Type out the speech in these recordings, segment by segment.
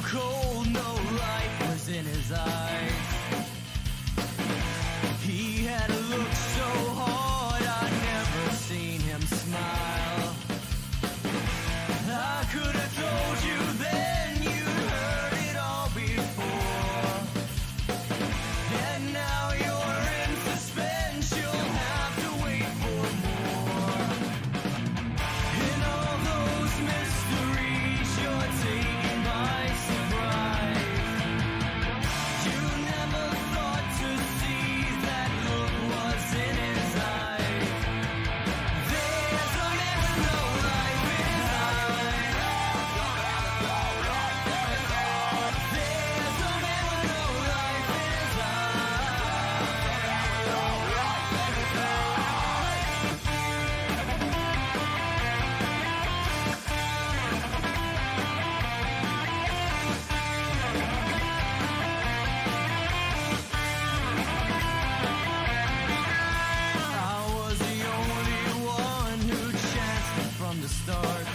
cold, no light was in his eyes. He had a look so hard, I'd never seen him smile. I could have told you then, you'd heard it all before. And now you're in suspense, you'll have to wait for more. In all those mysteries, you're taken by surprise. You never thought to see that look was in his eyes. There's a man with no life in his eyes. There's a man with no life in his I was the only one who chanced it from the start.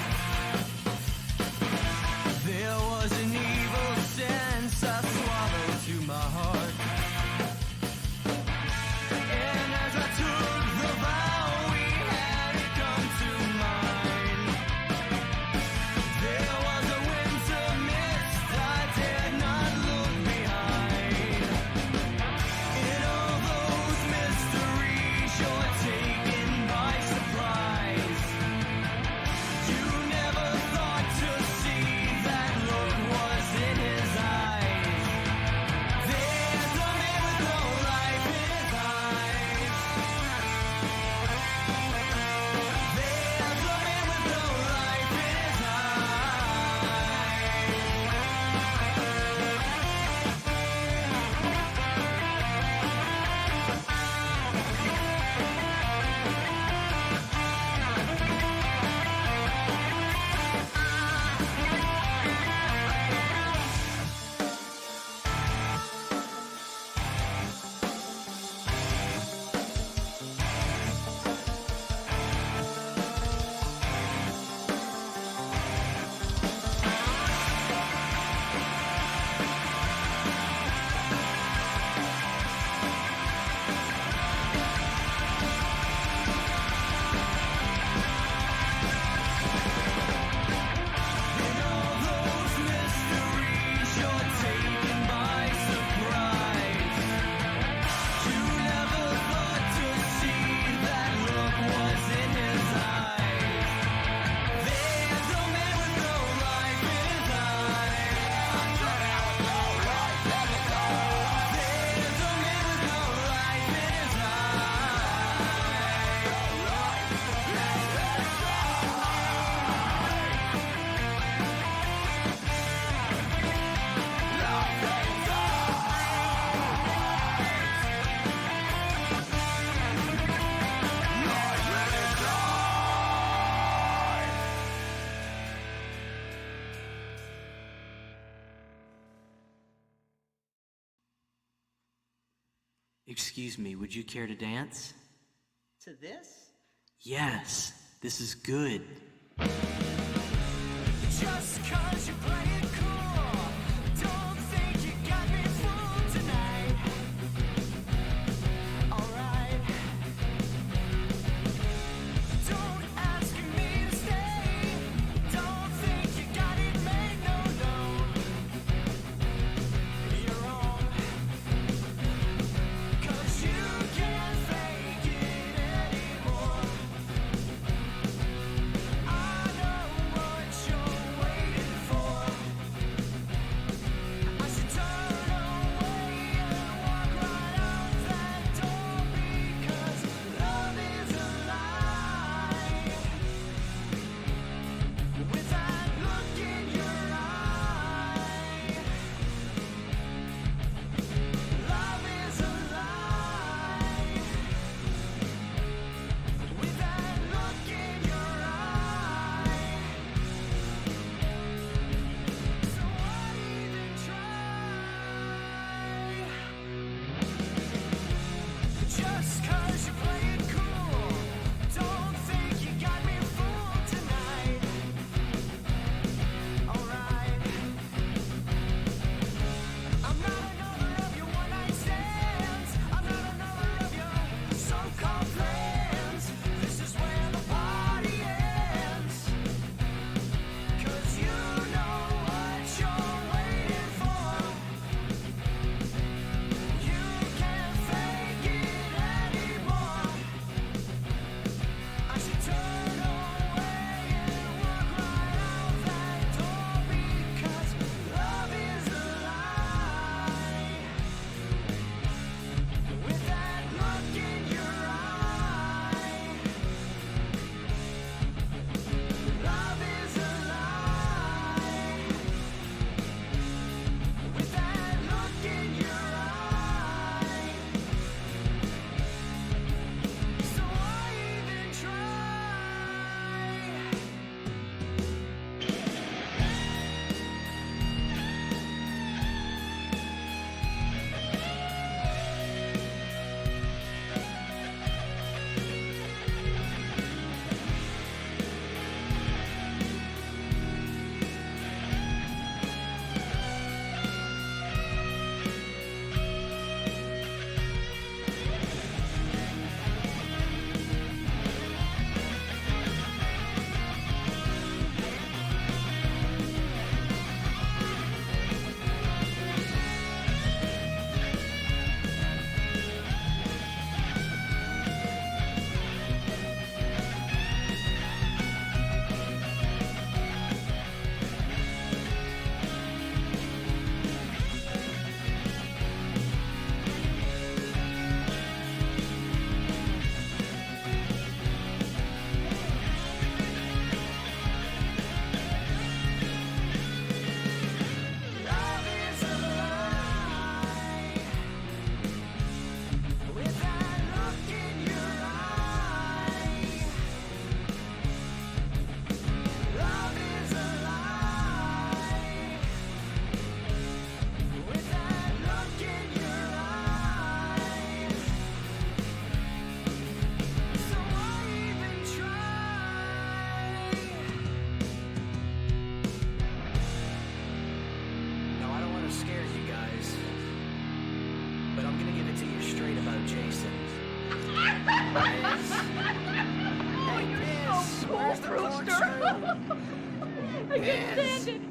There was an evil sense I swallowed to my heart. And as I took the vow, we had it come to mind. There was a winter mist, I dared not look behind. In all those mysteries, you're taken by surprise. You never thought to see that look was in his eyes. There's a man with no life in his eyes. There's a man with no life in his Excuse me, would you care to dance? To this? Yes, this is good. Just 'cause you play it cool, don't think you got me fooled tonight. Alright. Don't ask me to stay. Don't think you got it made, no, no. You're wrong. 'Cause you can't fake it anymore. I know what you're waiting for. scared you guys, but I'm gonna give it to you straight about Jason. Piz! Hey, Piz! Where's the corkscrew? I can't Piz! stand it.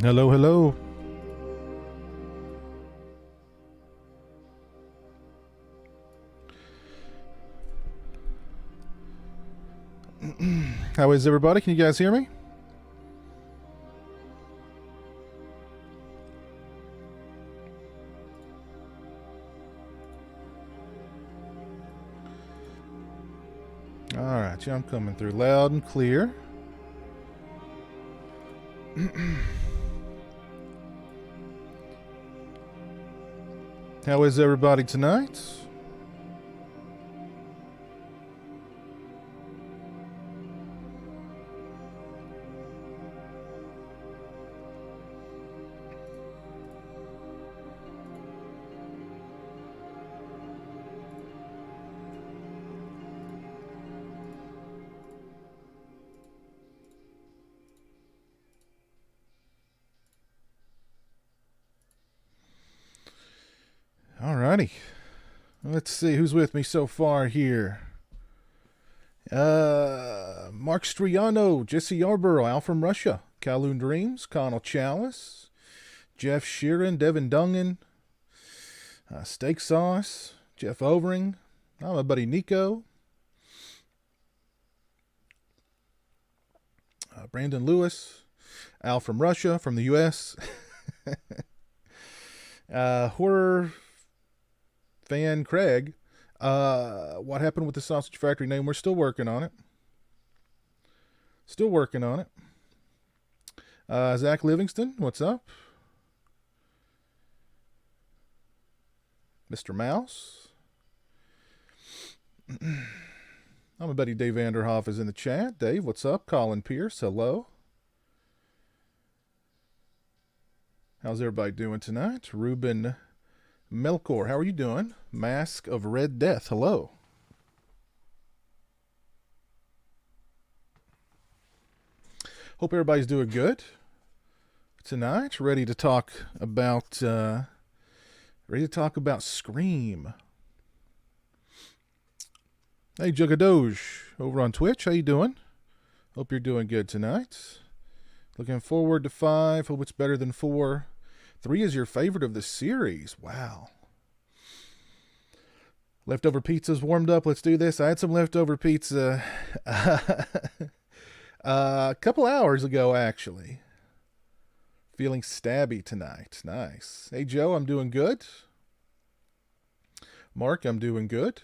Hello, hello. How is everybody? Can you guys hear me? All right, yeah, I'm coming through loud and clear. How is everybody tonight? Alrighty. Let's see who's with me so far here. Mark Striano, Jesse Yarborough, Al from Russia, Kowloon Dreams, Connell Chalice, Jeff Sheeran, Devin Dungan, Steak Sauce, Jeff Overing, my buddy Nico, Brandon Lewis, Al from Russia, from the U.S., Horror Fan Craig. What happened with the Sausage Factory name? We're still working on it. Still working on it. Zach Livingston, what's up? Mr. Mouse. My buddy Dave Vanderhoff is in the chat. Dave, what's up? Colin Pierce, hello. How's everybody doing tonight? Ruben Melkor, how are you doing? Mask of Red Death, hello. Hope everybody's doing good tonight. Ready to talk about Scream. Hey, Jugadoge over on Twitch. How you doing? Hope you're doing good tonight. Looking forward to 5. Hope it's better than 4. 3 is your favorite of the series. Wow. Leftover pizza's warmed up. Let's do this. I had some leftover pizza a couple hours ago, actually. Feeling stabby tonight. Nice. Hey, Joe, I'm doing good. Mark, I'm doing good.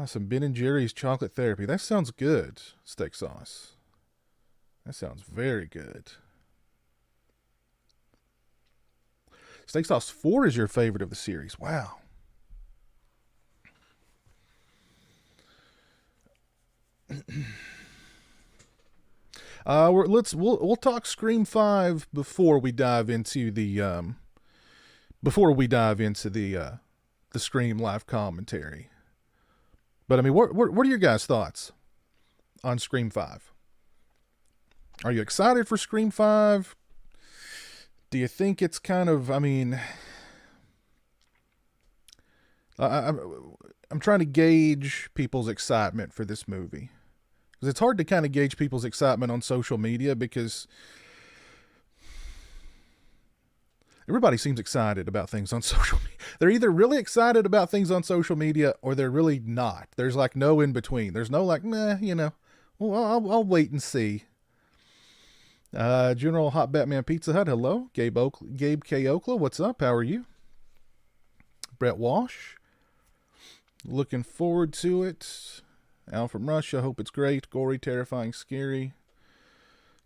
Some Ben & Jerry's chocolate therapy. That sounds good, steak sauce. That sounds very good. Steak Sauce 4 is your favorite of the series. Wow. We'll talk Scream 5 before we dive into the Scream live commentary. But I mean, what are your guys' thoughts on Scream 5? Are you excited for Scream 5? Do you think it's kind of, I mean, I'm trying to gauge people's excitement for this movie. Because it's hard to kind of gauge people's excitement on social media because everybody seems excited about things on social media. They're either really excited about things on social media or they're really not. There's like no in between. There's no like, meh, you know, well, I'll wait and see. General Hot Batman Pizza Hut, hello. Gabe K. Oakla, what's up? How are you? Brett Walsh, looking forward to it. Al from Russia, hope it's great. Gory, terrifying, scary.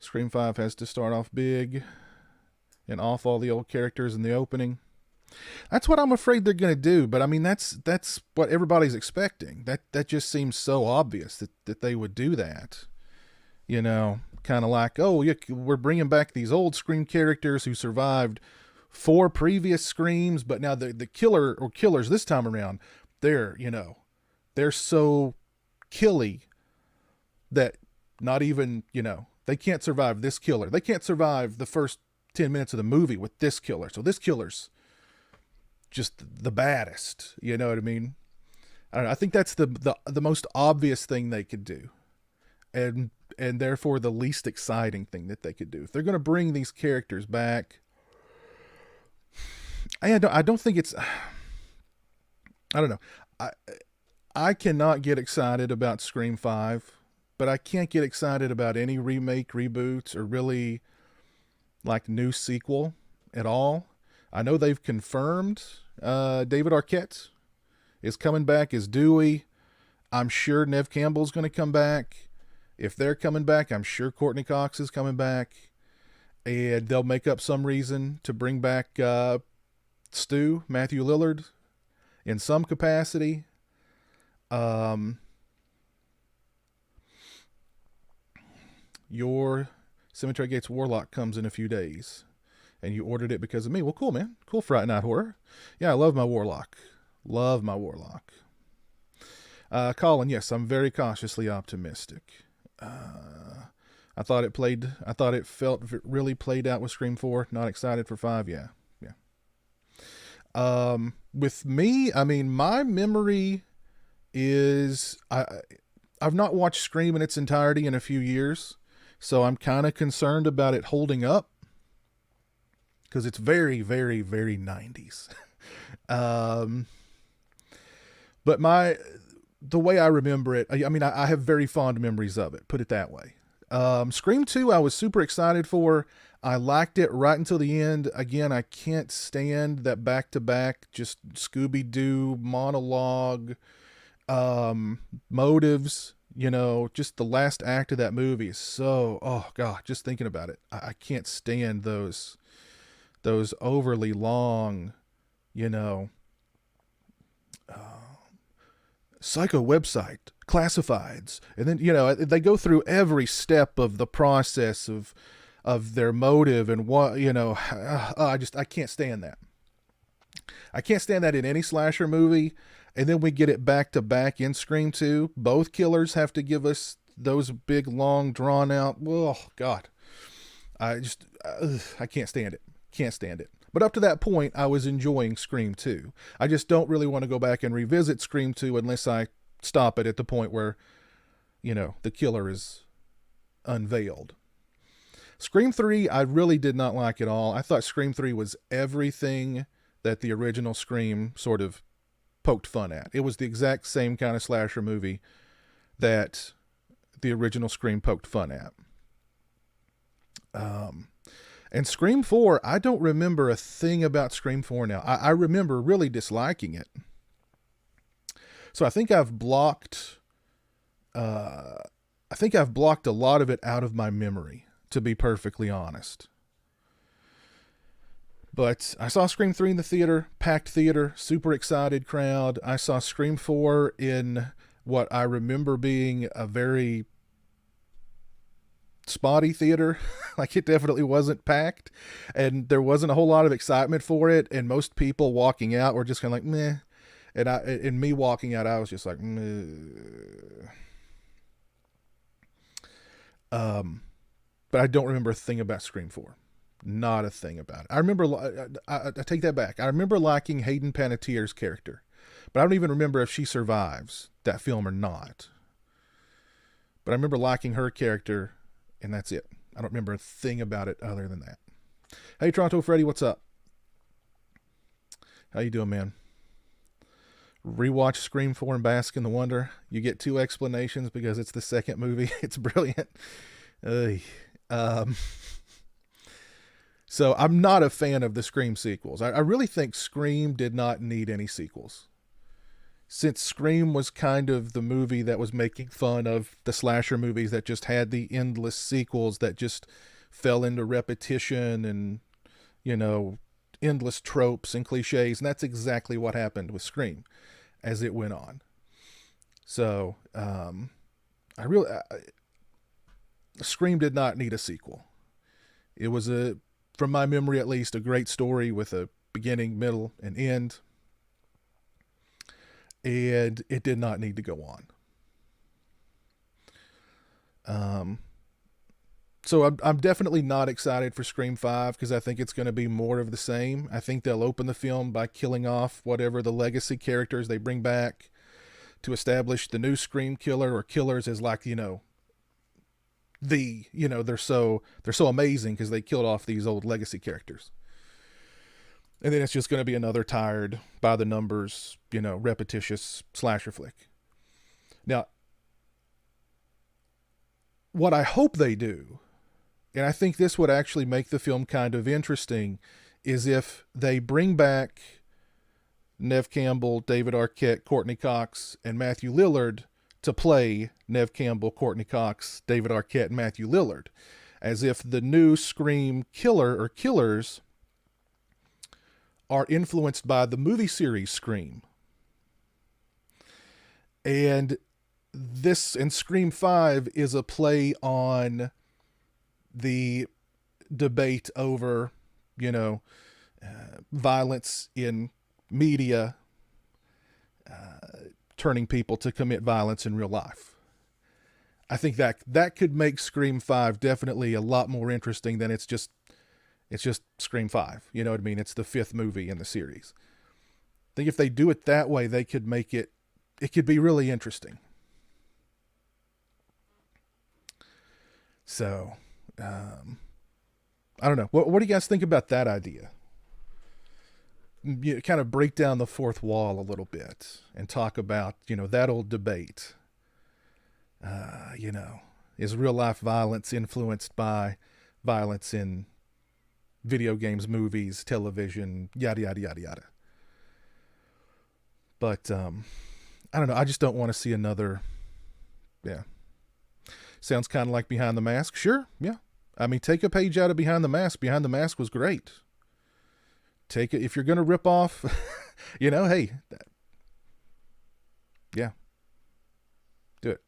Scream 5 has to start off big and off all the old characters in the opening. That's what I'm afraid they're going to do, but I mean, that's what everybody's expecting. That just seems so obvious that they would do that. You know, kind of like, oh, yeah, we're bringing back these old Scream characters who survived 4 previous Screams, but now the killer or killers this time around, they're so killy that not even, they can't survive this killer. They can't survive the first 10 minutes of the movie with this killer. So this killer's just the baddest. You know what I mean? I don't know. I think that's the most obvious thing they could do. And therefore the least exciting thing that they could do. If they're going to bring these characters back, I don't think it's, I don't know. I cannot get excited about Scream 5, but I can't get excited about any remake, reboots, or really like new sequel at all. I know they've confirmed David Arquette is coming back as Dewey. I'm sure Neve Campbell's going to come back. If they're coming back, I'm sure Courtney Cox is coming back. And they'll make up some reason to bring back Stu, Matthew Lillard, in some capacity. Your Cemetery Gates Warlock comes in a few days. And you ordered it because of me. Well, cool, man. Cool Friday Night Horror. Yeah, I love my Warlock. Love my Warlock. Colin, yes, I'm very cautiously optimistic. I thought it felt really played out with Scream 4. Not excited for 5. Yeah. With me, I mean, my memory is I've not watched Scream in its entirety in a few years, so I'm kind of concerned about it holding up because it's very, very, very 90s. But the way I remember it, I mean, I have very fond memories of it, put it that way. Scream 2, I was super excited for. I liked it right until the end. Again, I can't stand that back-to-back, just Scooby-Doo monologue, motives, just the last act of that movie is so, oh God, just thinking about it. I can't stand those overly long, psycho website, classifieds. And then, they go through every step of the process of their motive and what, I can't stand that. I can't stand that in any slasher movie. And then we get it back to back in Scream 2. Both killers have to give us those big, long, drawn out. Oh, God. I can't stand it. Can't stand it. But up to that point, I was enjoying Scream 2. I just don't really want to go back and revisit Scream 2 unless I stop it at the point where, the killer is unveiled. Scream 3, I really did not like at all. I thought Scream 3 was everything that the original Scream sort of poked fun at. It was the exact same kind of slasher movie that the original Scream poked fun at. And Scream 4, I don't remember a thing about Scream 4 now. I remember really disliking it. So I think I've blocked a lot of it out of my memory, to be perfectly honest. But I saw Scream 3 in the theater, packed theater, super excited crowd. I saw Scream 4 in what I remember being a very spotty theater. Like, it definitely wasn't packed, and there wasn't a whole lot of excitement for it, and most people walking out were just kind of like, meh. And me walking out, I was just like, meh. But I don't remember a thing about Scream 4. Not a thing about it. I remember, I take that back. I remember liking Hayden Panettiere's character, but I don't even remember if she survives that film or not. But I remember liking her character, and that's it. I don't remember a thing about it other than that. Hey, Toronto Freddy, what's up? How you doing, man? Rewatch Scream 4 and bask in the wonder. You get 2 explanations because it's the second movie. It's brilliant. So I'm not a fan of the Scream sequels. I really think Scream did not need any sequels. Since Scream was kind of the movie that was making fun of the slasher movies that just had the endless sequels that just fell into repetition and, endless tropes and cliches. And that's exactly what happened with Scream as it went on. So, Scream did not need a sequel. It was from my memory at least, a great story with a beginning, middle, and end. And it did not need to go on. So I'm definitely not excited for Scream 5 because I think it's going to be more of the same. I think they'll open the film by killing off whatever the legacy characters they bring back to establish the new Scream killer or killers as like, they're so amazing because they killed off these old legacy characters. And then it's just going to be another tired, by the numbers, repetitious slasher flick. Now, what I hope they do, and I think this would actually make the film kind of interesting, is if they bring back Neve Campbell, David Arquette, Courtney Cox, and Matthew Lillard to play Neve Campbell, Courtney Cox, David Arquette, and Matthew Lillard, as if the new Scream killer or killers are influenced by the movie series Scream. And Scream 5 is a play on the debate over, violence in media, turning people to commit violence in real life. I think that could make Scream 5 definitely a lot more interesting than it's just Scream 5. You know what I mean? It's the 5th movie in the series. I think if they do it that way, they could make it could be really interesting. So, I don't know. What do you guys think about that idea? Kind of break down the fourth wall a little bit and talk about, that old debate. Is real life violence influenced by violence in video games, movies, television, yada, yada, yada, yada. But, I don't know. I just don't want to see another, Sounds kind of like Behind the Mask. Sure. Yeah. I mean, take a page out of Behind the Mask. Behind the Mask was great. Take it. If you're going to rip off, hey, do it.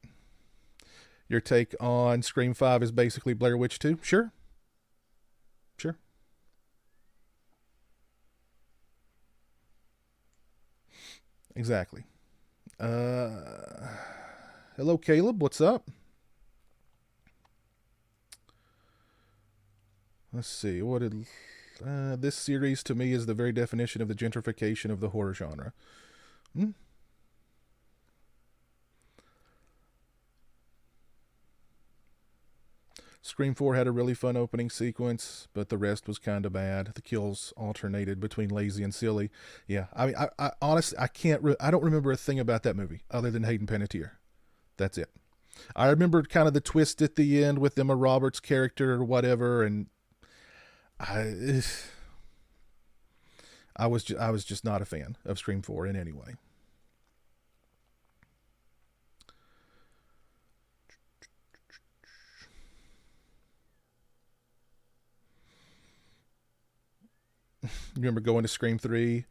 Your take on Scream 5 is basically Blair Witch 2. Sure. Exactly. Hello, Caleb. What's up? Let's see. What did this series to me is the very definition of the gentrification of the horror genre. Scream 4 had a really fun opening sequence, but the rest was kind of bad. The kills alternated between lazy and silly. Yeah, I mean, I honestly, I don't remember a thing about that movie other than Hayden Panettiere. That's it. I remember kind of the twist at the end with Emma Roberts' character or whatever, and I was just not a fan of Scream 4 in any way. You remember going to Scream 3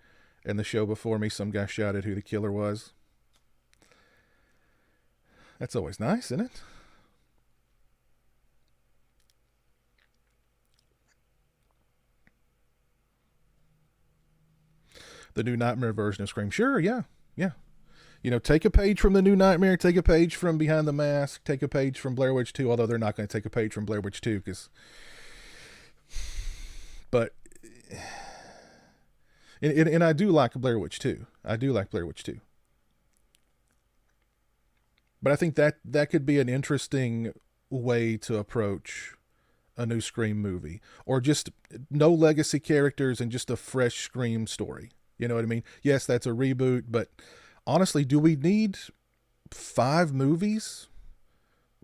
and the show before me, some guy shouted who the killer was? That's always nice, isn't it? The new Nightmare version of Scream. Sure, yeah. Yeah. You know, take a page from the new Nightmare, take a page from Behind the Mask, take a page from Blair Witch 2, although they're not going to take a page from Blair Witch 2 but and I do like Blair Witch 2. I do like Blair Witch 2. But I think that could be an interesting way to approach a new Scream movie, or just no legacy characters and just a fresh Scream story. You know what I mean? Yes, that's a reboot, but honestly, do we need 5 movies?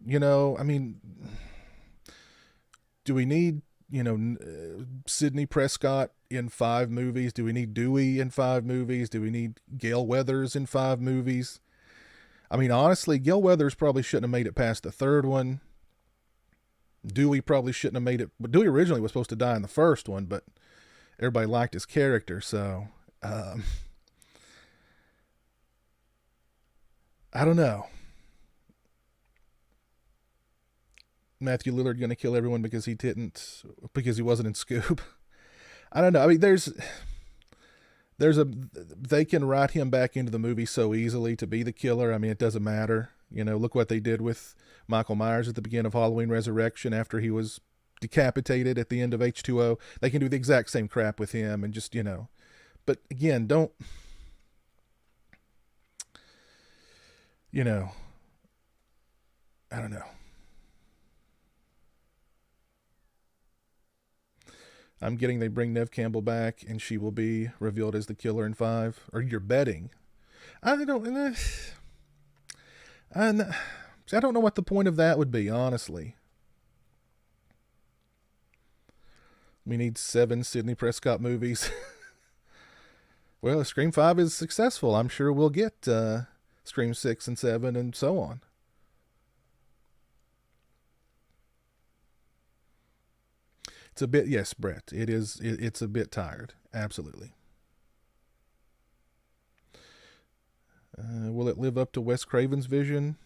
You know, I mean, do we need, Sidney Prescott in 5 movies? Do we need Dewey in 5 movies? Do we need Gale Weathers in 5 movies? I mean, honestly, Gale Weathers probably shouldn't have made it past the 3rd one. Dewey probably shouldn't have made it. But Dewey originally was supposed to die in the 1st one, but everybody liked his character, so I don't know. Matthew Lillard going to kill everyone because he wasn't in Scoop. I don't know. I mean, they can write him back into the movie so easily to be the killer. I mean, it doesn't matter. Look what they did with Michael Myers at the beginning of Halloween Resurrection after he was decapitated at the end of H2O. They can do the exact same crap with him and just, but again, don't, I don't know. I'm getting they bring Neve Campbell back and she will be revealed as the killer in 5. Or you're betting. I don't know what the point of that would be, honestly. We need 7 Sidney Prescott movies. Well, if Scream 5 is successful, I'm sure we'll get Scream 6 and 7 and so on. It's a bit, yes, Brett. It's a bit tired. Absolutely. Will it live up to Wes Craven's vision?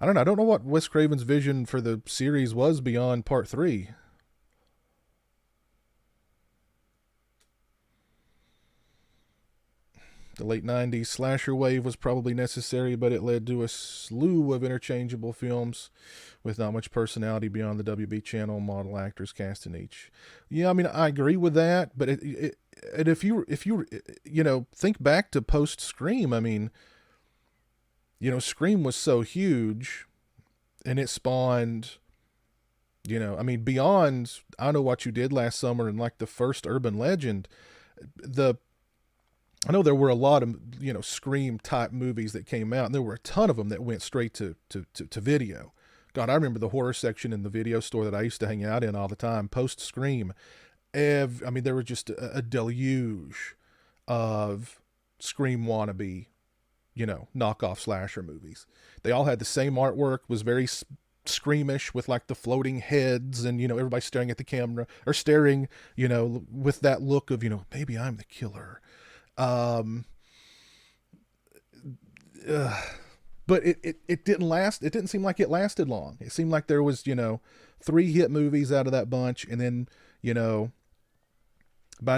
I don't know. I don't know what Wes Craven's vision for the series was beyond part 3. The late 90s slasher wave was probably necessary, but it led to a slew of interchangeable films with not much personality beyond the WB channel model actors cast in each. Yeah, I mean, I agree with that, but if you think back to post-Scream, I mean, Scream was so huge, and it spawned, beyond I Know What You Did Last Summer and like the first Urban Legend, I know there were a lot of, Scream type movies that came out, and there were a ton of them that went straight to video. God, I remember the horror section in the video store that I used to hang out in all the time, post-Scream. There was just a deluge of Scream wannabe, knockoff slasher movies. They all had the same artwork, was very Screamish with like the floating heads and, everybody staring at the camera or staring, with that look of, maybe I'm the killer. But it didn't last. It didn't seem like it lasted long. It seemed like there was, 3 hit movies out of that bunch. And then, by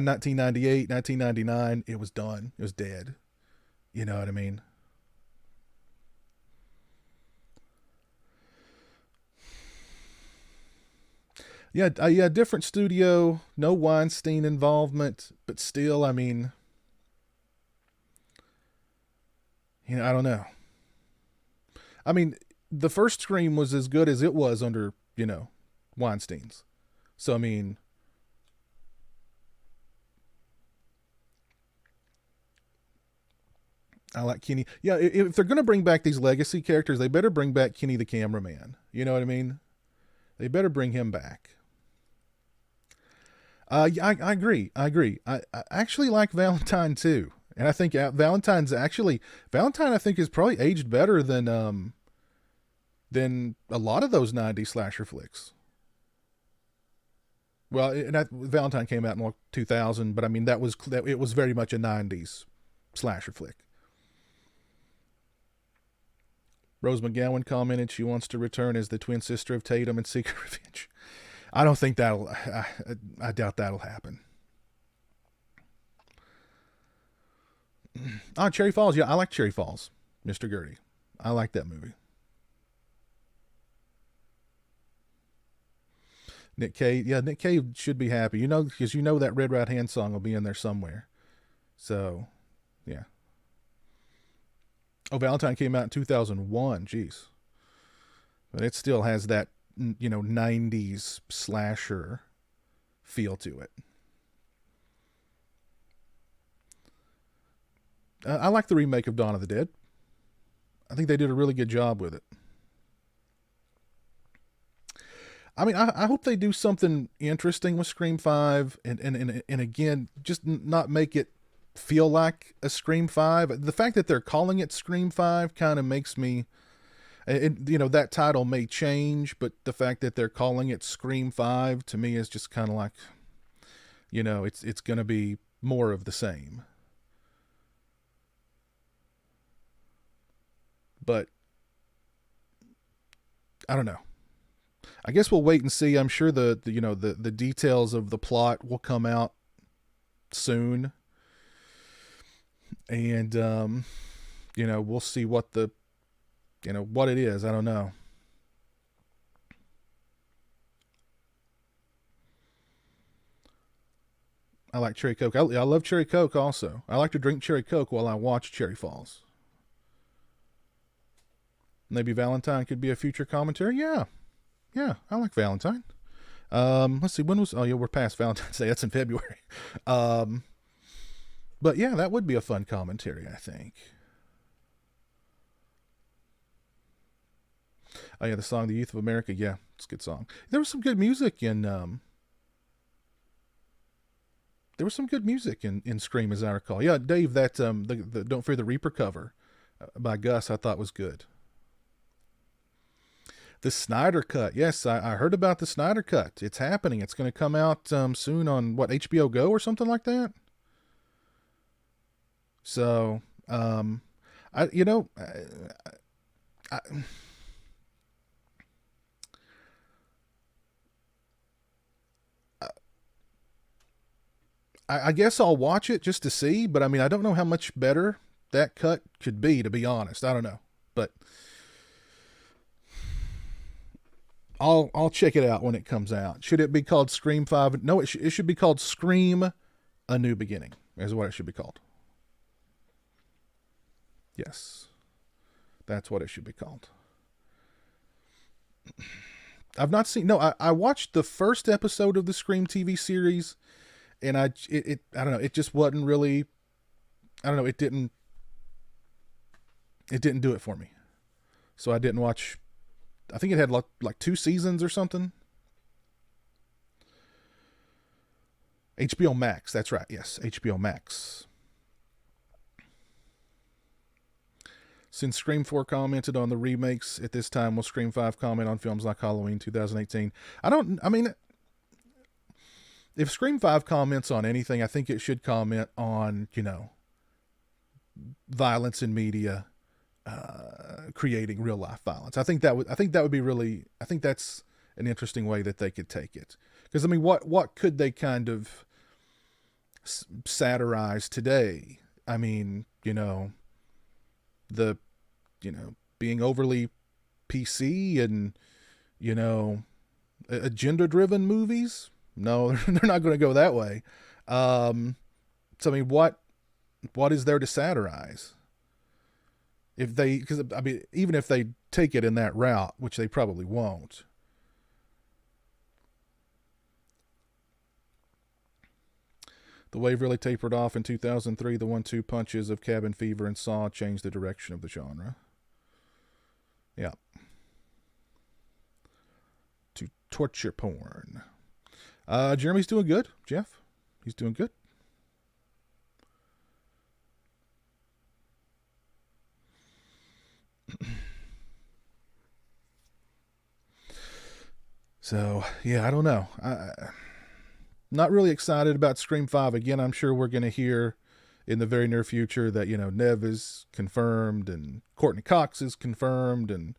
1998, 1999, it was done. It was dead. You know what I mean? Yeah, yeah, different studio, no Weinstein involvement, but still, I mean, I don't know. I mean, the first Scream was as good as it was under, Weinstein's. So, I mean, I like Kenny. Yeah, if they're going to bring back these legacy characters, they better bring back Kenny the cameraman. You know what I mean? They better bring him back. Yeah, I agree. I actually like Valentine too. And I think Valentine, I think is probably aged better than a lot of those 90s slasher flicks. Well, Valentine came out in 2000, but I mean it was very much a 90s slasher flick. Rose McGowan commented she wants to return as the twin sister of Tatum in Secret Revenge. I don't think I doubt that'll happen. Cherry Falls. Yeah, I like Cherry Falls, Mr. Gertie. I like that movie. Nick Cave. Yeah, Nick Cave should be happy. Because that Red Right Hand song will be in there somewhere. So, yeah. Oh, Valentine came out in 2001. Jeez. But it still has that, 90s slasher feel to it. I like the remake of Dawn of the Dead. I think they did a really good job with it. I mean, I hope they do something interesting with Scream 5 and again, just not make it feel like a Scream 5. The fact that they're calling it Scream 5 kind of makes me, that title may change, but the fact that they're calling it Scream 5 to me is just kind of like, it's going to be more of the same. But I don't know. I guess we'll wait and see. I'm sure the details of the plot will come out soon. And we'll see what what it is. I don't know. I like Cherry Coke. I love Cherry Coke also. I like to drink Cherry Coke while I watch Cherry Falls. Maybe Valentine could be a future commentary. Yeah, I like Valentine. Let's see, we're past Valentine's Day. That's in February. But yeah, that would be a fun commentary, I think. Oh yeah, the song "The Youth of America." Yeah, it's a good song. There was some good music in Scream, as I recall. Yeah, Dave, that the Don't Fear the Reaper cover by Gus, I thought was good. The Snyder Cut. Yes, I heard about the Snyder Cut. It's happening. It's going to come out soon on HBO Go or something like that. So, I guess I'll watch it just to see, but I mean, I don't know how much better that cut could be, to be honest. I don't know, but I'll check it out when it comes out. Should it be called Scream 5? No, it should be called Scream: A New Beginning, is what it should be called. Yes, that's what it should be called. I've not seen. No, I watched the first episode of the Scream TV series, and I don't know. It just wasn't really. I don't know. It didn't do it for me, so I didn't watch. I think it had like 2 seasons or something. HBO Max. That's right. Yes, HBO Max. Since Scream 4 commented on the remakes at this time, will Scream 5 comment on films like Halloween 2018? I mean, if Scream 5 comments on anything, I think it should comment on, violence in media, creating real life violence. I think that would be really, I think that's an interesting way that they could take it. Because I mean, what could they kind of satirize today? I mean, the, being overly PC and, agenda-driven movies. No, they're not going to go that way. So I mean, what is there to satirize? Because I mean, even if they take it in that route, which they probably won't. The wave really tapered off in 2003. The 1-2 punches of Cabin Fever and Saw changed the direction of the genre. Yeah. To torture porn. Jeremy's doing good, Jeff. He's doing good. So, yeah, I don't know. Not really excited about Scream 5. Again, I'm sure we're going to hear in the very near future that, Nev is confirmed and Courtney Cox is confirmed and,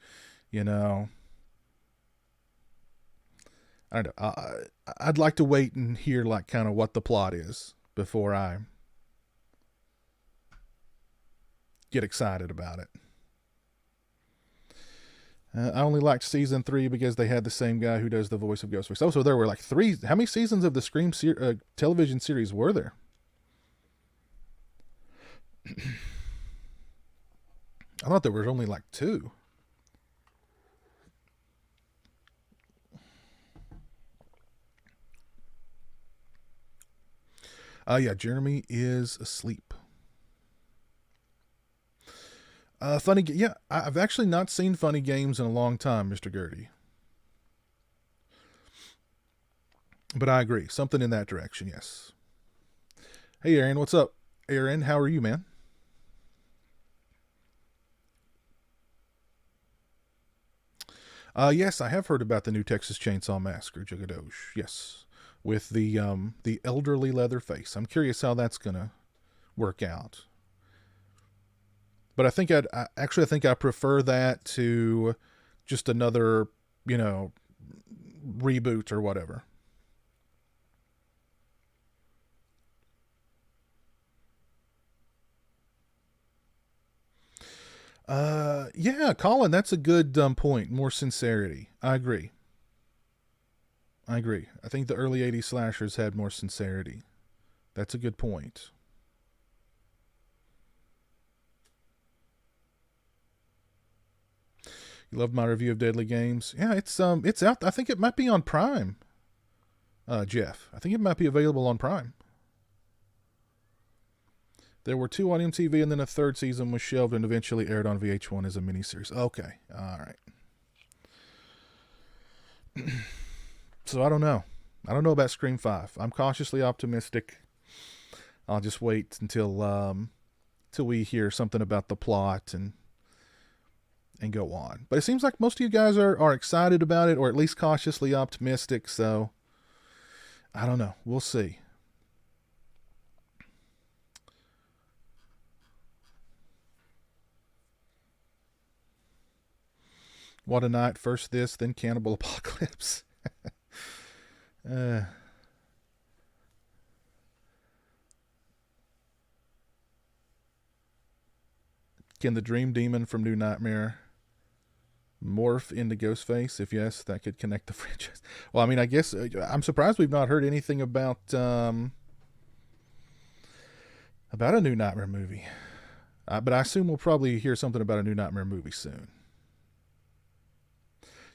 I don't know. I'd like to wait and hear like kind of what the plot is before I get excited about it. I only liked season 3 because they had the same guy who does the voice of Ghostface. Oh, so there were like 3. How many seasons of the Scream television series were there? I thought there were only like 2. Yeah, Jeremy is asleep. I've actually not seen Funny Games in a long time, Mr. Gertie. But I agree. Something in that direction, yes. Hey, Aaron, what's up? Aaron, how are you, man? Yes, I have heard about the new Texas Chainsaw Massacre, Jagadosh. Yes, with the elderly Leatherface. I'm curious how that's gonna work out. But I think I prefer that to just another, reboot or whatever. Yeah, Colin, that's a good point. More sincerity. I agree. I think the early 80s slashers had more sincerity. That's a good point. You loved my review of Deadly Games. Yeah, it's out. I think it might be on Prime. Jeff, I think it might be available on Prime. There were 2 on MTV, and then a 3rd season was shelved and eventually aired on VH1 as a miniseries. Okay, all right. So I don't know. I don't know about Scream 5. I'm cautiously optimistic. I'll just wait until we hear something about the plot and go on. But it seems like most of you guys are excited about it, or at least cautiously optimistic. So I don't know. We'll see. What a night. First this, then Cannibal Apocalypse. Can the Dream Demon from New Nightmare morph into Ghostface? If yes, that could connect the franchise. Well, I mean, I guess I'm surprised we've not heard anything about a New Nightmare movie. But I assume we'll probably hear something about a New Nightmare movie soon.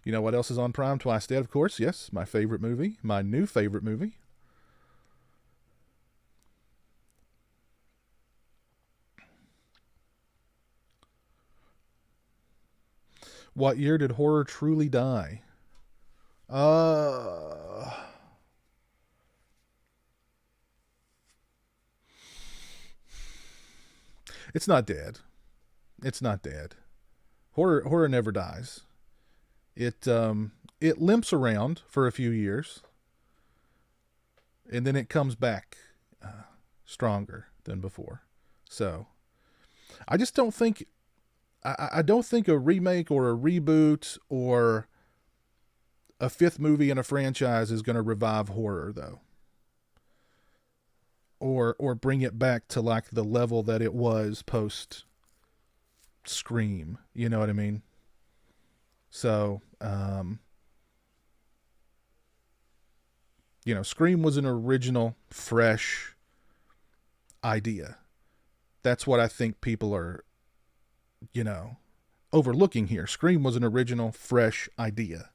You know what else is on Prime? Twice Dead, of course. Yes, my favorite movie. My new favorite movie. What year did horror truly die? It's not dead. It's not dead. Horror never dies. It limps around for a few years, and then it comes back stronger than before. So I just don't think I don't think a remake or a reboot or a 5th movie in a franchise is going to revive horror, though, or bring it back to like the level that it was post Scream. You know what I mean? So, Scream was an original, fresh idea. That's what I think people are, overlooking here. Scream was an original, fresh idea.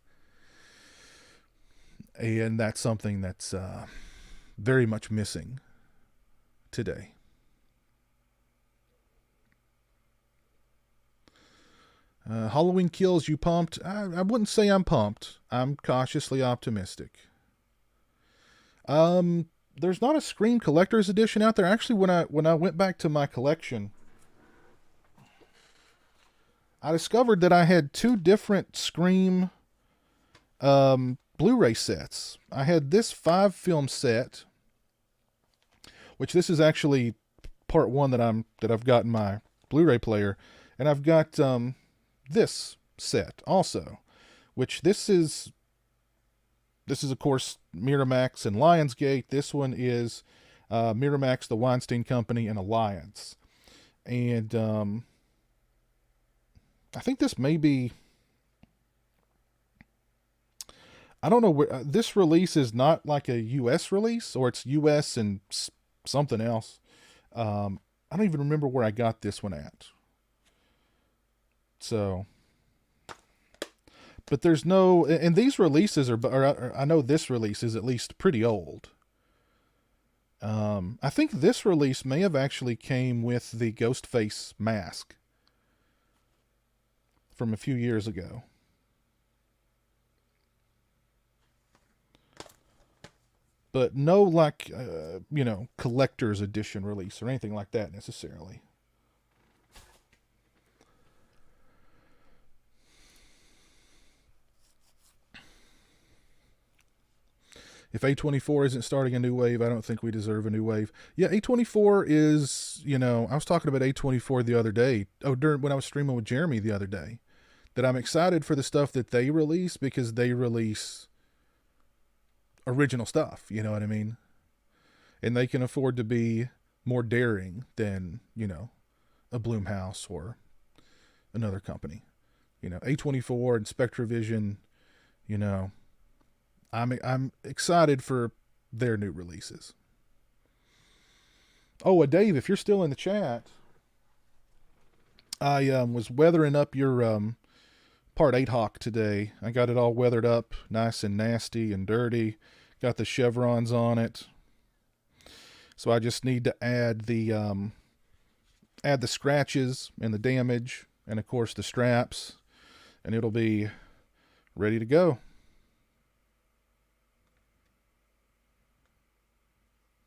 And that's something that's very much missing today. Halloween Kills, you pumped? I wouldn't say I'm pumped. I'm cautiously optimistic. There's not a Scream Collector's Edition out there. Actually, when I went back to my collection, I discovered that I had 2 different Scream Blu-ray sets. I had this 5-film set, which this is actually part 1 that I've got in my Blu-ray player, and I've got this set also, which this is of course Miramax and Lionsgate. This one is Miramax, the Weinstein Company, and Alliance. And I think this may be, I don't know where this release is, not like a US release, or it's US and something else. I don't even remember where I got this one at. So, but there's no, and these releases are I know this release is at least pretty old. I think this release may have actually came with the Ghostface mask from a few years ago. But no, like, collector's edition release or anything like that necessarily. If A24 isn't starting a new wave, I don't think we deserve a new wave. Yeah, A24 is, I was talking about A24 the other day. When I was streaming with Jeremy the other day, that I'm excited for the stuff that they release, because they release original stuff. You know what I mean? And they can afford to be more daring than, a Blumhouse or another company. A24 and Spectravision, I'm excited for their new releases. Oh, Dave, if you're still in the chat, I was weathering up your Part 8 Hawk today. I got it all weathered up, nice and nasty and dirty. Got the chevrons on it. So I just need to add the scratches and the damage, and of course the straps, and it'll be ready to go.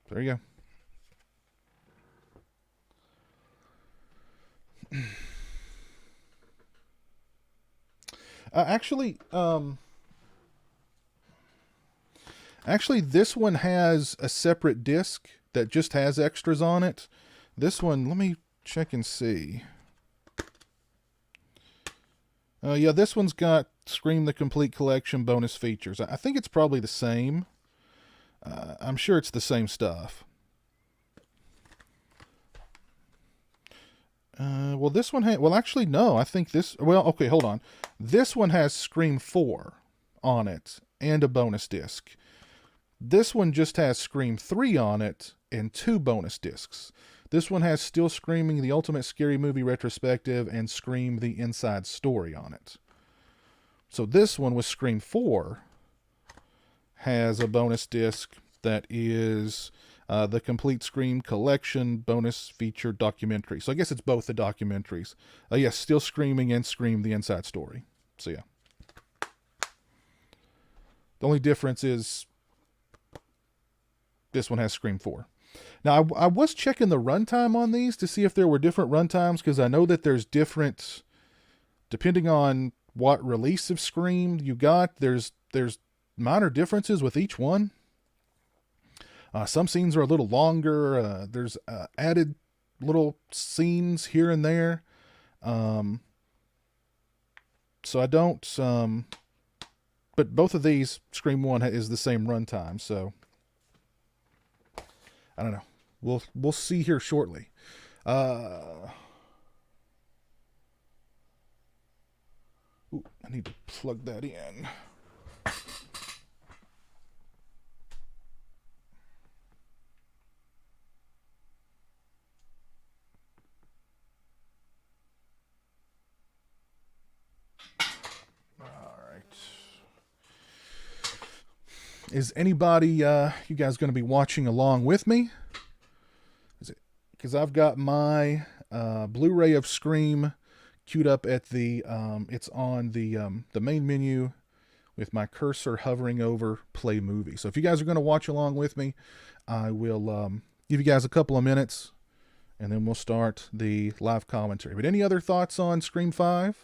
There you go. Actually, this one has a separate disc that just has extras on it. This one, let me check and see. Yeah, this one's got Scream the Complete Collection bonus features. I think it's probably the same. I'm sure it's the same stuff. Well, this one well, actually, no. I think this... Well, okay, hold on. This one has Scream 4 on it and a bonus disc. This one just has Scream 3 on it and 2 bonus discs. This one has Still Screaming, the Ultimate Scary Movie Retrospective, and Scream the Inside Story on it. So this one with Scream 4 has a bonus disc that is the Complete Scream Collection bonus feature documentary. So I guess it's both the documentaries. Yes, Still Screaming and Scream the Inside Story. So yeah. The only difference is this one has Scream 4. Now, I was checking the runtime on these to see if there were different runtimes, because I know that there's different, depending on what release of Scream you got, there's minor differences with each one. Some scenes are a little longer. There's added little scenes here and there. So I don't... but both of these, Scream 1 is the same runtime, so... I don't know. We'll see here shortly. Ooh, I need to plug that in. Is anybody, you guys going to be watching along with me? Is it because I've got my Blu-ray of Scream queued up at the, it's on the main menu with my cursor hovering over Play Movie. So if you guys are going to watch along with me, I will give you guys a couple of minutes, and then we'll start the live commentary. But any other thoughts on Scream 5?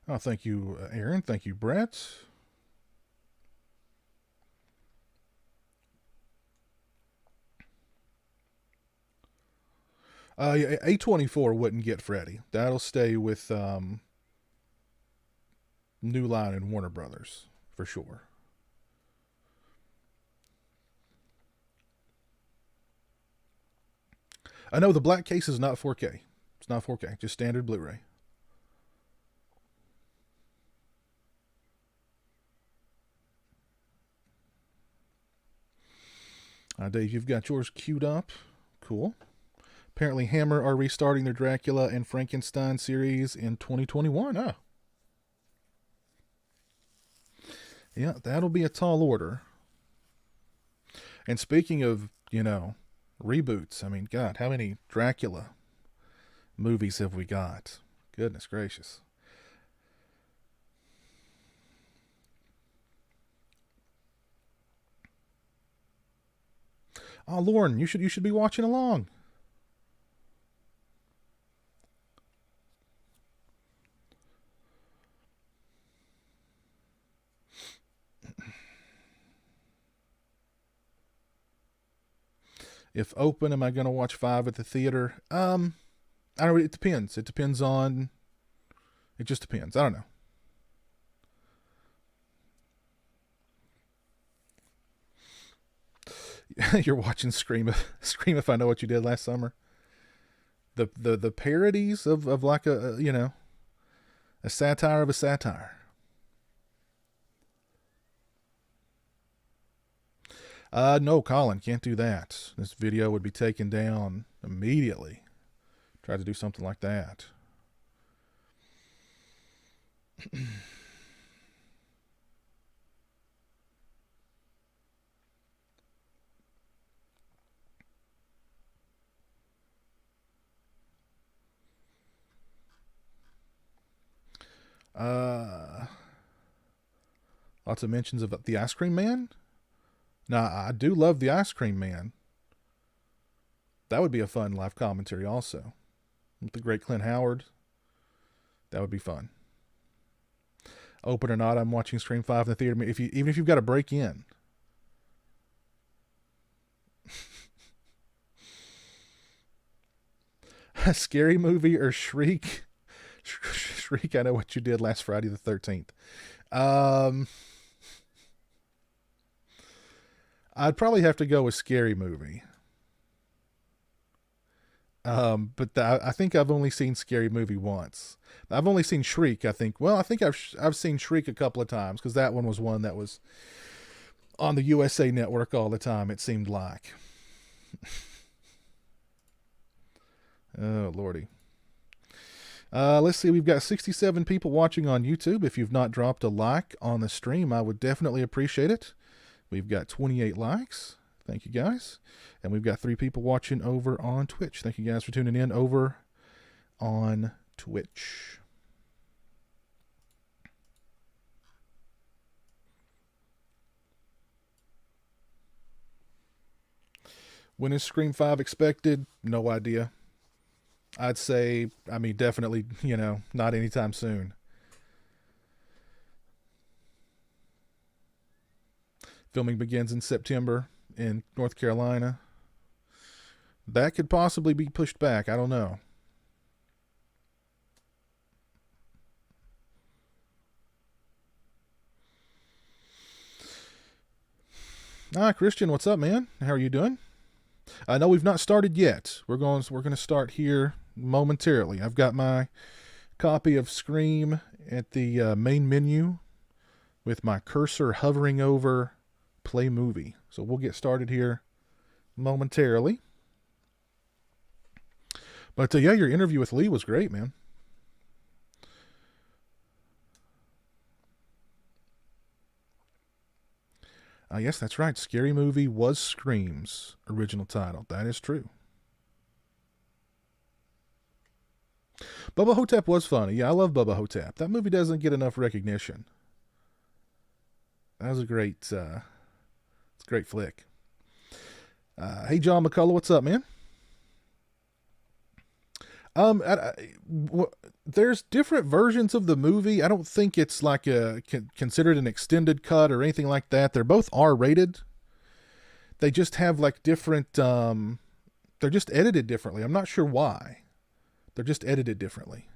Oh, thank you, Aaron. Thank you, Brett. Yeah, A24 wouldn't get Freddy. That'll stay with New Line and Warner Brothers for sure. I know the black case is not 4K. It's not 4K, just standard Blu-ray. Dave, you've got yours queued up. Cool. Apparently, Hammer are restarting their Dracula and Frankenstein series in 2021. Oh. Yeah, that'll be a tall order. And speaking of, reboots, I mean, God, how many Dracula movies have we got? Goodness gracious. Oh, Lauren, you should be watching along. If open, am I going to watch 5 at the theater? I don't know. It depends. It just depends. I don't know. You're watching Scream If I Know What You Did Last Summer. The parodies of like a satire of a satire. No, Colin, can't do that. This video would be taken down immediately. Try to do something like that. Lots of mentions of the Ice Cream Man. Now, I do love the Ice Cream Man. That would be a fun live commentary also. With the great Clint Howard. That would be fun. Open or not, I'm watching Scream 5 in the theater. Even if you've got to break in. A scary movie or Shriek? Shriek, I Know What You Did Last Friday the 13th. I'd probably have to go with Scary Movie. But I think I've only seen Scary Movie once. I've only seen Shriek, I think. Well, I think I've seen Shriek a couple of times, because that one was one that was on the USA Network all the time, it seemed like. Oh, Lordy. Let's see, we've got 67 people watching on YouTube. If you've not dropped a like on the stream, I would definitely appreciate it. We've got 28 likes. Thank you, guys. And we've got 3 people watching over on Twitch. Thank you guys for tuning in over on Twitch. When is Scream 5 expected? No idea. I'd say, definitely, not anytime soon. Filming begins in September. in North Carolina. That could possibly be pushed back. I don't know. Christian, what's up, man? How are you doing? I know we've not started yet. We're going to start here momentarily. I've got my copy of Scream at the main menu with my cursor hovering over play movie. So we'll get started here momentarily. But yeah, your interview with Lee was great, man. Yes, that's right. Scary Movie was Scream's original title. That is true. Bubba Hotep was funny. Yeah, I love Bubba Hotep. That movie doesn't get enough recognition. That was a great, it's a great flick. Hey, John McCullough, what's up, man? There's different versions of the movie. I don't think it's like considered an extended cut or anything like that. They're both R-rated. They just have like different, they're just edited differently. I'm not sure why. They're just edited differently.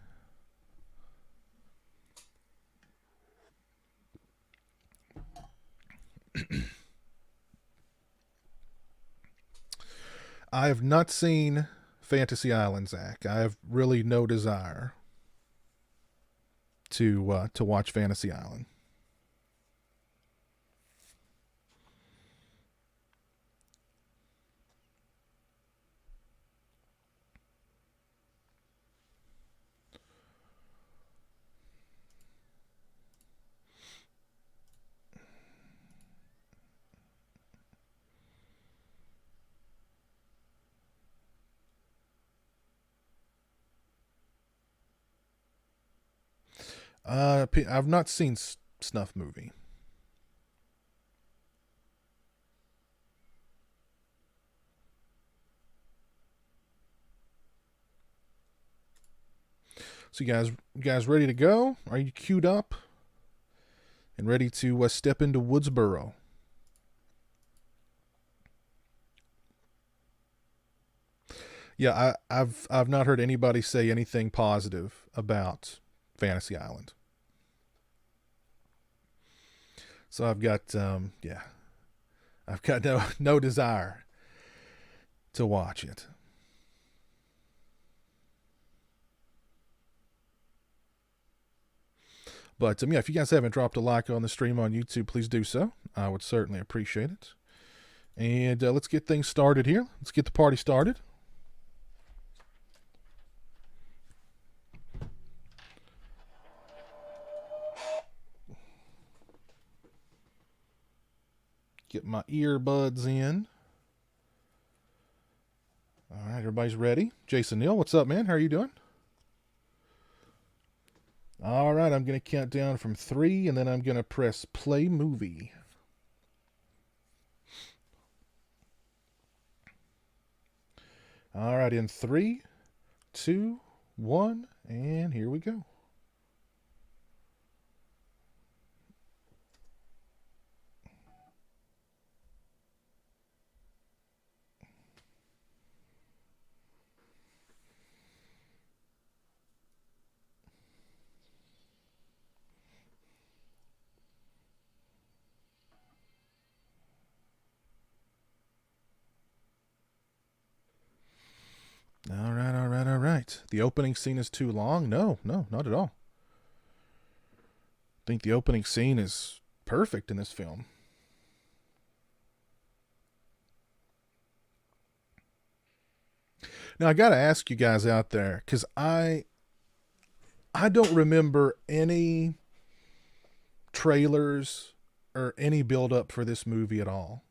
I have not seen Fantasy Island, Zach. I have really no desire to watch Fantasy Island. I've not seen Snuff Movie. So you guys ready to go? Are you queued up and ready to step into Woodsboro? Yeah, I've not heard anybody say anything positive about Fantasy Island. So I've got I've got no desire to watch it. But yeah, if you guys haven't dropped a like on the stream on YouTube, please do so. I would certainly appreciate it. And let's get things started here. Let's get the party started. Get my earbuds in. All right, everybody's ready. Jason Neal, what's up, man? How are you doing? All right, I'm going to count down from 3, and then I'm going to press play movie. All right, in 3, 2, 1, and here we go. All right. The opening scene is too long? No, not at all. I think the opening scene is perfect in this film. Now, I got to ask you guys out there, because I don't remember any trailers or any build-up for this movie at all.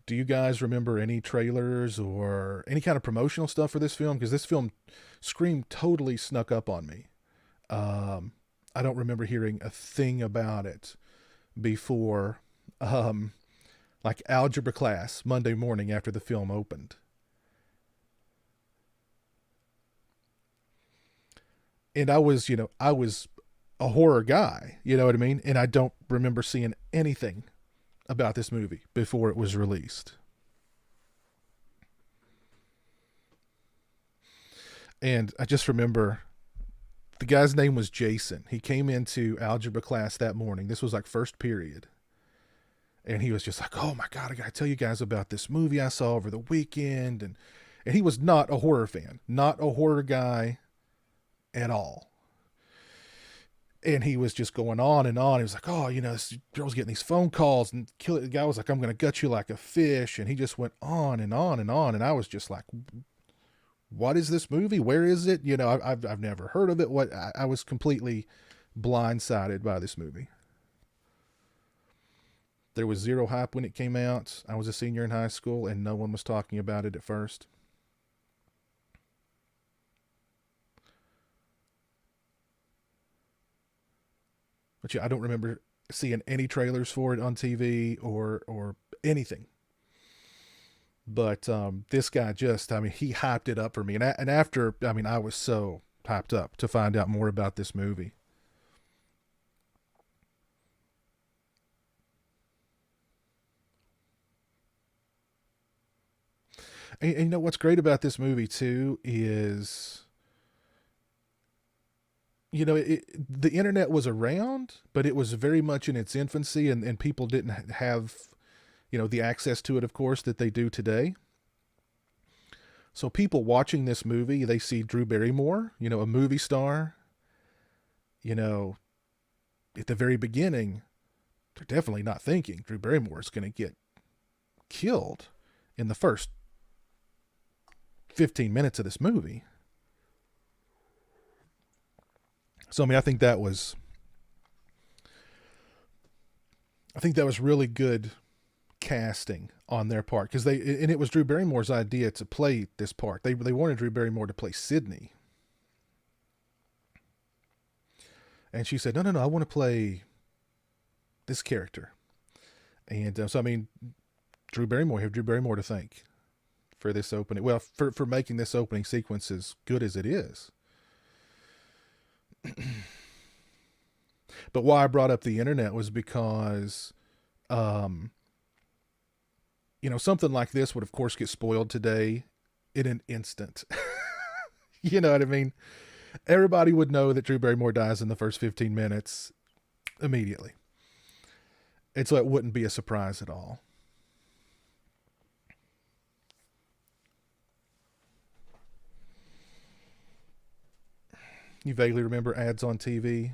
Do you guys remember any trailers or any kind of promotional stuff for this film? Because this film, Scream, totally snuck up on me. I don't remember hearing a thing about it before, like algebra class Monday morning after the film opened. And I was a horror guy, you know what I mean? And I don't remember seeing anything about this movie before it was released. And I just remember the guy's name was Jason. He came into algebra class that morning. This was like first period. And he was just like, oh my God, I got to tell you guys about this movie I saw over the weekend. And he was not a horror fan, not a horror guy at all. And he was just going on and on. He was like, oh, you know, this girl's getting these phone calls, and the guy was like, I'm going to gut you like a fish. And he just went on and on and on. And I was just like, what is this movie? Where is it? You know, I've never heard of it. I was completely blindsided by this movie. There was zero hype when it came out. I was a senior in high school and no one was talking about it at first. But yeah, I don't remember seeing any trailers for it on TV or anything. But this guy just, I mean, he hyped it up for me. And after, I mean, I was so hyped up to find out more about this movie. And you know what's great about this movie too is, you know, the internet was around, but it was very much in its infancy, and people didn't have, you know, the access to it, of course, that they do today. So people watching this movie, they see Drew Barrymore, you know, a movie star, you know, at the very beginning, they're definitely not thinking Drew Barrymore is going to get killed in the first 15 minutes of this movie. So, I mean, I think that was really good casting on their part, because it was Drew Barrymore's idea to play this part. They wanted Drew Barrymore to play Sydney. And she said, no, I want to play this character. And so, I mean, Drew Barrymore to thank for this opening. Well, for making this opening sequence as good as it is. But why I brought up the internet was because, you know, something like this would, of course, get spoiled today in an instant. You know what I mean? Everybody would know that Drew Barrymore dies in the first 15 minutes immediately. And so it wouldn't be a surprise at all. You vaguely remember ads on TV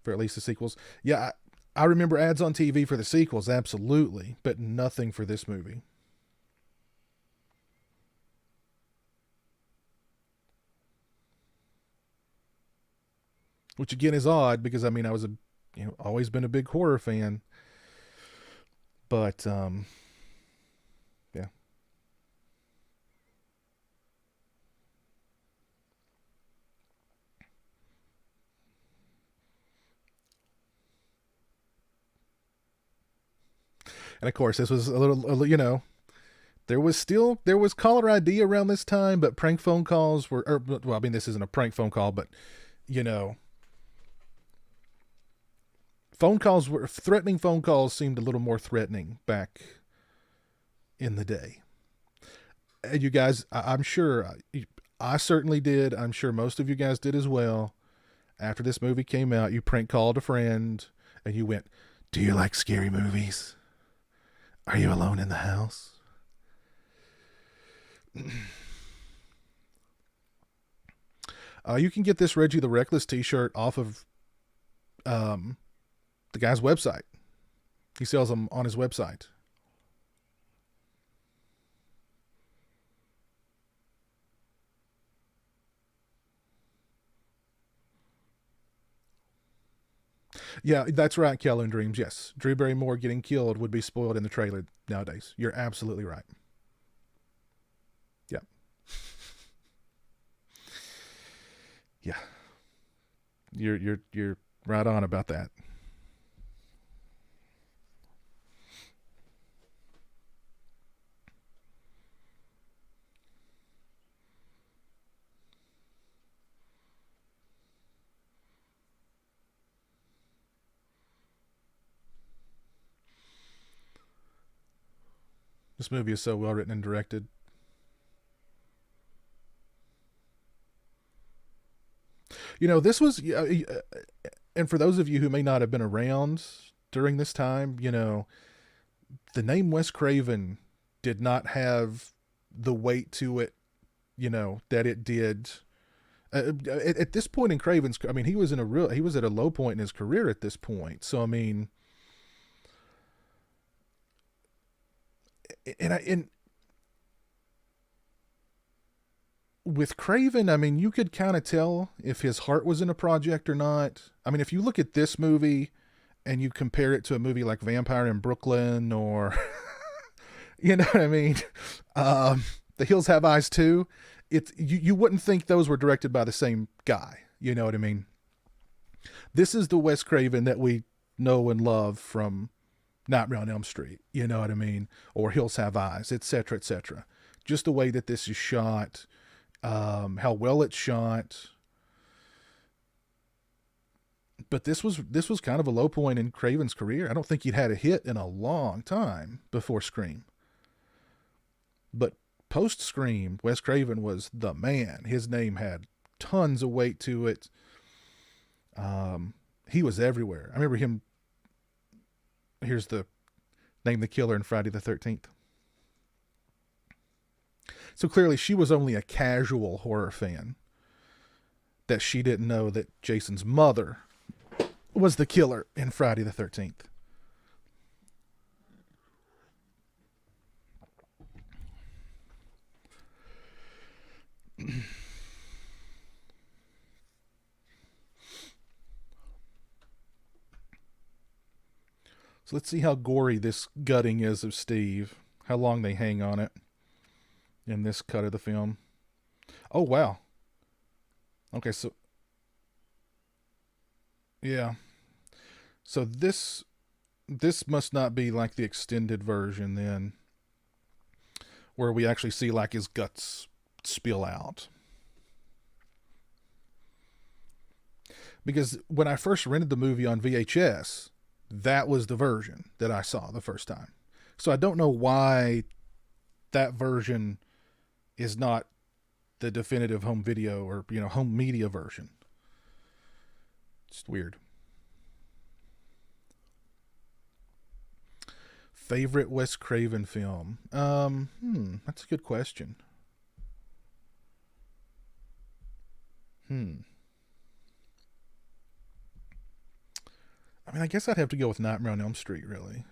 for at least the sequels? Yeah, I remember ads on TV for the sequels, absolutely, but nothing for this movie. Which again is odd, because I mean, I was always been a big horror fan. But yeah. And of course, this was a little, you know, there was caller ID around this time, but prank phone calls were, well, I mean, this isn't a prank phone call, but, you know, threatening phone calls seemed a little more threatening back in the day. And you guys, I'm sure, I certainly did. I'm sure most of you guys did as well. After this movie came out, you prank called a friend and you went, do you like scary movies? Are you alone in the house? You can get this Reggie the Reckless t-shirt off of the guy's website. He sells them on his website. Yeah, that's right, Kowloon Dreams. Yes, Drew Barrymore getting killed would be spoiled in the trailer nowadays. You're absolutely right. Yeah. Yeah. You're right on about that. This movie is so well written and directed. You know, this was, and for those of you who may not have been around during this time, you know, the name Wes Craven did not have the weight to it, you know, that it did. At this point in Craven's, I mean, he was at a low point in his career at this point. So, I mean, and with Craven, I mean, you could kind of tell if his heart was in a project or not. I mean, if you look at this movie and you compare it to a movie like Vampire in Brooklyn or, you know what I mean? The Hills Have Eyes too. You wouldn't think those were directed by the same guy. You know what I mean? This is the Wes Craven that we know and love from Nightmare on Elm Street. You know what I mean? Or Hills Have Eyes, etc., etc. Just the way that this is shot, how well it's shot. But this was kind of a low point in Craven's career. I don't think he'd had a hit in a long time before Scream. But post-Scream, Wes Craven was the man. His name had tons of weight to it. He was everywhere. I remember him. Here's the name the killer in Friday the 13th. So clearly she was only a casual horror fan, that she didn't know that Jason's mother was the killer in Friday the 13th. So let's see how gory this gutting is of Steve. How long they hang on it in this cut of the film. Oh, wow. Okay, so... yeah. So this must not be like the extended version then, where we actually see like his guts spill out. Because when I first rented the movie on VHS, that was the version that I saw the first time. So I don't know why that version is not the definitive home video or, you know, home media version. It's weird. Favorite Wes Craven film? That's a good question. I mean, I guess I'd have to go with Nightmare on Elm Street, really.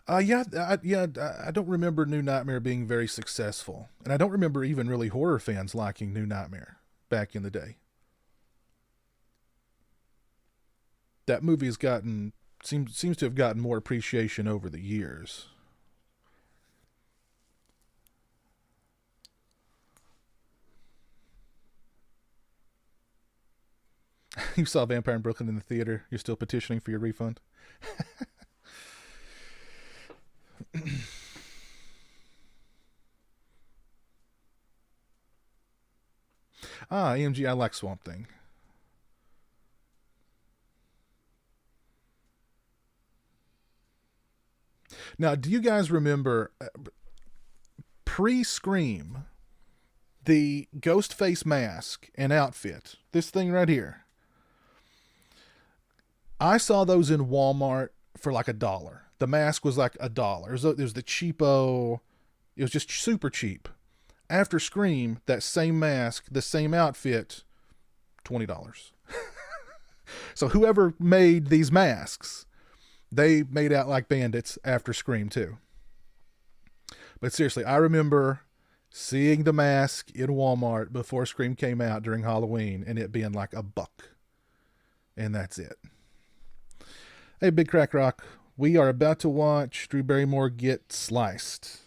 I don't remember New Nightmare being very successful. And I don't remember even really horror fans liking New Nightmare back in the day. That movie has seems to have gotten more appreciation over the years. You saw Vampire in Brooklyn in the theater. You're still petitioning for your refund. AMG, I like Swamp Thing. Now, do you guys remember pre-Scream, the ghost face mask and outfit? This thing right here. I saw those in Walmart for like $1. The mask was like $1. It was the cheapo. It was just super cheap. After Scream, that same mask, the same outfit, $20. So whoever made these masks, they made out like bandits after Scream too. But seriously, I remember seeing the mask in Walmart before Scream came out during Halloween and it being like $1. And that's it. Hey, Big Crack Rock, we are about to watch Drew Barrymore get sliced.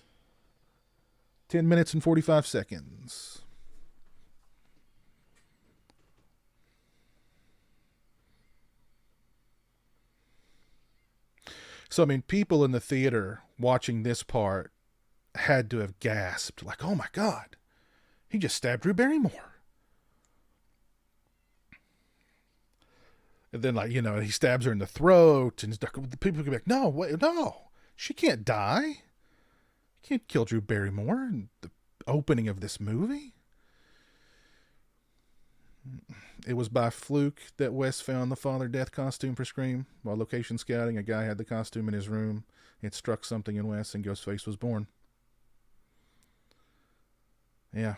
10 minutes and 45 seconds. So, I mean, people in the theater watching this part had to have gasped, like, oh my God. He just stabbed Drew Barrymore. And then, like, you know, he stabs her in the throat, and the people can be like, no, wait, no, she can't die. You can't kill Drew Barrymore in the opening of this movie. It was by fluke that Wes found the Father Death costume for Scream. While location scouting, a guy had the costume in his room. It struck something in Wes, and Ghostface was born. Yeah.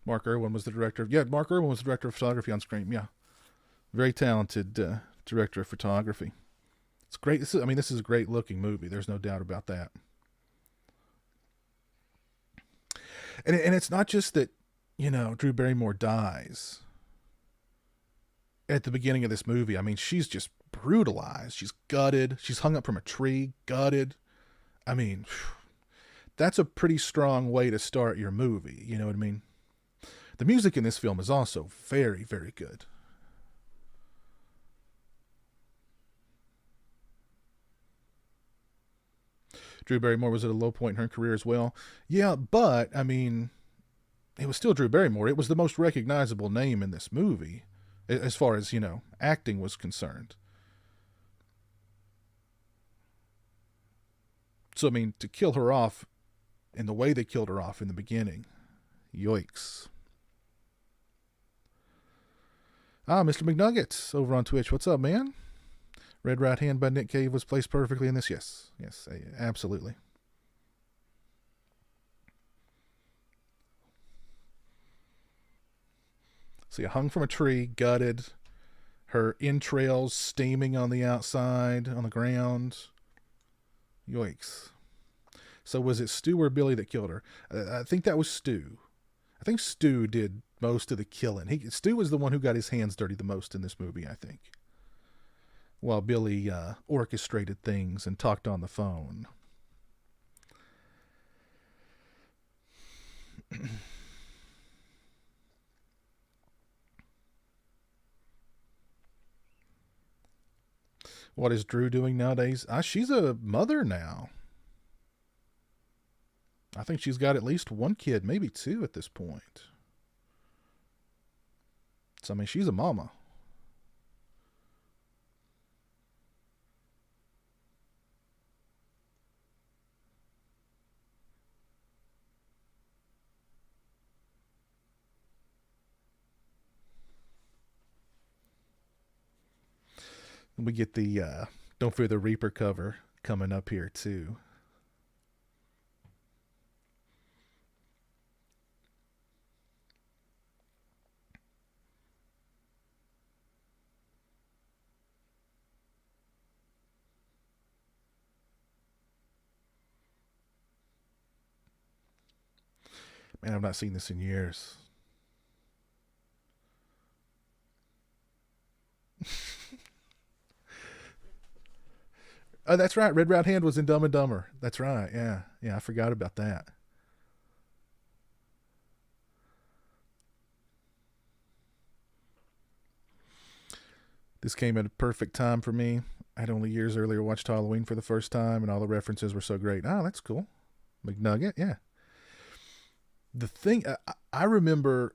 Mark Irwin was the director. Mark Irwin was the director of photography on Scream. Yeah. Very talented director of photography. It's great. This is a great looking movie. There's no doubt about that. And it's not just that, you know, Drew Barrymore dies at the beginning of this movie. I mean, she's just brutalized. She's gutted. She's hung up from a tree, gutted. I mean, that's a pretty strong way to start your movie. You know what I mean? The music in this film is also very, very good. Drew Barrymore was at a low point in her career as well. Yeah, but, I mean, it was still Drew Barrymore. It was the most recognizable name in this movie, as far as, you know, acting was concerned. So, I mean, to kill her off in the way they killed her off in the beginning, yikes. Mr. McNuggets over on Twitch. What's up, man? Red Right Hand by Nick Cave was placed perfectly in this. Yes, absolutely. See, hung from a tree, gutted, her entrails steaming on the outside, on the ground. Yikes. So was it Stu or Billy that killed her? I think that was Stu. I think Stu did most of the killing. Stu was the one who got his hands dirty the most in this movie, I think. While Billy orchestrated things and talked on the phone. What is Drew doing nowadays? She's a mother now. I think she's got at least one kid, maybe two at this point. So, I mean, she's a mama. We get the Don't Fear the Reaper cover coming up here, too. Man, I've not seen this in years. Oh, that's right. Red Right Hand was in Dumb and Dumber. That's right. Yeah. Yeah, I forgot about that. This came at a perfect time for me. I had only years earlier watched Halloween for the first time, and all the references were so great. Oh, that's cool. McNugget, yeah. The thing, I remember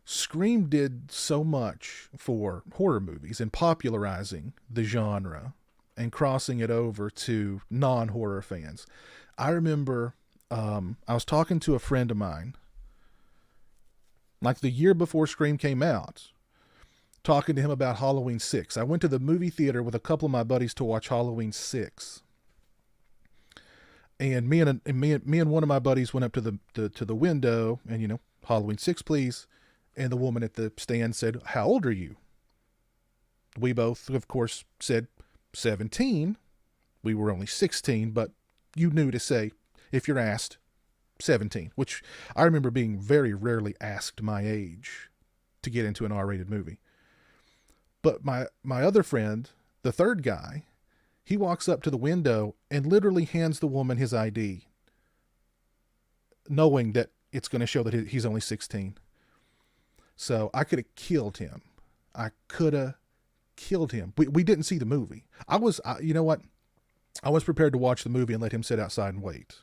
Scream did so much for horror movies and popularizing the genre and crossing it over to non-horror fans. I remember I was talking to a friend of mine, like the year before Scream came out, talking to him about Halloween 6. I went to the movie theater with a couple of my buddies to watch Halloween 6. And me and one of my buddies went up to the window and, you know, Halloween 6, please. And the woman at the stand said, "How old are you?" We both, of course, said 17. We were only 16, but you knew to say, if you're asked, 17, which I remember being very rarely asked my age to get into an R-rated movie. But my other friend, the third guy, he walks up to the window and literally hands the woman his ID, knowing that it's going to show that he's only 16. So I could have killed him. I could have killed him. We didn't see the movie. You know what? I was prepared to watch the movie and let him sit outside and wait.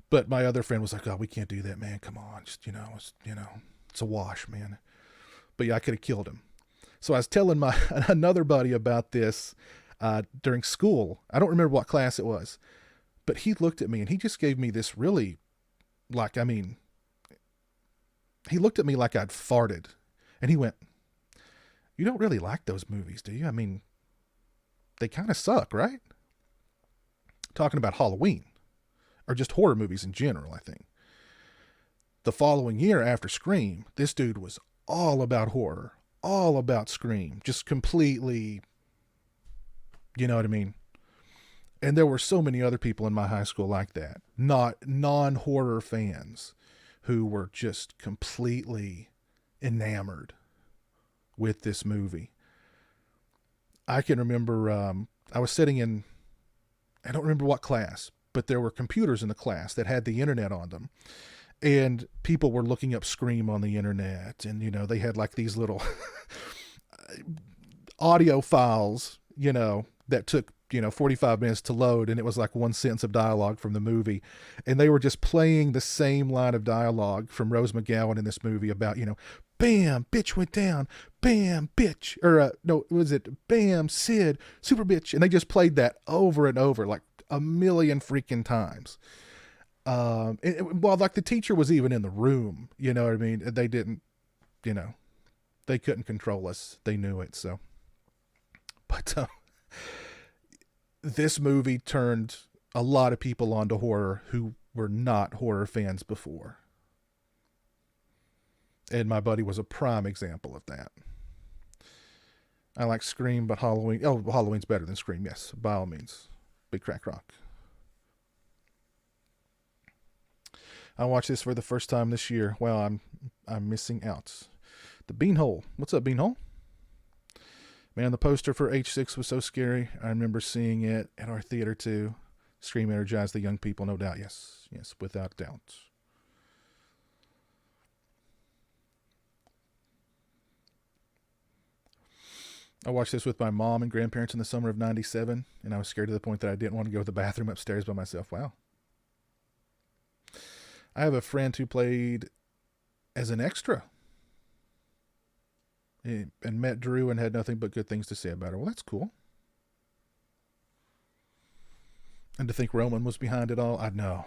But my other friend was like, "Oh, we can't do that, man. Come on, just it's a wash, man." But yeah, I could have killed him. So I was telling my another buddy about this during school. I don't remember what class it was, but he looked at me and he just gave me this really, he looked at me like I'd farted, and he went, "You don't really like those movies, do you? I mean, they kind of suck, right?" Talking about Halloween, or just horror movies in general, I think. The following year after Scream, this dude was all about horror, all about Scream, just completely, you know what I mean? And there were so many other people in my high school like that, not non-horror fans, who were just completely enamored with this movie. I can remember I was sitting in, I don't remember what class, but there were computers in the class that had the internet on them. And people were looking up Scream on the internet. And, they had like these little audio files, that took, 45 minutes to load. And it was like one sentence of dialogue from the movie. And they were just playing the same line of dialogue from Rose McGowan in this movie about, bam, bitch went down, bam, bitch. Or, no, was it bam, Sid, super bitch. And they just played that over and over, like a million freaking times. Well, like the teacher was even in the room, you know what I mean? They didn't, they couldn't control us. They knew it. So, but, this movie turned a lot of people onto horror who were not horror fans before. And my buddy was a prime example of that. I like Scream, but Halloween's better than Scream. Yes, by all means. Big Crack Rock. I watched this for the first time this year. Well, I'm missing out. The Beanhole. What's up, Beanhole? Man, the poster for H6 was so scary. I remember seeing it at our theater too. Scream energized the young people, no doubt. Yes, without doubt. I watched this with my mom and grandparents in the summer of 97, and I was scared to the point that I didn't want to go to the bathroom upstairs by myself. Wow. I have a friend who played as an extra and met Drew and had nothing but good things to say about her. Well, that's cool. And to think Roman was behind it all, no.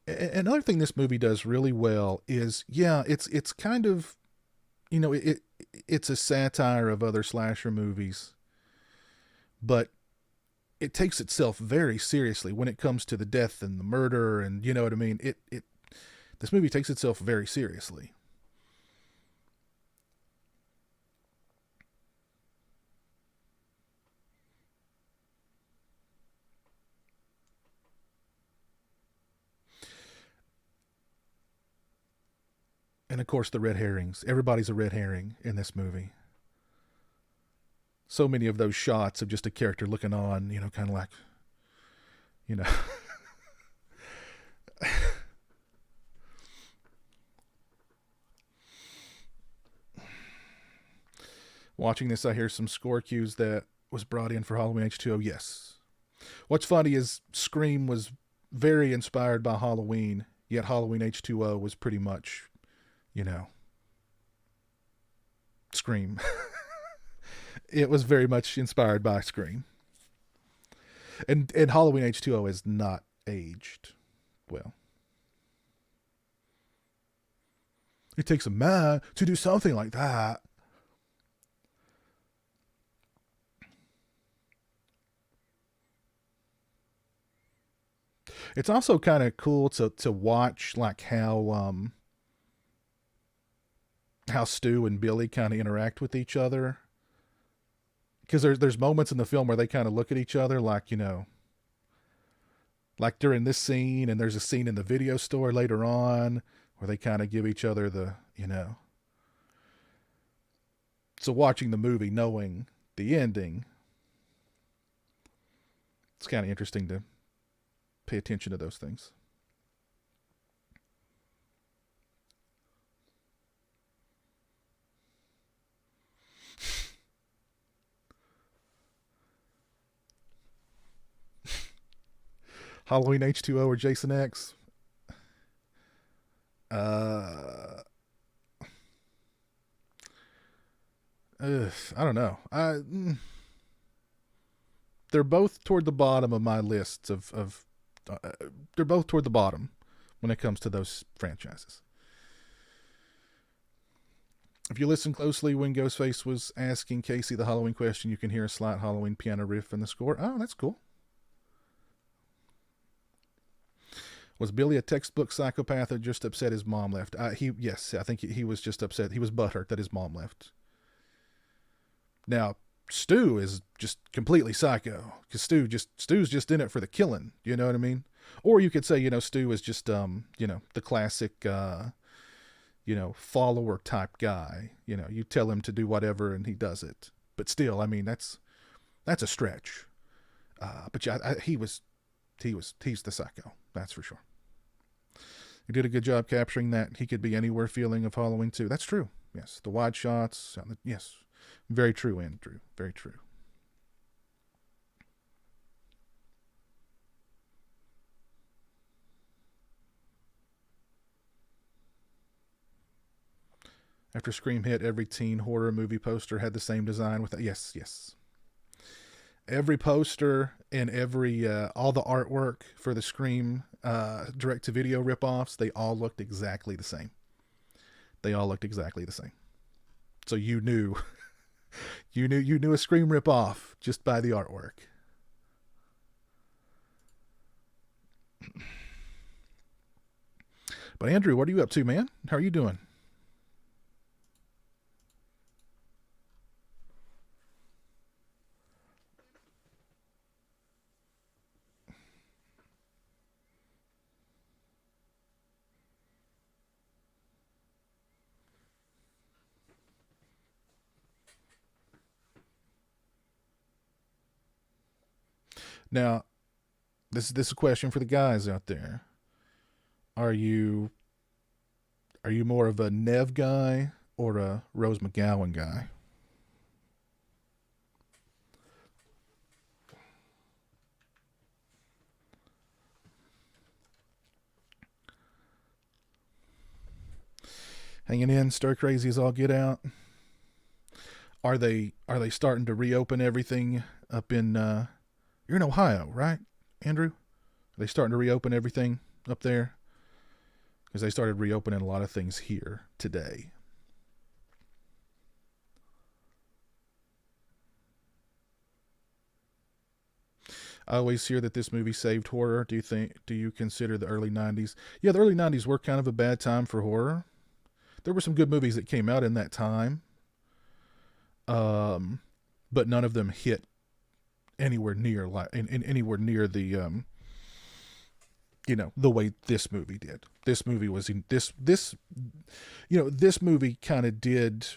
Another thing this movie does really well is, it's kind of, it's a satire of other slasher movies, but it takes itself very seriously when it comes to the death and the murder, and you know what I mean? This movie takes itself very seriously. And of course the red herrings. Everybody's a red herring in this movie. So many of those shots of just a character looking on, kind of like, Watching this, I hear some score cues that was brought in for Halloween H2O. Yes. What's funny is Scream was very inspired by Halloween, yet Halloween H2O was pretty much, Scream. It was very much inspired by Scream. And Halloween H2O is not aged well. It takes a man to do something like that. It's also kind of cool to watch like how Stu and Billy kind of interact with each other. Because there's moments in the film where they kind of look at each other like, like during this scene, and there's a scene in the video store later on where they kind of give each other the, So watching the movie, knowing the ending, it's kind of interesting to pay attention to those things. Halloween H2O or Jason X? I don't know. They're both toward the bottom of my lists of they're both toward the bottom when it comes to those franchises. If you listen closely when Ghostface was asking Casey the Halloween question, you can hear a slight Halloween piano riff in the score. Oh, that's cool. Was Billy a textbook psychopath or just upset his mom left? Yes, I think he was just upset. He was butthurt that his mom left. Now, Stu is just completely psycho because Stu's just in it for the killing. You know what I mean? Or you could say, Stu is just, the classic, follower type guy. You tell him to do whatever and he does it. But still, I mean, that's a stretch. But yeah, he's the psycho. That's for sure. He did a good job capturing that he could be anywhere feeling of Halloween 2. That's true. Yes. The wide shots. Yes. Very true, Andrew. Very true. After Scream hit, every teen horror movie poster had the same design with that. Yes. Every poster and every all the artwork for the Scream direct-to-video ripoffs, they all looked exactly the same. So you knew you knew a Scream ripoff just by the artwork. But Andrew, what are you up to, man? How are you doing? Now, this is a question for the guys out there. Are you more of a Nev guy or a Rose McGowan guy? Hanging in, stir crazy as all get out. Are they starting to reopen everything up in you're in Ohio, right, Andrew? Are they starting to reopen everything up there? Because they started reopening a lot of things here today. I always hear that this movie saved horror. Do you consider the early 90s? Yeah, the early 90s were kind of a bad time for horror. There were some good movies that came out in that time. But none of them hit anywhere near anywhere near the the way this movie did. This movie was this movie kind of did,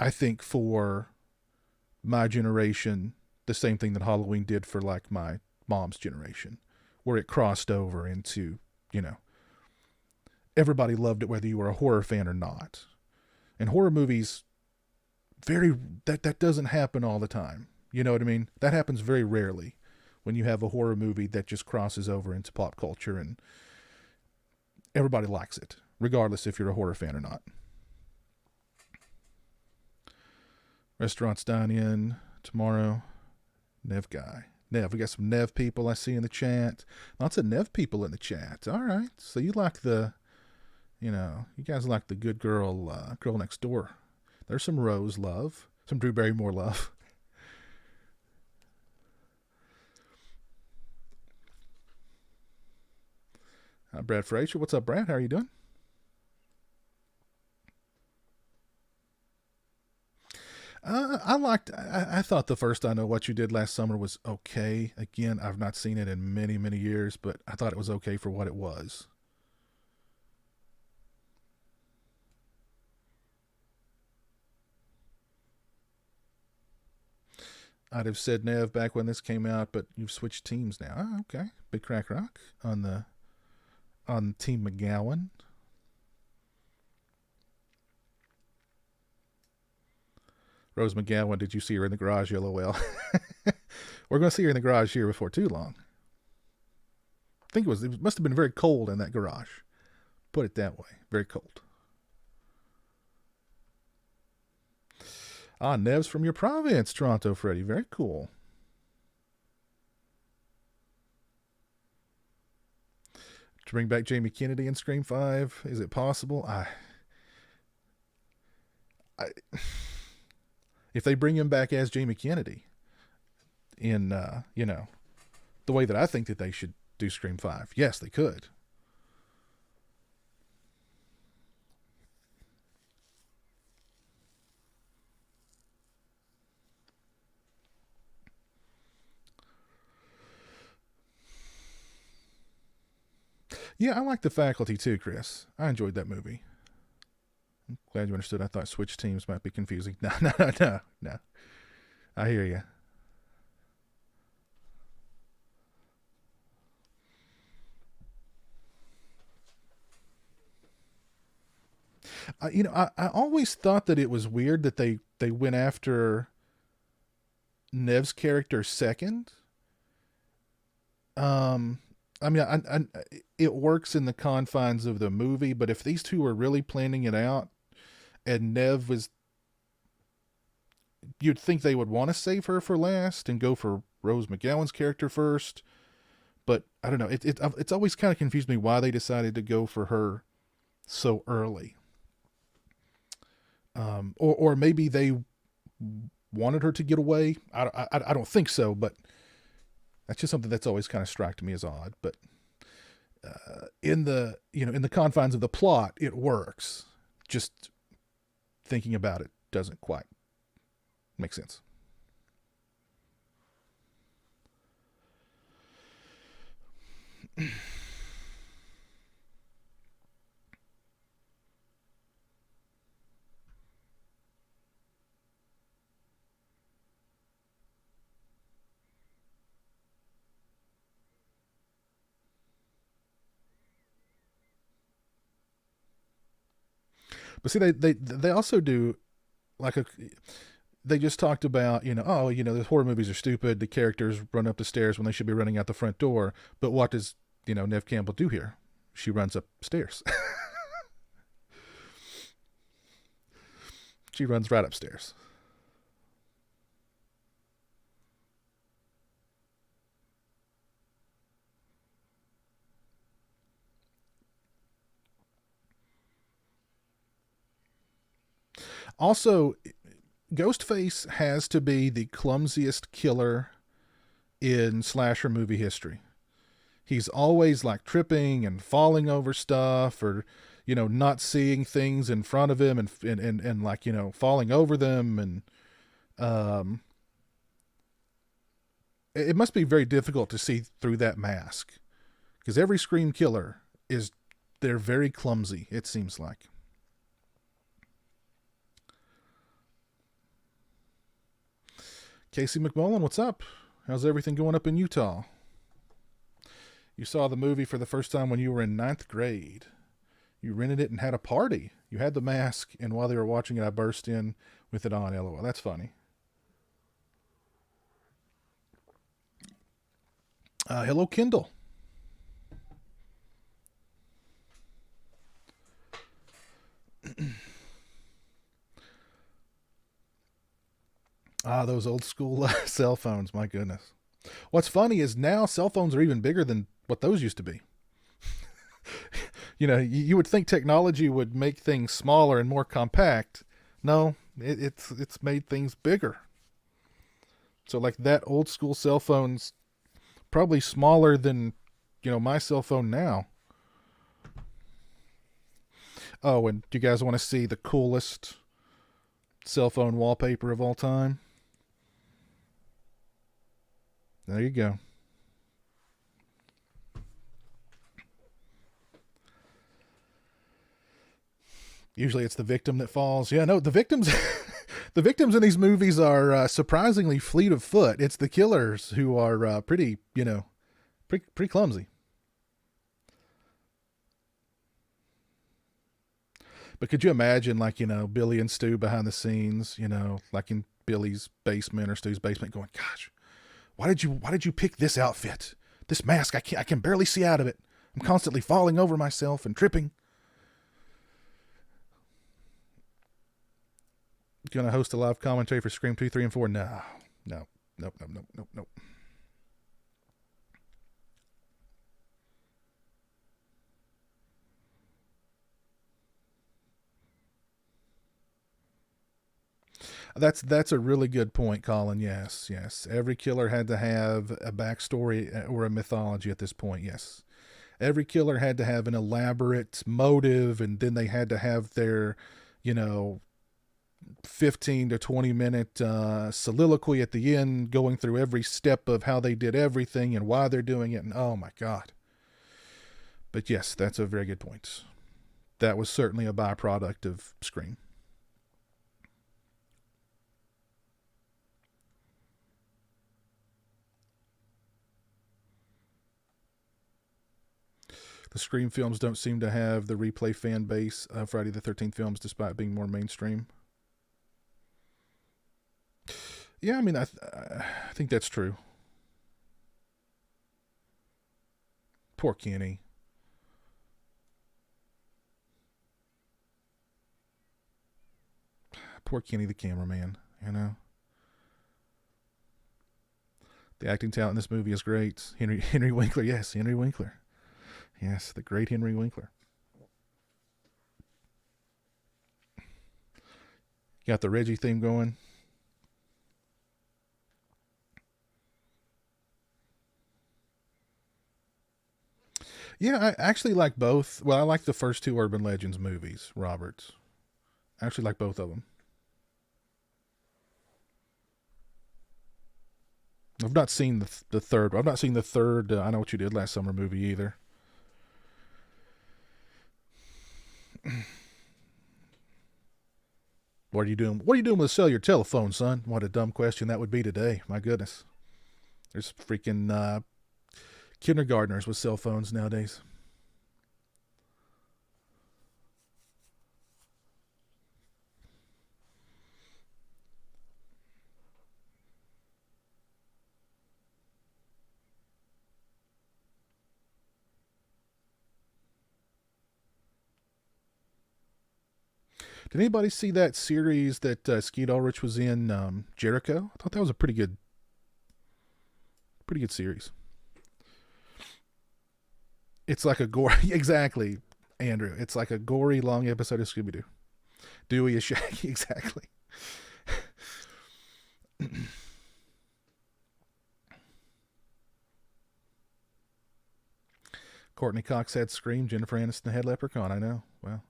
I think, for my generation the same thing that Halloween did for like my mom's generation, where it crossed over into, everybody loved it whether you were a horror fan or not. And horror movies, that doesn't happen all the time. You know what I mean? That happens very rarely when you have a horror movie that just crosses over into pop culture and everybody likes it, regardless if you're a horror fan or not. Restaurants dine in tomorrow. Nev guy. Nev, we got some Nev people I see in the chat. Lots of Nev people in the chat. All right. So you like you guys like the good girl next door. There's some Rose love, some Drew Barrymore love. Brad Frazier. What's up, Brad? How are you doing? I thought the first I Know What You Did Last Summer was okay. Again, I've not seen it in many, many years, but I thought it was okay for what it was. I'd have said Nev back when this came out, but you've switched teams now. Oh, okay. Big Crack Rock on Team McGowan. Rose McGowan, did you see her in the garage? LOL. We're going to see her in the garage here before too long. I think it must have been very cold in that garage. Put it that way. Very cold. Ah, Nev's from your province, Toronto Freddy. Very cool. To bring back Jamie Kennedy in Scream 5, is it possible? If they bring him back as Jamie Kennedy in, the way that I think that they should do Scream 5, yes, they could. Yeah, I like The Faculty too, Chris. I enjoyed that movie. I'm glad you understood. I thought switch teams might be confusing. No. I hear you. I always thought that it was weird that they went after Nev's character second. I mean, it works in the confines of the movie, but if these two were really planning it out, and Nev was, you'd think they would want to save her for last and go for Rose McGowan's character first. But I don't know. It's always kind of confused me why they decided to go for her so early. Or maybe they wanted her to get away. I don't think so, but that's just something that's always kind of struck me as odd. But in the confines of the plot, it works. Just thinking about it doesn't quite make sense. But see, they also do like they just talked about, the horror movies are stupid. The characters run up the stairs when they should be running out the front door. But what does, Nev Campbell do here? She runs upstairs. She runs right upstairs. Also, Ghostface has to be the clumsiest killer in slasher movie history. He's always like tripping and falling over stuff, or not seeing things in front of him, and like falling over them, and it must be very difficult to see through that mask, because every Scream killer they're very clumsy, it seems like. Casey McMullen, what's up? How's everything going up in Utah? You saw the movie for the first time when you were in 9th grade. You rented it and had a party. You had the mask, and while they were watching it, I burst in with it on. LOL. That's funny. Hello, Kindle. Those old school cell phones. My goodness. What's funny is now cell phones are even bigger than what those used to be. You would think technology would make things smaller and more compact. No, it's made things bigger. So like that old school cell phone's probably smaller than, my cell phone now. Oh, and do you guys want to see the coolest cell phone wallpaper of all time? There you go. Usually it's the victim that falls. Yeah, no, the victims The victims in these movies are surprisingly fleet of foot. It's the killers who are pretty, pretty clumsy. But could you imagine, like, Billy and Stu behind the scenes, like in Billy's basement or Stu's basement, going, "Gosh, why did you pick this outfit? This mask, I can barely see out of it. I'm constantly falling over myself and tripping." Gonna host a live commentary for Scream 2, 3, and 4? No. Nope. That's a really good point, Colin. Yes. Every killer had to have a backstory or a mythology at this point. Yes. Every killer had to have an elaborate motive, and then they had to have their, 15 to 20 minute soliloquy at the end, going through every step of how they did everything and why they're doing it. And oh my God. But yes, that's a very good point. That was certainly a byproduct of Scream. The Scream films don't seem to have the replay fan base of Friday the 13th films, despite being more mainstream. Yeah, I mean, I think that's true. Poor Kenny. Poor Kenny the cameraman, The acting talent in this movie is great. Henry Winkler, yes, Henry Winkler. Yes, the great Henry Winkler. Got the Reggie theme going. Yeah, I actually like both. Well, I like the first two Urban Legends movies, Roberts. I actually like both of them. I've not seen the third. I've not seen the third I Know What You Did Last Summer movie either. What are you doing? What are you doing with a cellular telephone, son? What a dumb question that would be today. My goodness. There's freaking kindergartners with cell phones nowadays. Did anybody see that series that Skeet Ulrich was in, Jericho? I thought that was a pretty good series. It's like a gory, exactly, Andrew. It's like a gory long episode of Scooby-Doo. Dewey is Shaggy, exactly. Courtney Cox had Scream. Jennifer Aniston had Leprechaun. I know. Well,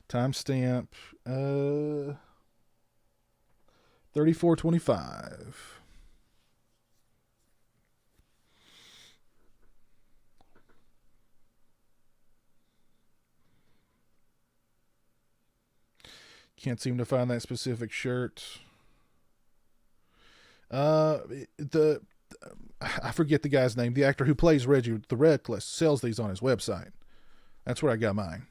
timestamp 34:25. Can't seem to find that specific shirt. I forget the guy's name. The actor who plays Reggie the Reckless sells these on his website. That's where I got mine.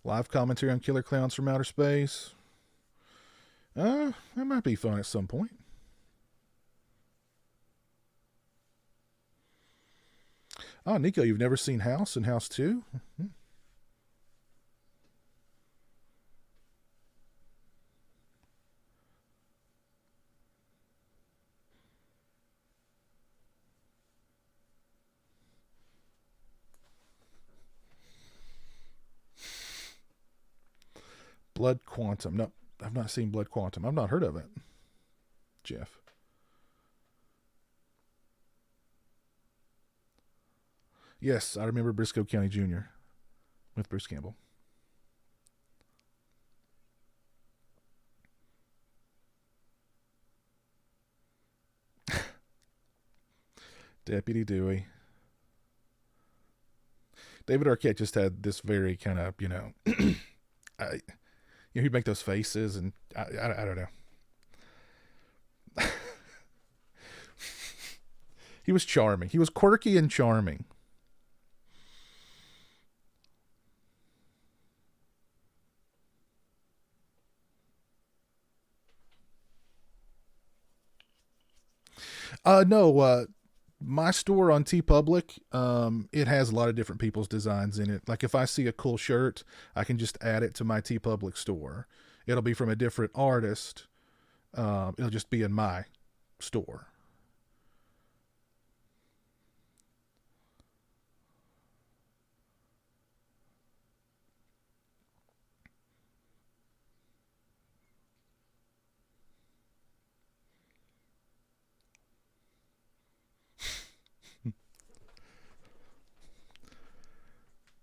Live commentary on Killer Clowns from Outer Space. That might be fun at some point. Oh, Nico, you've never seen House and House 2? Mm-hmm. Blood Quantum. No, I've not seen Blood Quantum. I've not heard of it. Jeff. Yes, I remember Briscoe County Jr. with Bruce Campbell. Deputy Dewey. David Arquette just had this very kind of, he'd make those faces, and I don't know. He was charming. He was quirky and charming. No, my store on TeePublic, it has a lot of different people's designs in it. Like if I see a cool shirt, I can just add it to my TeePublic store. It'll be from a different artist. It'll just be in my store.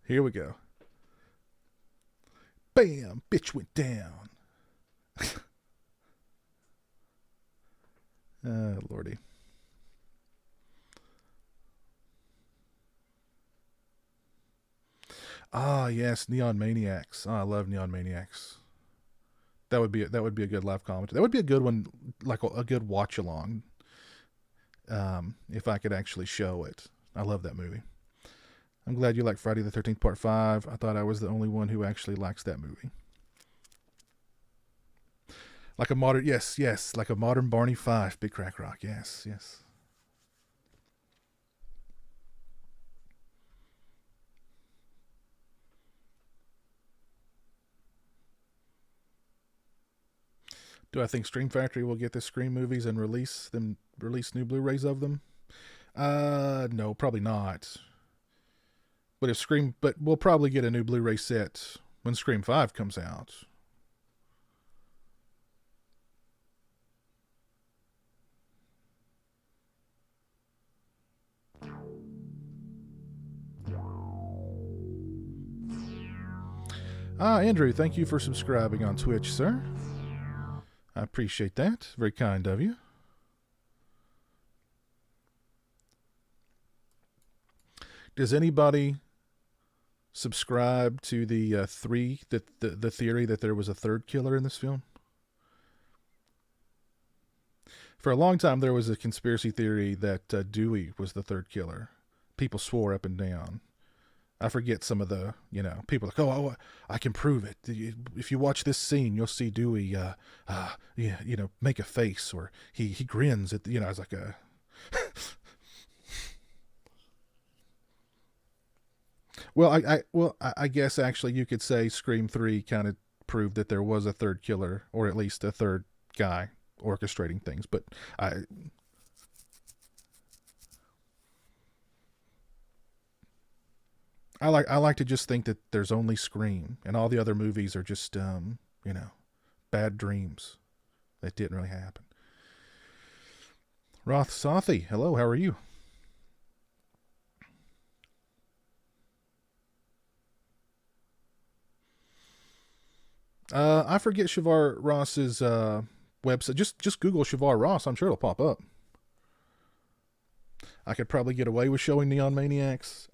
Here we go. Bam! Bitch went down. Lordy. Ah, yes, Neon Maniacs. Oh, I love Neon Maniacs. That would be a good live commentary. That would be a good one, like a good watch along. If I could actually show it. I love that movie. I'm glad you like Friday the 13th Part 5. I thought I was the only one who actually likes that movie. Like a modern, yes, like a modern Barney Fife, Big Crack Rock. Yes. Do I think Scream Factory will get the Scream movies and release new Blu-rays of them? No, probably not. But we'll probably get a new Blu-ray set when Scream 5 comes out. Andrew, thank you for subscribing on Twitch, sir. I appreciate that. Very kind of you. Does anybody subscribe to the theory that there was a third killer in this film? For a long time, there was a conspiracy theory that Dewey was the third killer. People swore up and down. I forget some of the, people like, oh, I can prove it. If you watch this scene, you'll see Dewey, make a face, or he grins at, it's like a. Well, I guess actually you could say Scream 3 kind of proved that there was a third killer, or at least a third guy orchestrating things. But I like to just think that there's only Scream, and all the other movies are just bad dreams that didn't really happen. Roth Sathi, hello, how are you? I forget Shavar Ross's website. Just Google Shavar Ross. I'm sure it'll pop up. I could probably get away with showing Neon Maniacs.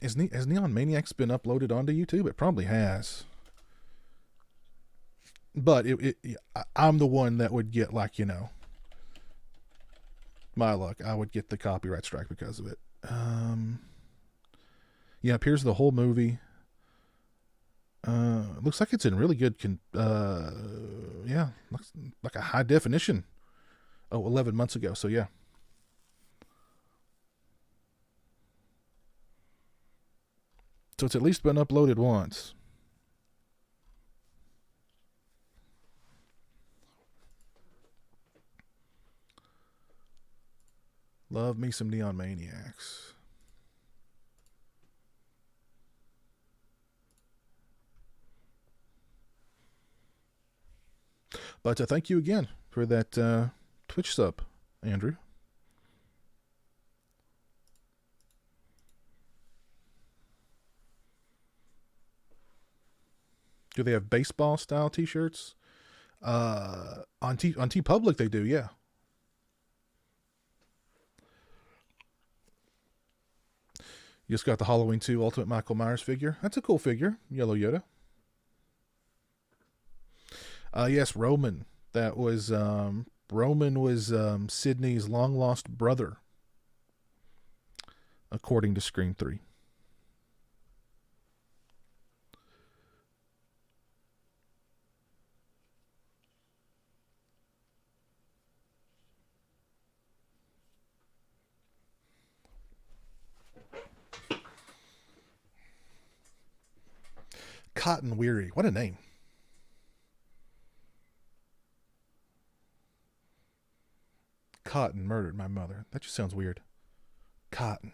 Has Neon Maniacs been uploaded onto YouTube? It probably has. But I'm the one that would get, my luck. I would get the copyright strike because of it. Yeah, here's the whole movie. Looks like it's in really good looks like a high definition. 11 months ago, so yeah. So it's at least been uploaded once. Love me some Neon Maniacs. But thank you again for that Twitch sub, Andrew. Do they have baseball style t-shirts? On TeePublic they do, yeah. You just got the Halloween 2 Ultimate Michael Myers figure. That's a cool figure. Yellow Yoda. Yes, Roman. That was Roman was Sidney's long lost brother, according to Scream 3. Cotton Weary. What a name. Cotton murdered my mother. That just sounds weird. Cotton.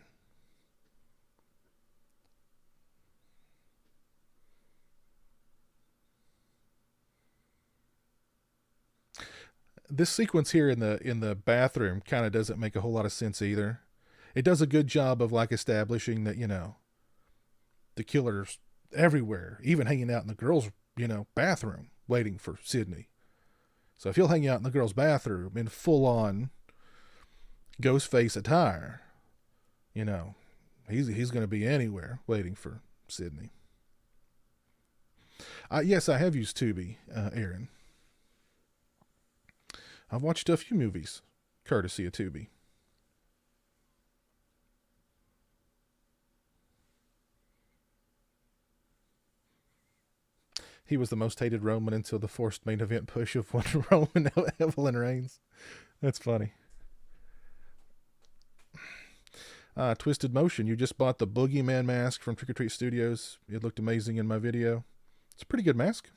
This sequence here in the bathroom kind of doesn't make a whole lot of sense either. It does a good job of like establishing that, the killer's everywhere, even hanging out in the girls', bathroom waiting for Sidney. So if he'll hang out in the girls' bathroom in full on Ghostface attire, he's going to be anywhere waiting for Sidney. Yes, I have used Tubi, Aaron. I've watched a few movies courtesy of Tubi. He was the most hated Roman until the forced main event push of one Roman Evelyn Reigns. That's funny. Twisted Motion. You just bought the Boogeyman mask from Trick or Treat Studios. It looked amazing in my video. It's a pretty good mask.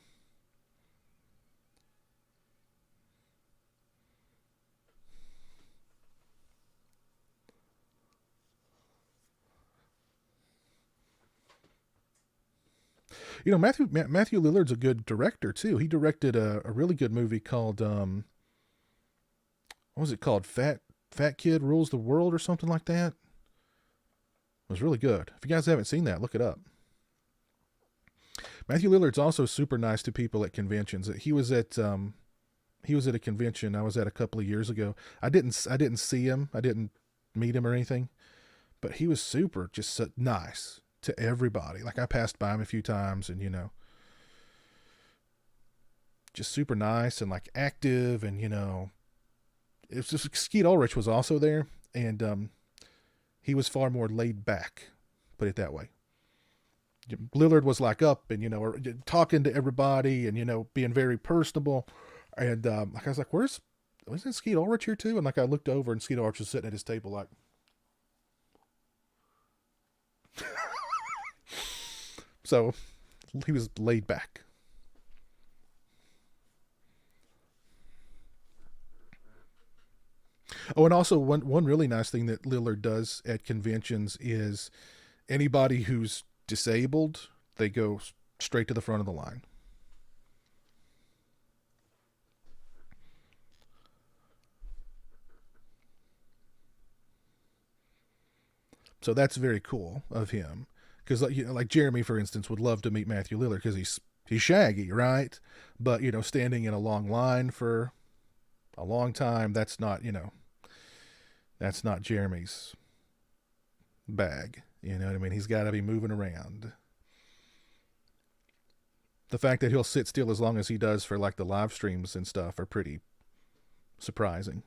Matthew Lillard's a good director too. He directed a really good movie called what was it called? Fat Kid Rules the World or something like that. It was really good. If you guys haven't seen that, look it up. Matthew Lillard's also super nice to people at conventions. He was at a convention I was at a couple of years ago. I didn't see him. I didn't meet him or anything, but he was super just so nice to everybody. Like I passed by him a few times and, just super nice and like active and, it was just Skeet Ulrich was also there and, he was far more laid back, put it that way. Lillard was like up and, talking to everybody and, being very personable. And, I was like, wasn't Skeet Ulrich here too? And like, I looked over and Skeet Ulrich was sitting at his table like, so he was laid back. Oh, and also one really nice thing that Lillard does at conventions is anybody who's disabled, they go straight to the front of the line. So that's very cool of him. Because like Jeremy, for instance, would love to meet Matthew Lillard because he's shaggy, right? But standing in a long line for a long time, that's not Jeremy's bag. You know what I mean? He's got to be moving around. The fact that he'll sit still as long as he does for like the live streams and stuff are pretty surprising.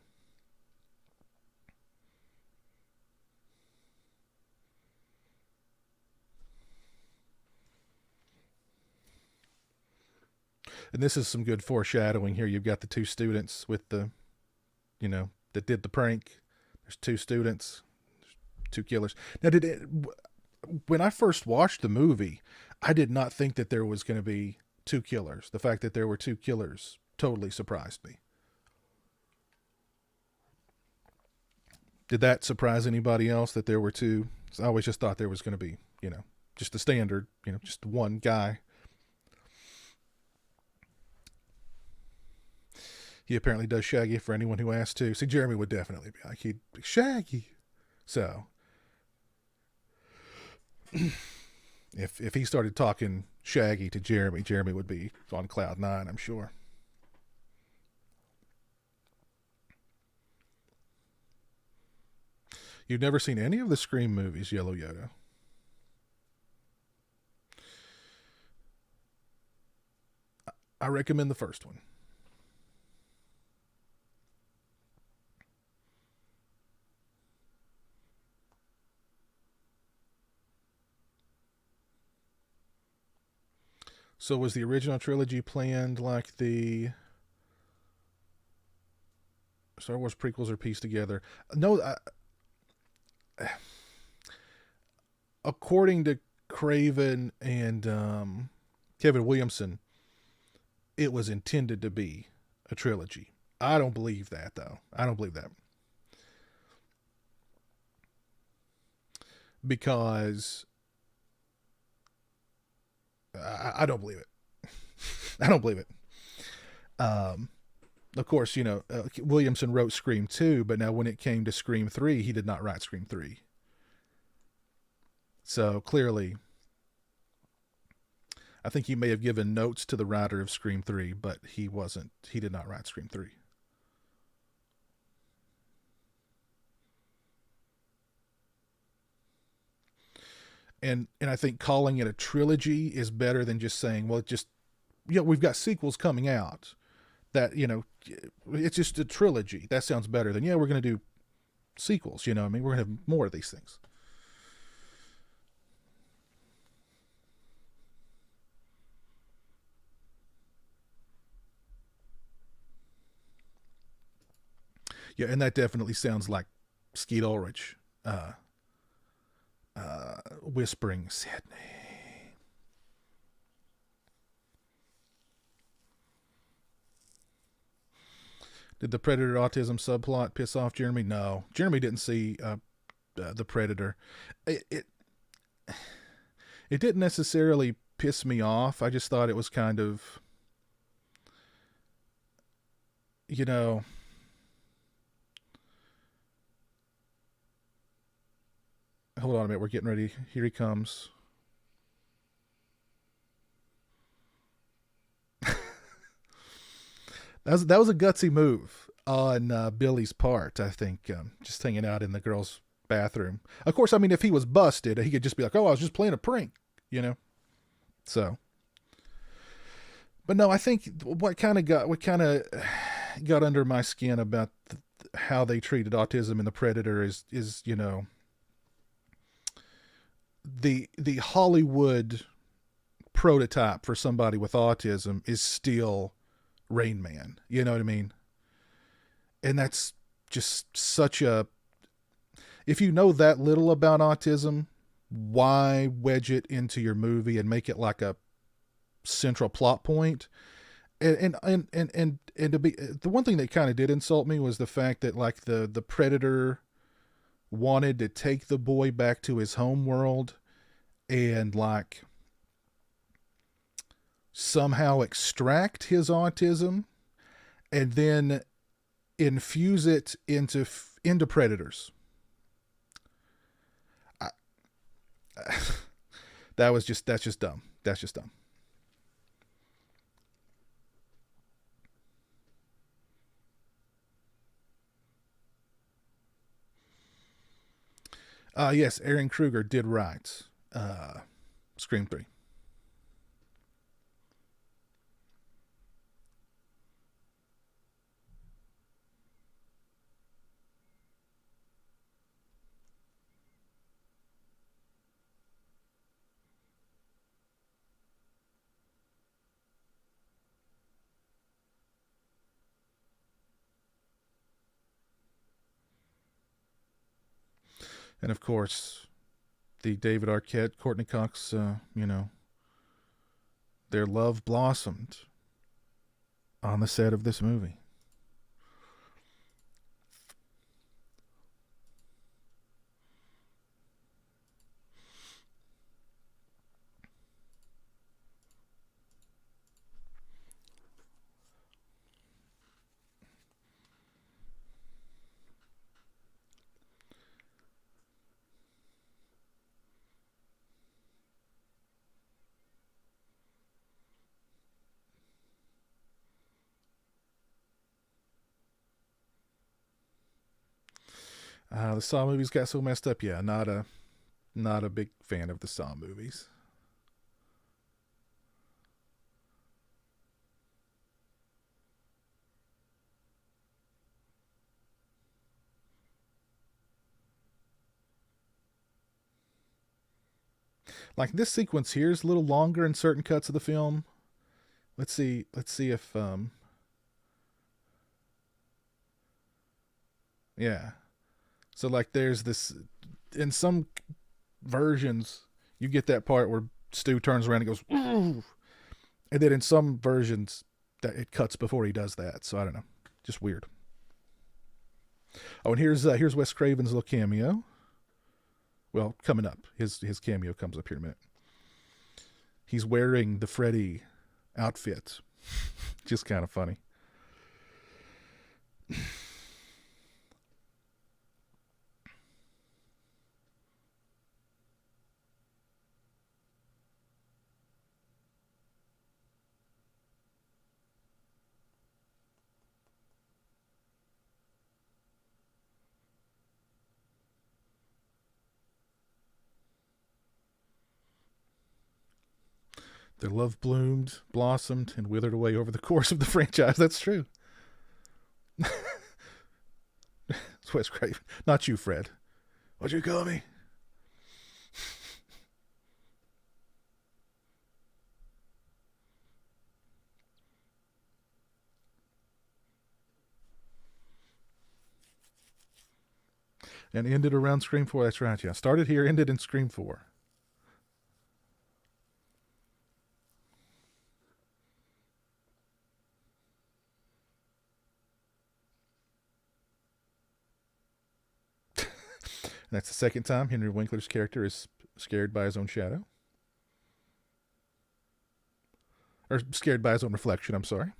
And this is some good foreshadowing here. You've got the two students with the, that did the prank. There's two students, two killers. Now, when I first watched the movie, I did not think that there was going to be two killers. The fact that there were two killers totally surprised me. Did that surprise anybody else that there were two? I always just thought there was going to be, just the standard, just one guy. He apparently does Shaggy for anyone who asks to. See, Jeremy would definitely be like, he'd be Shaggy. So, if he started talking Shaggy to Jeremy would be on cloud nine, I'm sure. You've never seen any of the Scream movies, Yellow Yoda? I recommend the first one. So was the original trilogy planned like the Star Wars prequels are pieced together? No, according to Craven and Kevin Williamson, it was intended to be a trilogy. I don't believe that, though. I don't believe that. Because I don't believe it. I don't believe it. Of course, Williamson wrote Scream 2, but now when it came to Scream 3, he did not write Scream 3. So clearly, I think he may have given notes to the writer of Scream 3, but he did not write Scream 3. And I think calling it a trilogy is better than just saying, well, we've got sequels coming out. That, it's just a trilogy. That sounds better than, we're going to do sequels, we're going to have more of these things. Yeah, and that definitely sounds like Skeet Ulrich whispering, Sydney. Did the Predator autism subplot piss off Jeremy? No. Jeremy didn't see the Predator. It didn't necessarily piss me off. I just thought it was kind of, hold on a minute. We're getting ready. Here he comes. That was a gutsy move on Billy's part, I think, just hanging out in the girls' bathroom. Of course, I mean, if he was busted, he could just be like, oh, I was just playing a prank, So, but no, I think what kind of got under my skin about how they treated autism in the Predator is the Hollywood prototype for somebody with autism is still Rain Man. You know what I mean? And that's just such a, if you know that little about autism, why wedge it into your movie and make it like a central plot point? And to be, the one thing that kind of did insult me was the fact that like the Predator wanted to take the boy back to his home world and like somehow extract his autism and then infuse it into predators. That's just dumb. That's just dumb. Yes, Aaron Kruger did write Scream 3. And of course, the David Arquette, Courtney Cox, their love blossomed on the set of this movie. The Saw movies got so messed up. Yeah, not a big fan of the Saw movies. Like this sequence here is a little longer in certain cuts of the film. Let's see if yeah. So like there's this in some versions you get that part where Stu turns around and goes, "Ooh." And then in some versions that it cuts before he does that. So I don't know. Just weird. Oh, and here's Wes Craven's little cameo. Well, coming up. His cameo comes up here in a minute. He's wearing the Freddy outfit. Just kind of funny. Their love bloomed, blossomed, and withered away over the course of the franchise. That's true. It's Wes Craven. Not you, Fred. What'd you call me? And ended around Scream 4. That's right, yeah. Started here, ended in Scream 4. That's the second time Henry Winkler's character is scared by his own shadow. Or scared by his own reflection, I'm sorry.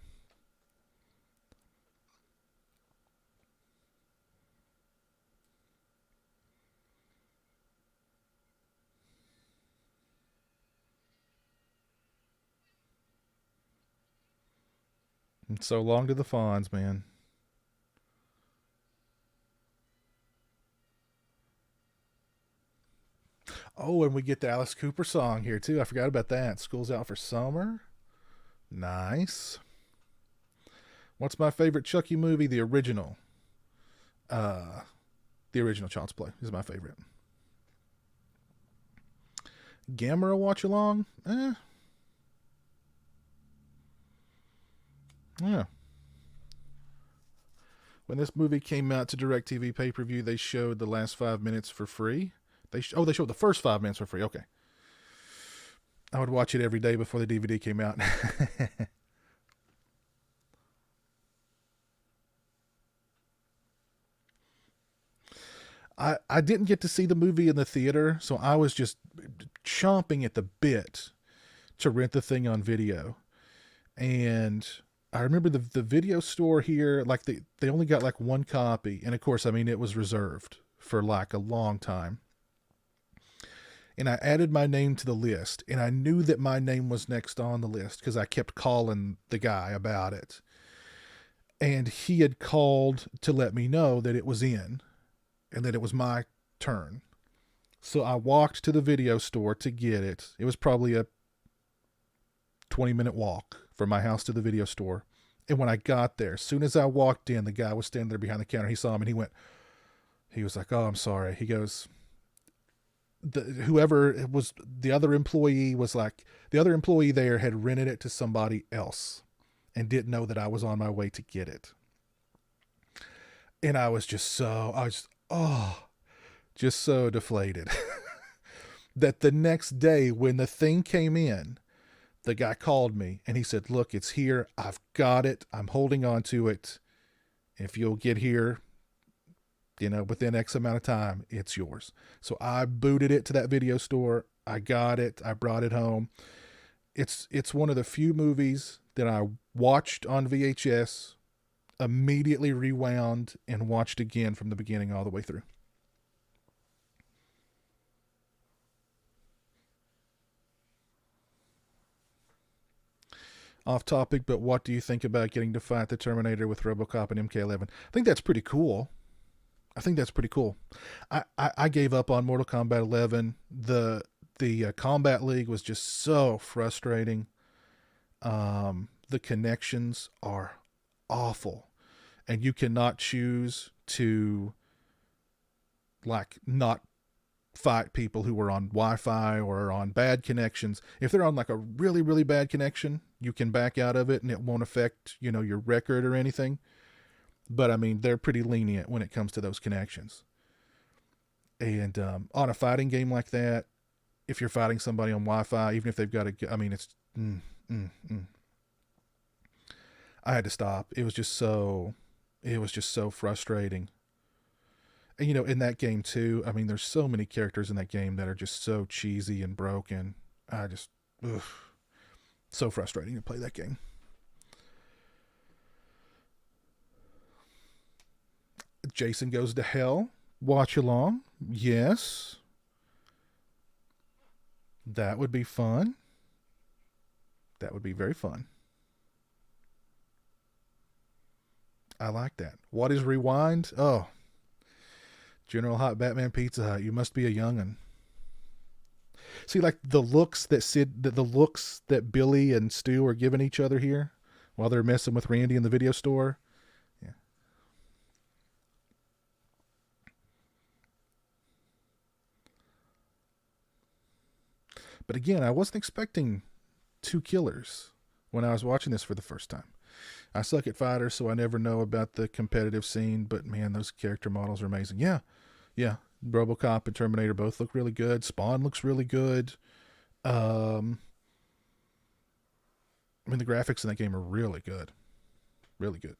And so long to the Fonz, man. Oh, and we get the Alice Cooper song here, too. I forgot about that. School's out for summer. Nice. What's my favorite Chucky movie? The original. The original Child's Play is my favorite. Gamera watch along? Yeah. When this movie came out to DirecTV pay-per-view, they showed the last 5 minutes for free. They showed the first 5 minutes for free. Okay. I would watch it every day before the DVD came out. I didn't get to see the movie in the theater, so I was just chomping at the bit to rent the thing on video. And I remember the video store here, like they only got like one copy. And of course, I mean, it was reserved for like a long time. And I added my name to the list, and I knew that my name was next on the list because I kept calling the guy about it. And he had called to let me know that it was in and that it was my turn. So I walked to the video store to get it. It was probably a 20-minute walk from my house to the video store. And when I got there, as soon as I walked in, the guy was standing there behind the counter. He saw me and he was like, "Oh, I'm sorry." He goes, whoever it was, the other employee was like, the other employee there had rented it to somebody else and didn't know that I was on my way to get it. And I was just so deflated that the next day when the thing came in, the guy called me and he said, "Look, it's here. I've got it. I'm holding on to it. If you'll get here, within X amount of time, it's yours." So I booted it to that video store. I got it. I brought it home. It's one of the few movies that I watched on VHS, immediately rewound, and watched again from the beginning all the way through. Off topic, but what do you think about getting to fight the Terminator with RoboCop and MK11? I think that's pretty cool. I gave up on Mortal Kombat 11. The Combat League was just so frustrating. The connections are awful, and you cannot choose to like not fight people who are on Wi-Fi or on bad connections. If they're on like a really, really bad connection, you can back out of it and it won't affect, your record or anything. But I mean, they're pretty lenient when it comes to those connections. And on a fighting game like that, if you're fighting somebody on Wi-Fi, even if they've got it's, I had to stop. It was just so frustrating. And, in that game too, I mean, there's so many characters in that game that are just so cheesy and broken. So frustrating to play that game. Jason Goes to Hell. Watch along. Yes. That would be fun. That would be very fun. I like that. What is Rewind? Oh, General Hot Batman Pizza Hut. You must be a young'un. See, like the looks that Billy and Stu are giving each other here while they're messing with Randy in the video store. Yeah. But again, I wasn't expecting two killers when I was watching this for the first time. I suck at fighters, so I never know about the competitive scene, but man, those character models are amazing. Yeah. RoboCop and Terminator both look really good. Spawn looks really good. I mean, the graphics in that game are really good. Really good.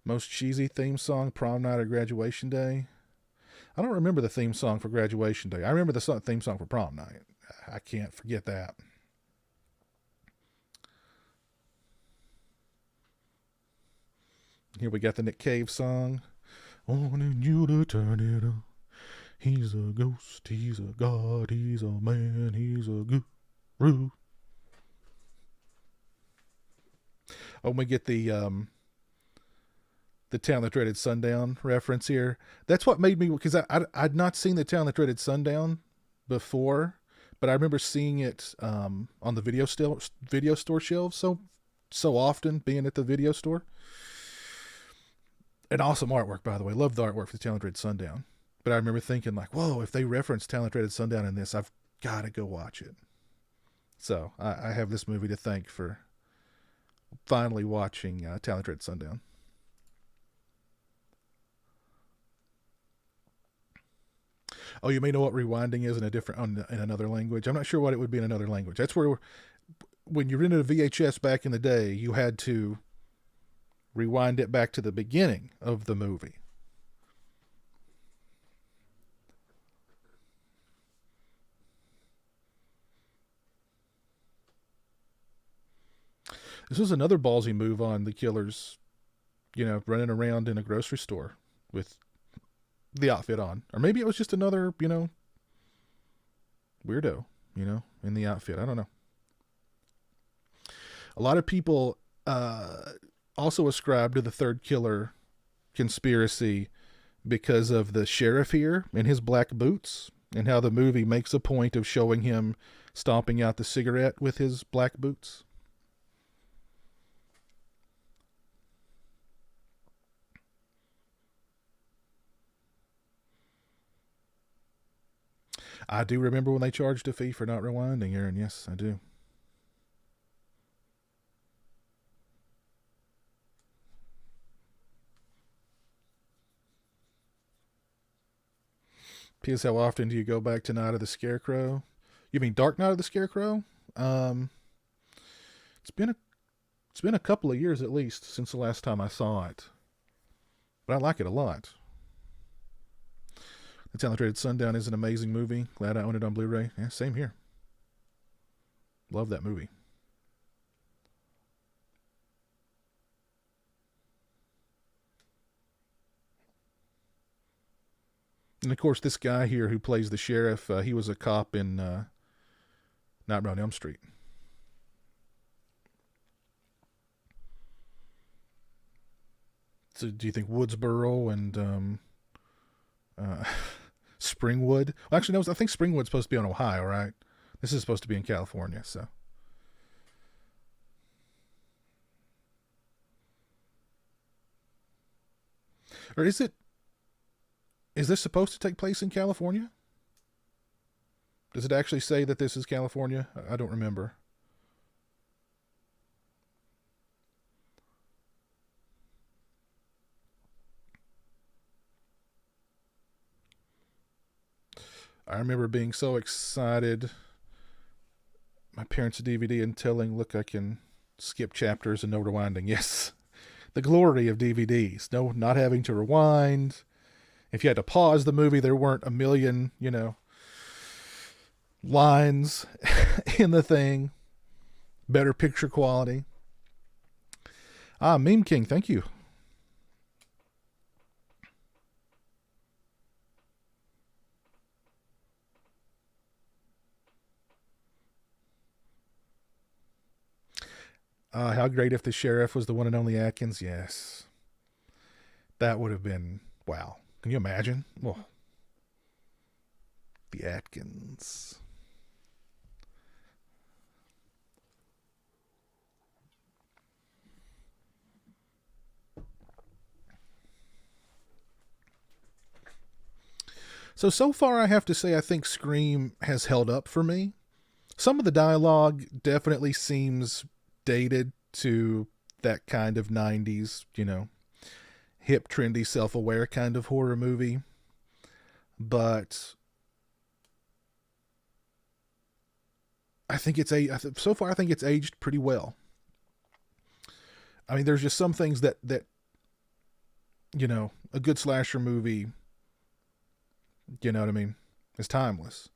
Most cheesy theme song, Prom Night or Graduation Day. I don't remember the theme song for Graduation Day. I remember the theme song for Prom Night. I can't forget that. Here we got the Nick Cave song. Wanting you to turn it on. He's a ghost, he's a god, he's a man, he's a guru. Oh, we get the Town That Dreaded Sundown reference here. That's what made me, because I'd not seen the Town That Dreaded Sundown before, but I remember seeing it on the video store shelves so often, being at the video store. And awesome artwork, by the way. Love the artwork for the Town That Dreaded Sundown. But I remember thinking like, whoa, if they reference Town That Dreaded Sundown in this, I've got to go watch it. So I have this movie to thank for finally watching Town That Dreaded Sundown. Oh, you may know what rewinding is in another language. I'm not sure what it would be in another language. That's where, when you rented a VHS back in the day, you had to rewind it back to the beginning of the movie. This was another ballsy move on the killers, running around in a grocery store with the outfit on. Or maybe it was just another, weirdo, in the outfit. I don't know. A lot of people also ascribe to the third killer conspiracy because of the sheriff here and his black boots, and how the movie makes a point of showing him stomping out the cigarette with his black boots. I do remember when they charged a fee for not rewinding, Aaron. Yes, I do. P.S. How often do you go back to Night of the Scarecrow? You mean Dark Night of the Scarecrow? It's been a couple of years at least since the last time I saw it, but I like it a lot. The Town That Dreaded Sundown is an amazing movie. Glad I own it on Blu-ray. Yeah, same here. Love that movie. And of course, this guy here who plays the sheriff, he was a cop in Nightmare on Elm Street. So do you think Woodsboro and Springwood? Well, actually, no, I think Springwood's supposed to be on Ohio, right? This is supposed to be in California, so. Or is this supposed to take place in California? Does it actually say that this is California? I don't remember. I remember being so excited. My parents' DVD and telling, look, I can skip chapters and no rewinding. Yes. The glory of DVDs. No, not having to rewind. If you had to pause the movie, there weren't a million, lines in the thing. Better picture quality. Meme King, thank you. How great if the sheriff was the one and only Atkins? Yes. That would have been, wow. Can you imagine? Oh, the Atkins. So far I have to say I think Scream has held up for me. Some of the dialogue definitely seems dated to that kind of 90s, hip, trendy, self-aware kind of horror movie. But I think so far I think it's aged pretty well. I mean, there's just some things that a good slasher movie, you know what I mean, is timeless.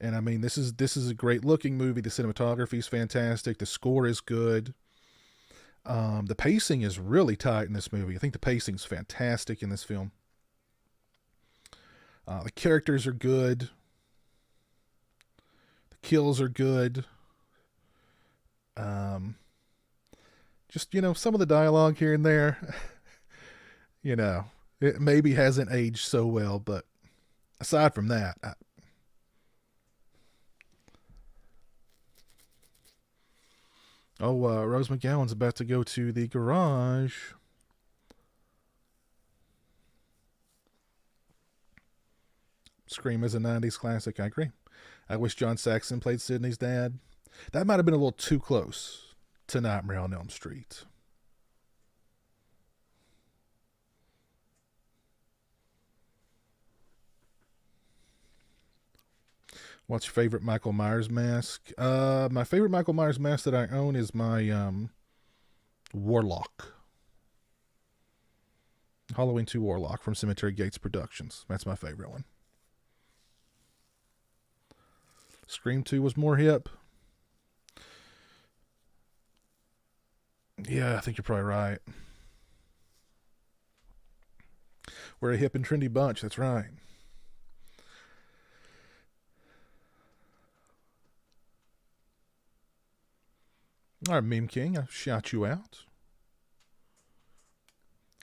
And I mean, this is a great looking movie. The cinematography is fantastic. The score is good. The pacing is really tight in this movie. I think the pacing is fantastic in this film. The characters are good. The kills are good. Just, some of the dialogue here and there, it maybe hasn't aged so well, but aside from that, Rose McGowan's about to go to the garage. Scream is a 90s classic, I agree. I wish John Saxon played Sidney's dad. That might have been a little too close to Nightmare on Elm Street. What's your favorite Michael Myers mask? My favorite Michael Myers mask that I own is my Warlock. Halloween 2 Warlock from Cemetery Gates Productions. That's my favorite one. Scream 2 was more hip. Yeah, I think you're probably right. We're a hip and trendy bunch, that's right. All right, Meme King, I shout you out.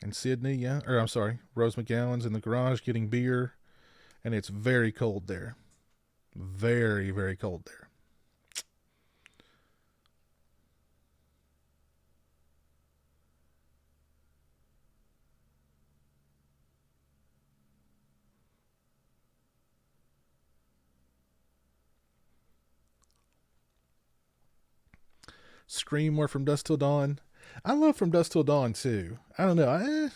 And Sydney, yeah. Or I'm sorry, Rose McGowan's in the garage getting beer. And it's very cold there. Very, very cold there. Scream or From Dusk Till Dawn. I love From Dusk Till Dawn too. I don't know. I don't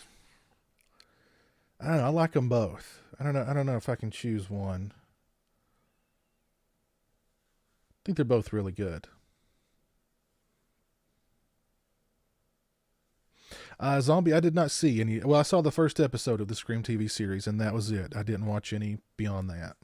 know. I like them both. I don't know if I can choose one. I think they're both really good. Zombie, I did not see any. Well, I saw the first episode of the Scream TV series, and that was it. I didn't watch any beyond that.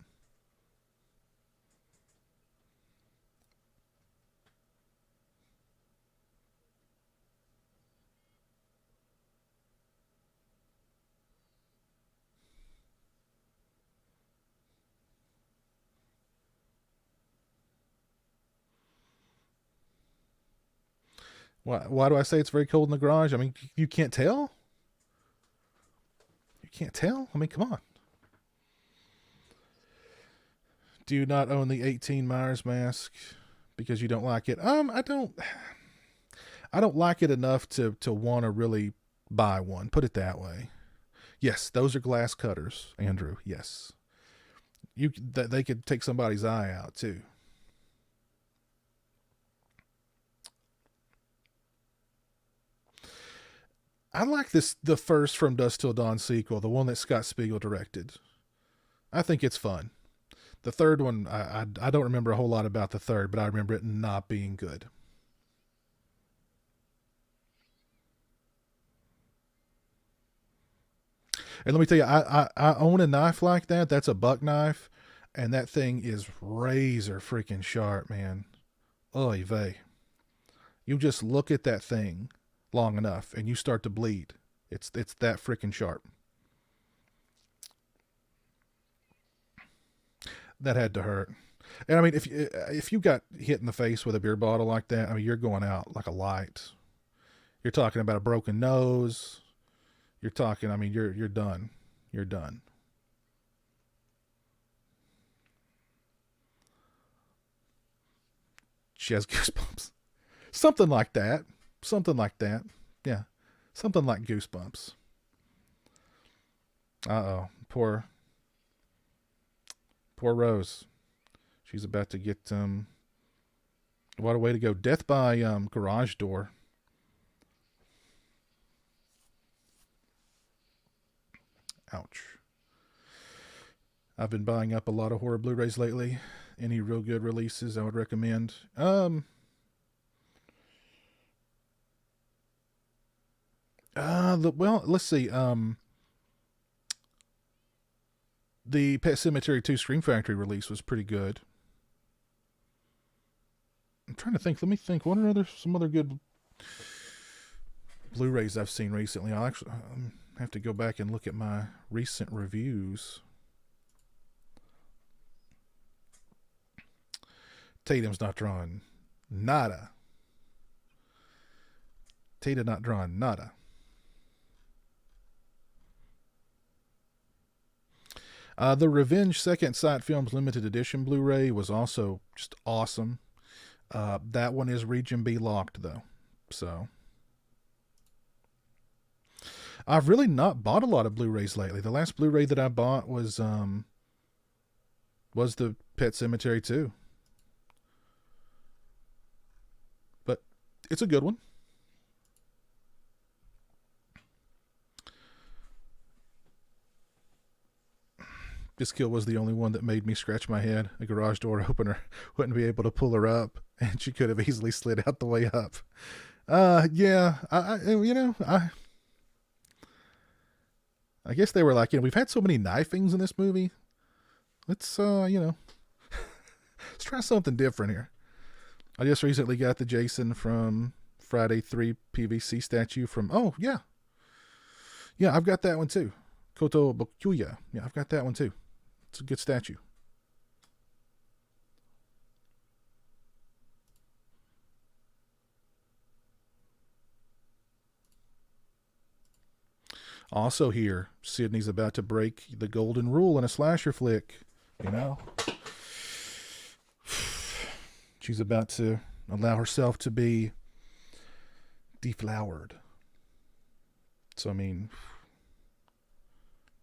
Why do I say it's very cold in the garage? I mean, you can't tell? You can't tell? I mean, come on. Do you not own the 18 Myers mask because you don't like it? I don't like it enough to want to really buy one. Put it that way. Yes, those are glass cutters, Andrew. Yes. They could take somebody's eye out too. I like the first From Dusk Till Dawn sequel, the one that Scott Spiegel directed. I think it's fun. The third one, I don't remember a whole lot about the third, but I remember it not being good. And let me tell you, I own a knife like that. That's a buck knife, and that thing is razor freaking sharp, man. Oy vey. You just look at that thing long enough, and you start to bleed. It's that freaking sharp. That had to hurt. And I mean, if you got hit in the face with a beer bottle like that, I mean, you're going out like a light. You're talking about a broken nose. You're talking, I mean, you're done. You're done. She has goosebumps. Something like that. Something like that. Yeah. Something like goosebumps. Uh-oh. Poor Rose. She's about to get, what a way to go. Death by garage door. Ouch. I've been buying up a lot of horror Blu-rays lately. Any real good releases I would recommend? Well, let's see. The Pet Sematary 2 Scream Factory release was pretty good. I'm trying to think. Let me think. What are some other good Blu-rays I've seen recently? I'll actually have to go back and look at my recent reviews. Tatum's not drawing nada. Tatum not drawing nada. The Revenge Second Sight Films Limited Edition Blu-ray was also just awesome. That one is Region B locked though, so I've really not bought a lot of Blu-rays lately. The last Blu-ray that I bought was the Pet Sematary 2. But it's a good one. This kill was the only one that made me scratch my head. A garage door opener wouldn't be able to pull her up, and she could have easily slid out the way up. Yeah, I guess they were like, we've had so many knifings in this movie. Let's, let's try something different here. I just recently got the Jason from Friday 3 PVC statue from, oh, yeah. Yeah, I've got that one too. Koto Bokuya. Yeah, I've got that one too. It's a good statue. Also here, Sydney's about to break the golden rule in a slasher flick. You know? She's about to allow herself to be deflowered. So, I mean,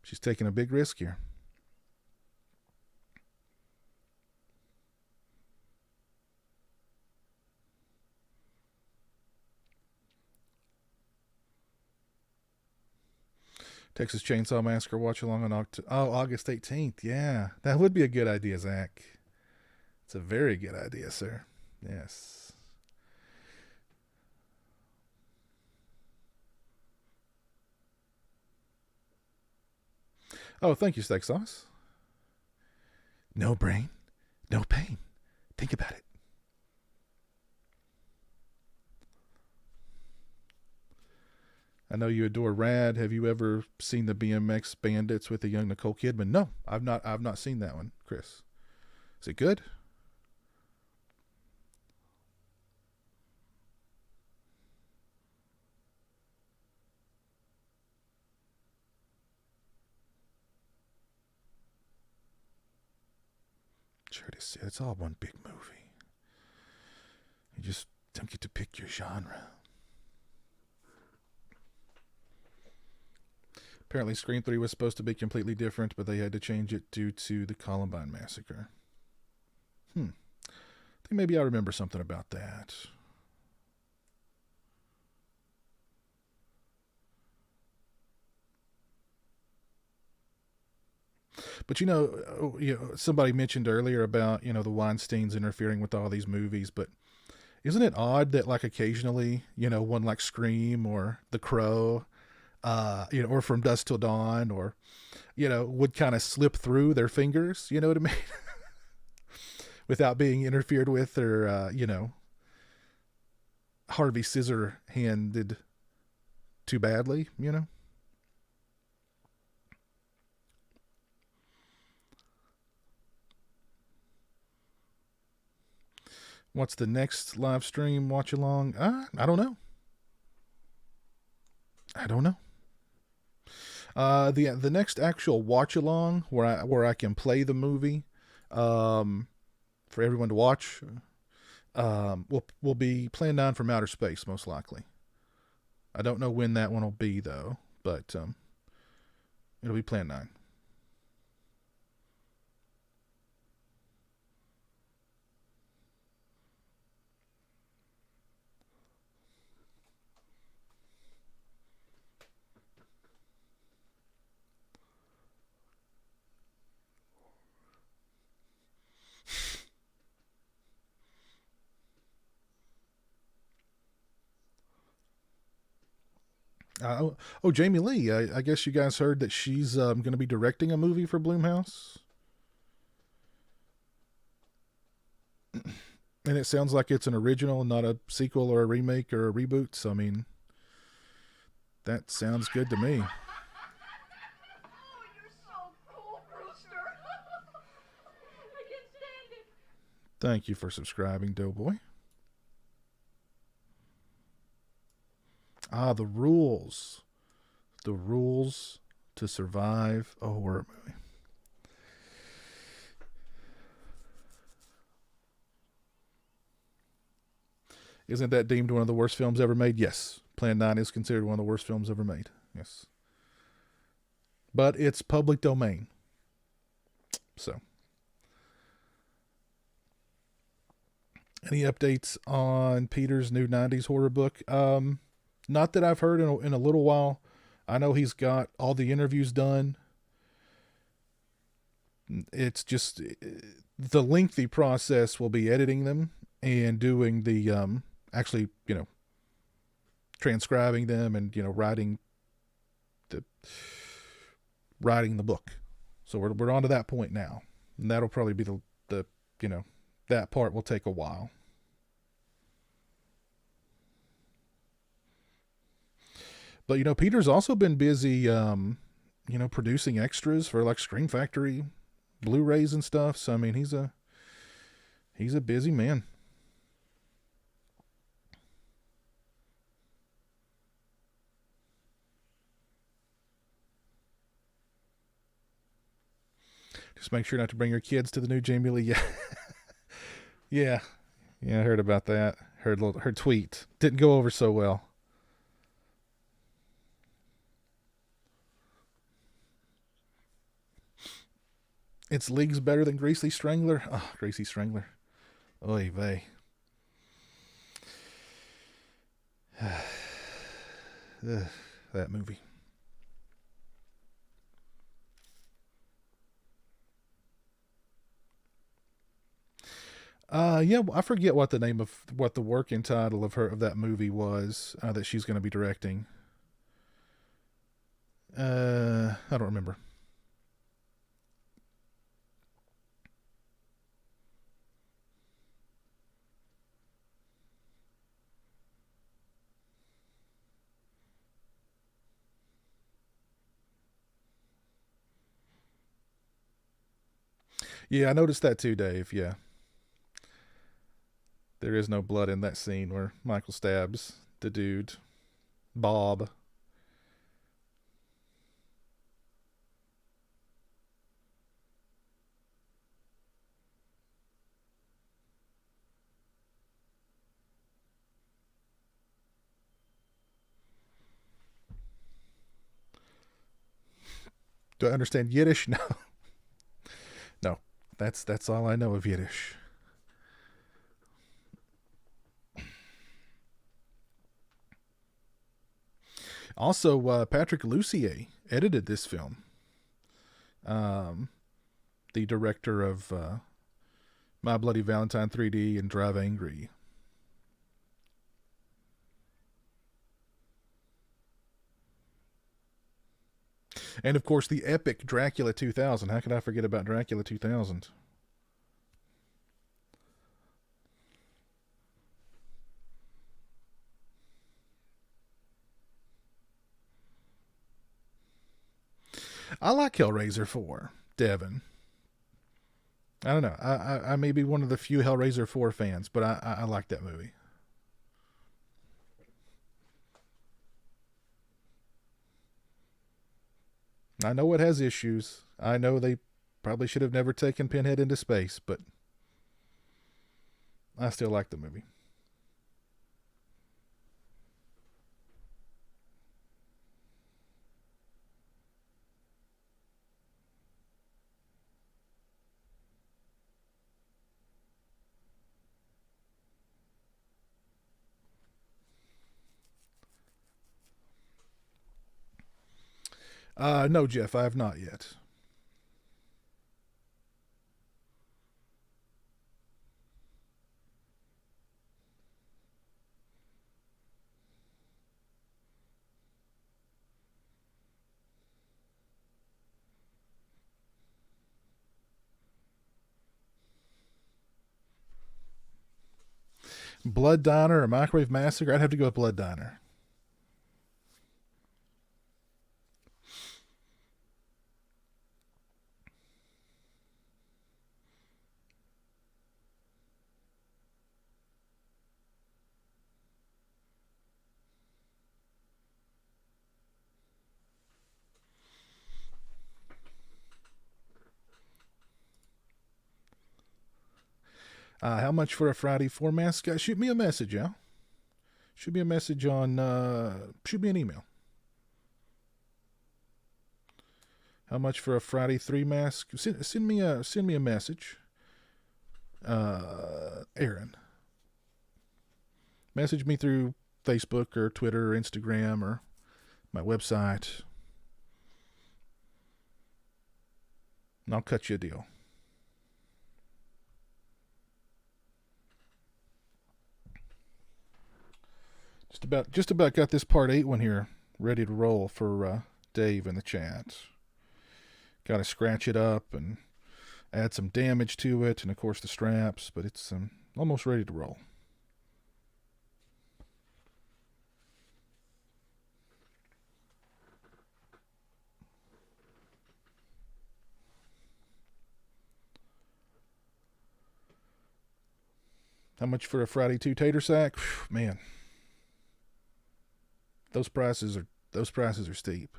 she's taking a big risk here. Texas Chainsaw Massacre watch along on August 18th. Yeah, that would be a good idea, Zach. It's a very good idea, sir. Yes. Oh, thank you, Steak Sauce. No brain, no pain. Think about it. I know you adore Rad. Have you ever seen the BMX Bandits with the young Nicole Kidman? No, I've not seen that one, Chris. Is it good? Sure it is. It's all one big movie. You just don't get to pick your genre. Apparently, Scream 3 was supposed to be completely different, but they had to change it due to the Columbine massacre. I think maybe I remember something about that. But somebody mentioned earlier about the Weinsteins interfering with all these movies, but isn't it odd that like occasionally one like Scream or The Crow, or From Dusk Till Dawn, or would kind of slip through their fingers, you know what I mean, without being interfered with or Harvey Scissor handed too badly, What's the next live stream watch along? I don't know. The next actual watch along where I can play the movie, for everyone to watch, will be Plan 9 from Outer Space, most likely. I don't know when that one will be though, but it'll be Plan 9. Jamie Lee. I guess you guys heard that she's going to be directing a movie for Blumhouse. And it sounds like it's an original, not a sequel or a remake or a reboot. So, I mean, that sounds good to me. Oh, you're so cool, Brewster. I can't stand it. Thank you for subscribing, Doughboy. The rules. The rules to survive a horror movie. Isn't that deemed one of the worst films ever made? Yes. Plan 9 is considered one of the worst films ever made. Yes. But it's public domain. So. Any updates on Peter's new 90s horror book? Not that I've heard in a little while. I know he's got all the interviews done. It's just the lengthy process will be editing them and doing the actually, transcribing them and writing the book. So we're on to that point now, and that'll probably be the that part will take a while. But Peter's also been busy producing extras for like Scream Factory Blu-rays and stuff. So I mean he's a busy man. Just make sure not to bring your kids to the new Jamie Lee. Yeah. Yeah, I heard about that. Heard her tweet. Didn't go over so well. It's leagues better than Greasy Strangler. Oh, Greasy Strangler. Oy vey. That movie. Yeah, I forget what the name of what the working title of that movie was that she's going to be directing. I don't remember. Yeah, I noticed that too, Dave. Yeah. There is no blood in that scene where Michael stabs the dude, Bob. Do I understand Yiddish? No. No. That's all I know of Yiddish. Also, Patrick Lussier edited this film. The director of My Bloody Valentine 3D and Drive Angry. And of course, the epic Dracula 2000. How could I forget about Dracula 2000? I like Hellraiser 4, Devin. I don't know. I may be one of the few Hellraiser 4 fans, but I like that movie. I know it has issues. I know they probably should have never taken Pinhead into space, but I still like the movie. No, Jeff, I have not yet. Blood Diner or Microwave Massacre? I'd have to go with Blood Diner. How much for a Friday 4 mask? Shoot me a message, Al. Shoot me a message on, shoot me an email. How much for a Friday 3 mask? Send me a message. Aaron. Message me through Facebook or Twitter or Instagram or my website. And I'll cut you a deal. Just about got this part 8 one here ready to roll for Dave in the chat. Got to scratch it up and add some damage to it, and of course the straps, but it's almost ready to roll. How much for a Friday 2 tater sack? Whew, man. Those prices are steep.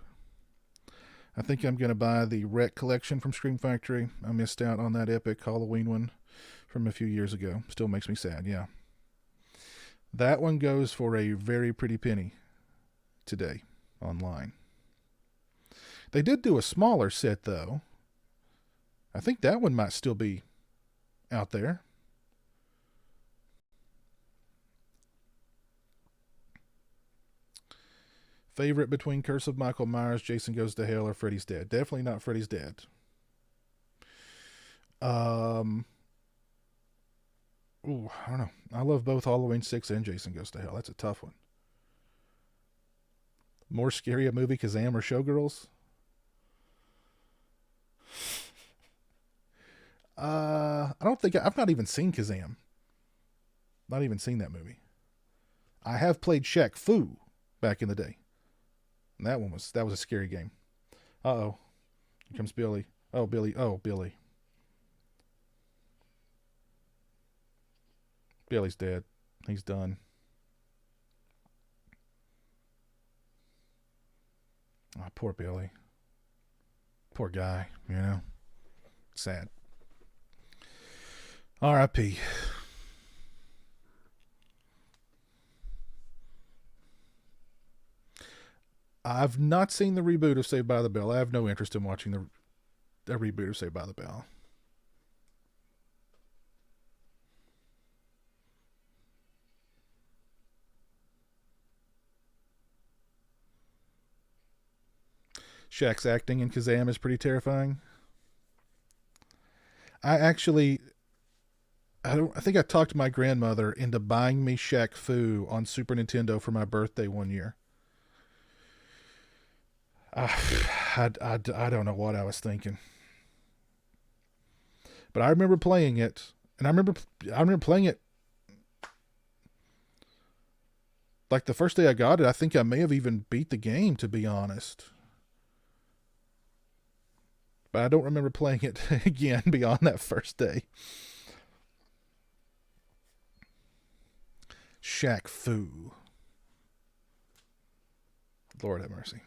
I think I'm going to buy the Wreck collection from Scream Factory. I missed out on that epic Halloween one from a few years ago. Still makes me sad, yeah. That one goes for a very pretty penny today online. They did do a smaller set, though. I think that one might still be out there. Favorite between Curse of Michael Myers, Jason Goes to Hell, or Freddy's Dead? Definitely not Freddy's Dead. I don't know. I love both Halloween 6 and Jason Goes to Hell. That's a tough one. More scary a movie, Kazam or Showgirls? I don't think I've not even seen Kazam. Not even seen that movie. I have played Shaq Fu back in the day. And that was a scary game. Uh-oh. Here comes Billy. Oh, Billy. Oh, Billy. Billy's dead. He's done. Oh, poor Billy. Poor guy, you know. Sad. R.I.P. I've not seen the reboot of Saved by the Bell. I have no interest in watching the reboot of Saved by the Bell. Shaq's acting in Kazam is pretty terrifying. I think I talked my grandmother into buying me Shaq Fu on Super Nintendo for my birthday one year. I don't know what I was thinking. But I remember playing it, and I remember playing it like the first day I got it. I think I may have even beat the game, to be honest. But I don't remember playing it again beyond that first day. Shaq Fu. Lord have mercy.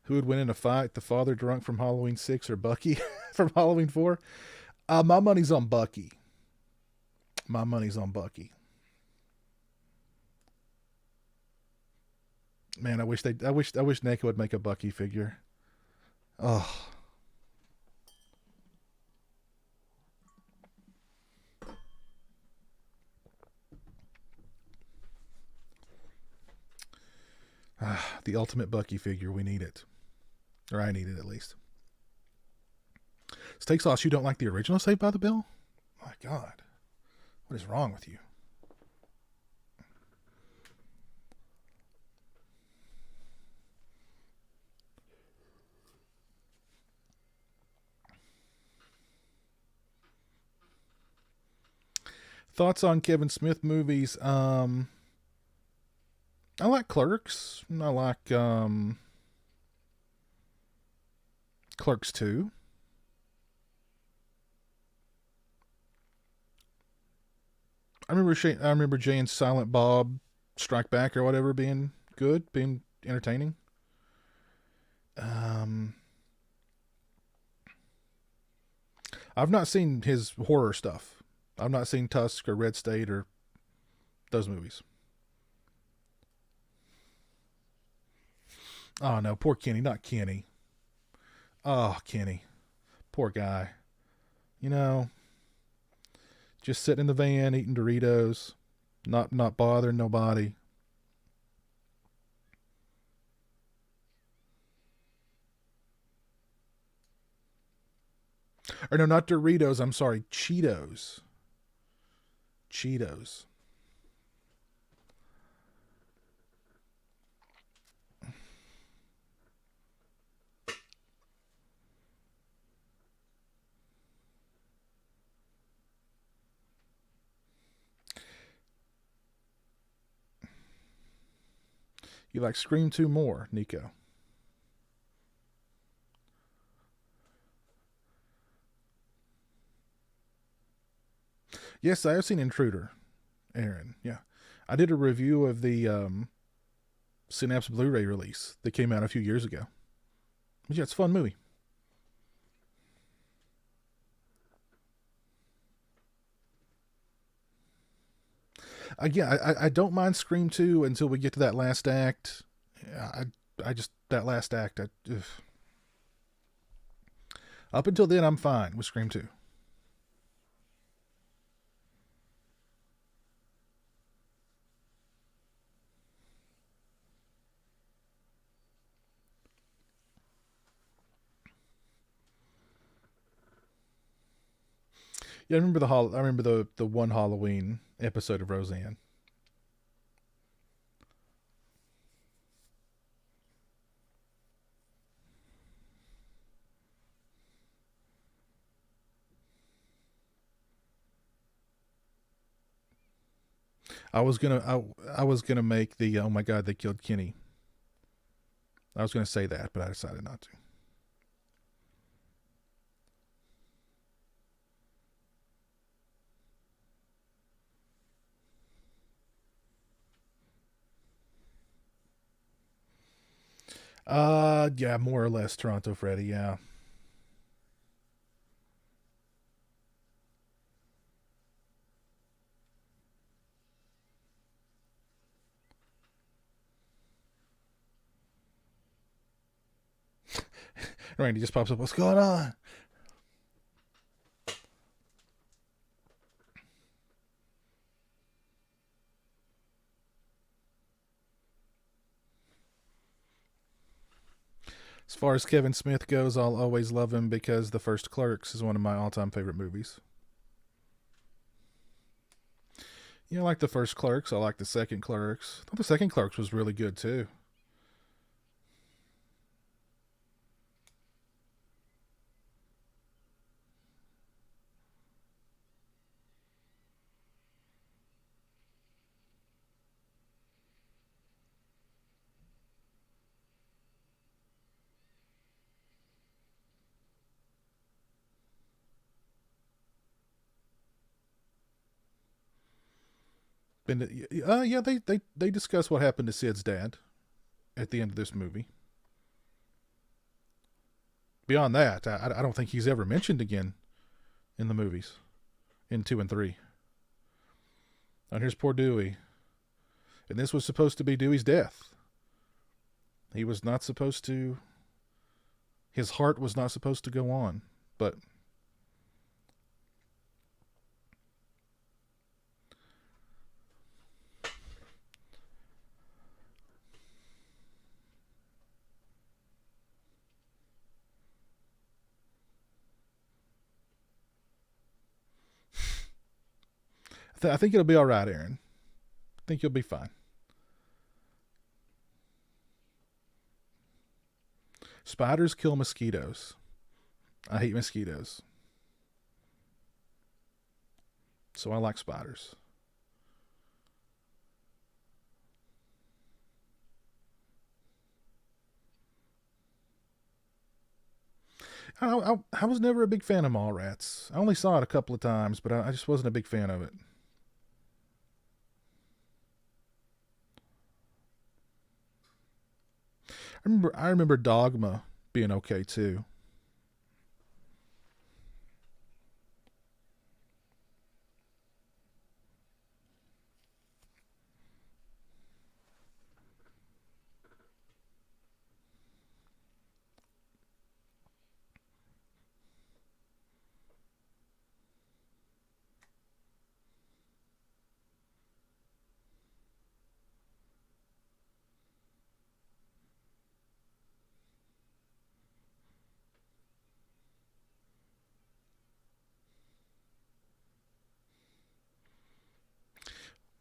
Who would win in a fight? The father drunk from Halloween 6 or Bucky from Halloween 4? My money's on Bucky. My money's on Bucky. Man, I wish NECA would make a Bucky figure. Oh. The ultimate Bucky figure. We need it. Or I need it at least. Steak Sauce, you don't like the original Saved by the Bell? My God. What is wrong with you? Thoughts on Kevin Smith movies? I like Clerks. I like Clerks 2. I remember Jay and Silent Bob Strike Back or whatever being good, being entertaining. I've not seen his horror stuff. I've not seen Tusk or Red State or those movies. Oh no, poor Kenny, not Kenny. Oh, Kenny. Poor guy. You know, just sitting in the van eating Doritos, not bothering nobody. Or no, not Doritos, I'm sorry, Cheetos. Cheetos. You like Scream 2 more, Nico? Yes, I have seen Intruder, Aaron. Yeah. I did a review of the Synapse Blu-ray release that came out a few years ago. But yeah, it's a fun movie. Again, I don't mind Scream 2 until we get to that last act. That last act, up until then, I'm fine with Scream 2. Yeah, I remember the one Halloween episode of Roseanne. I was gonna make the oh my God, they killed Kenny. I was gonna say that, but I decided not to. Yeah, more or less Toronto Freddy, yeah. Randy just pops up. What's going on? As far as Kevin Smith goes, I'll always love him because The First Clerks is one of my all-time favorite movies. You know, I like The First Clerks. I like The Second Clerks. I thought The Second Clerks was really good, too. Yeah, they discuss what happened to Sid's dad at the end of this movie. Beyond that, I don't think he's ever mentioned again in the movies, in 2 and 3. And here's poor Dewey. And this was supposed to be Dewey's death. He was not supposed to... His heart was not supposed to go on, but... I think it'll be all right, Aaron. I think you'll be fine. Spiders kill mosquitoes. I hate mosquitoes. So I like spiders. I was never a big fan of Mallrats. I only saw it a couple of times, but I just wasn't a big fan of it. I remember Dogma being okay too.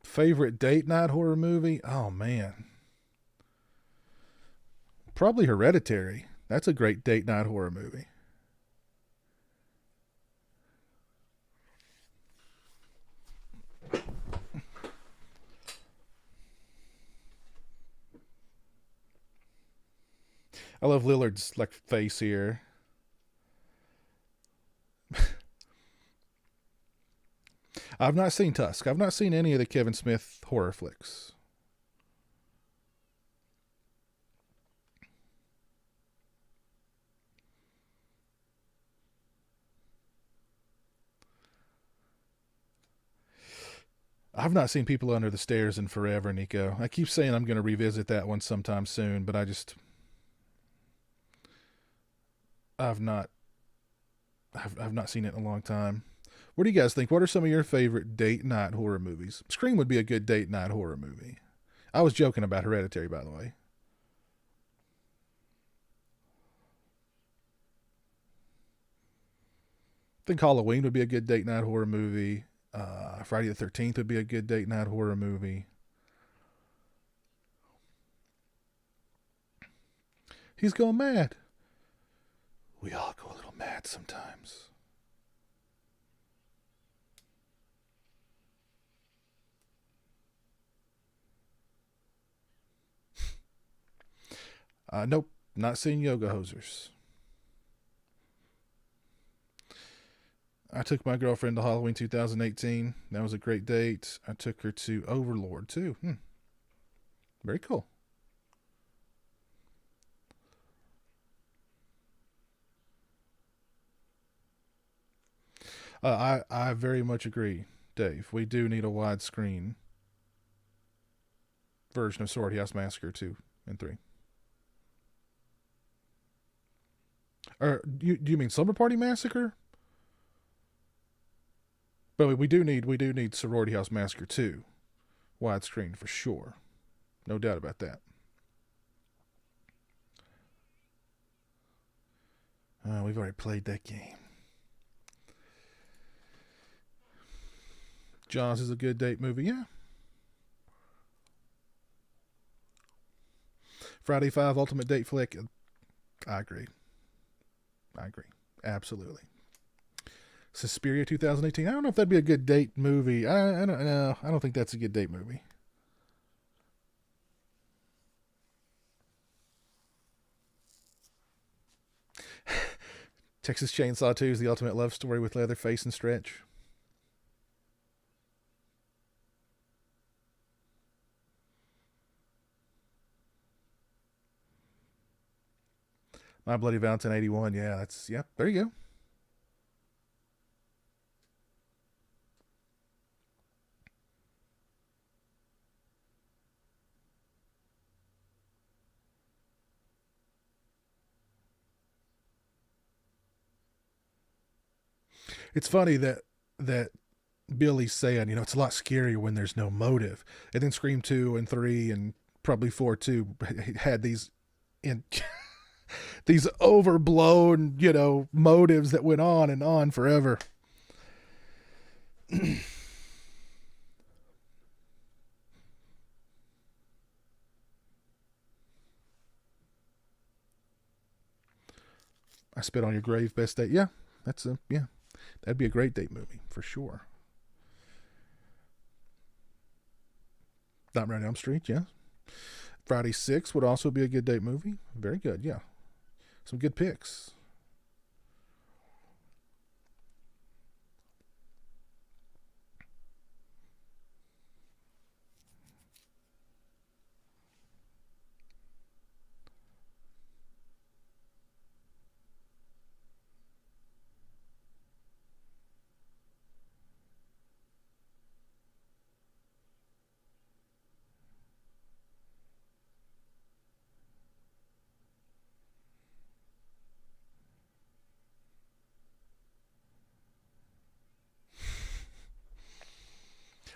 Favorite date night horror movie? Oh man. Probably Hereditary. That's a great date night horror movie. I love Lillard's like face here. I've not seen Tusk. I've not seen any of the Kevin Smith horror flicks. I've not seen People Under the Stairs in forever, Nico. I keep saying I'm going to revisit that one sometime soon, but I've not seen it in a long time. What do you guys think? What are some of your favorite date night horror movies? Scream would be a good date night horror movie. I was joking about Hereditary, by the way. I think Halloween would be a good date night horror movie. Friday the 13th would be a good date night horror movie. He's going mad. We all go a little mad sometimes. Nope, not seeing Yoga Hosers. I took my girlfriend to Halloween 2018. That was a great date. I took her to Overlord, too. Very cool. I very much agree, Dave. We do need a widescreen version of Sword House Massacre 2 and 3. Or do you mean Slumber Party Massacre? But we do need Sorority House Massacre 2 widescreen for sure. No doubt about that. We've already played that game. Jaws is a good date movie, yeah. Friday 5 Ultimate Date Flick. I agree. Absolutely. Suspiria 2018. I don't know if that'd be a good date movie. I don't know. I don't think that's a good date movie. Texas Chainsaw 2 is the ultimate love story with Leatherface and Stretch. My Bloody Valentine 81. Yeah, there you go. It's funny that Billy's saying, it's a lot scarier when there's no motive. And then Scream 2 and 3 and probably 4 too had these these overblown, motives that went on and on forever. I Spit on Your Grave, best date. Yeah, that'd be a great date movie for sure. Nightmare on Elm Street, yeah. Friday 6 would also be a good date movie. Very good, yeah. Some good picks.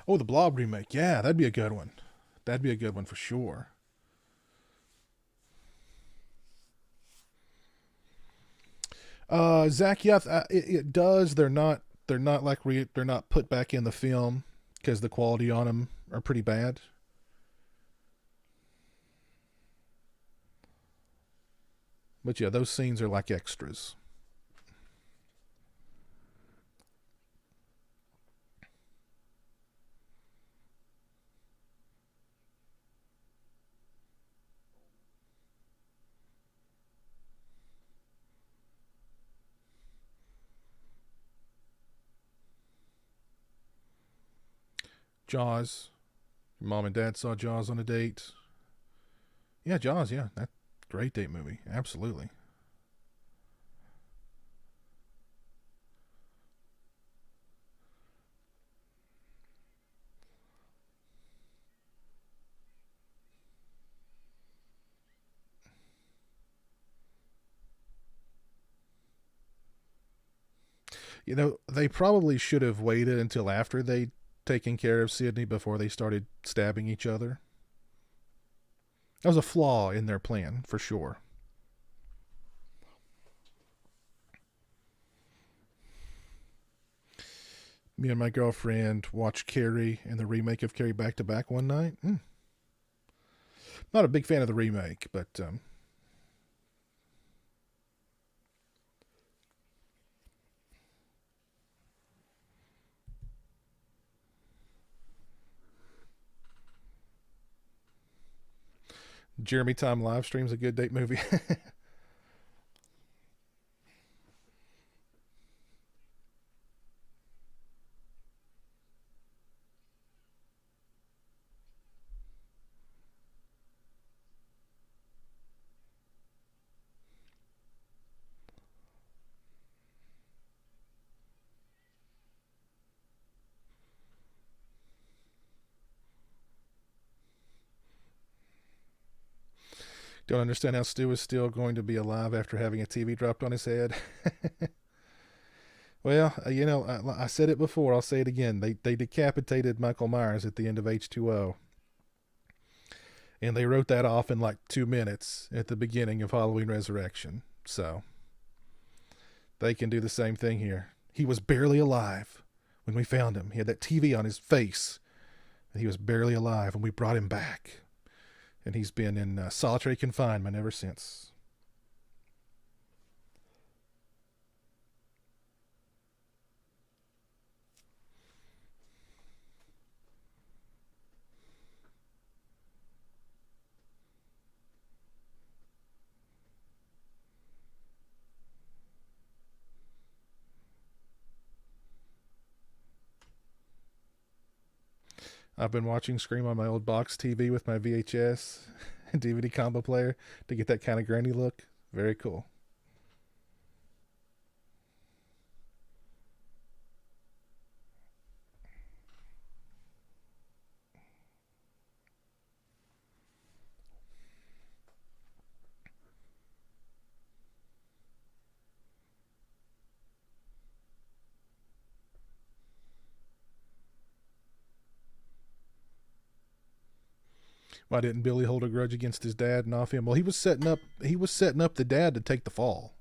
Oh, the Blob remake. Yeah, that'd be a good one. That'd be a good one for sure. Zach, yeah, it does. They're not they're not put back in the film because the quality on them are pretty bad. But yeah, those scenes are like extras. Jaws. Your mom and dad saw Jaws on a date. Yeah, Jaws, yeah. That great date movie. Absolutely. They probably should have waited until after they'd taken care of Sydney before they started stabbing each other. That was a flaw in their plan, for sure. Me and my girlfriend watched Carrie and the remake of Carrie back to back one night. Not a big fan of the remake, but Jeremy Time live stream's a good date movie. Don't understand how Stu is still going to be alive after having a TV dropped on his head. Well, I said it before. I'll say it again. They decapitated Michael Myers at the end of H2O. And they wrote that off in like 2 minutes at the beginning of Halloween Resurrection. So they can do the same thing here. He was barely alive when we found him. He had that TV on his face. And he was barely alive when we brought him back. And he's been in solitary confinement ever since. I've been watching Scream on my old box TV with my VHS and DVD combo player to get that kind of grainy look. Very cool. Why didn't Billy hold a grudge against his dad and off him? Well, he was setting up the dad to take the fall.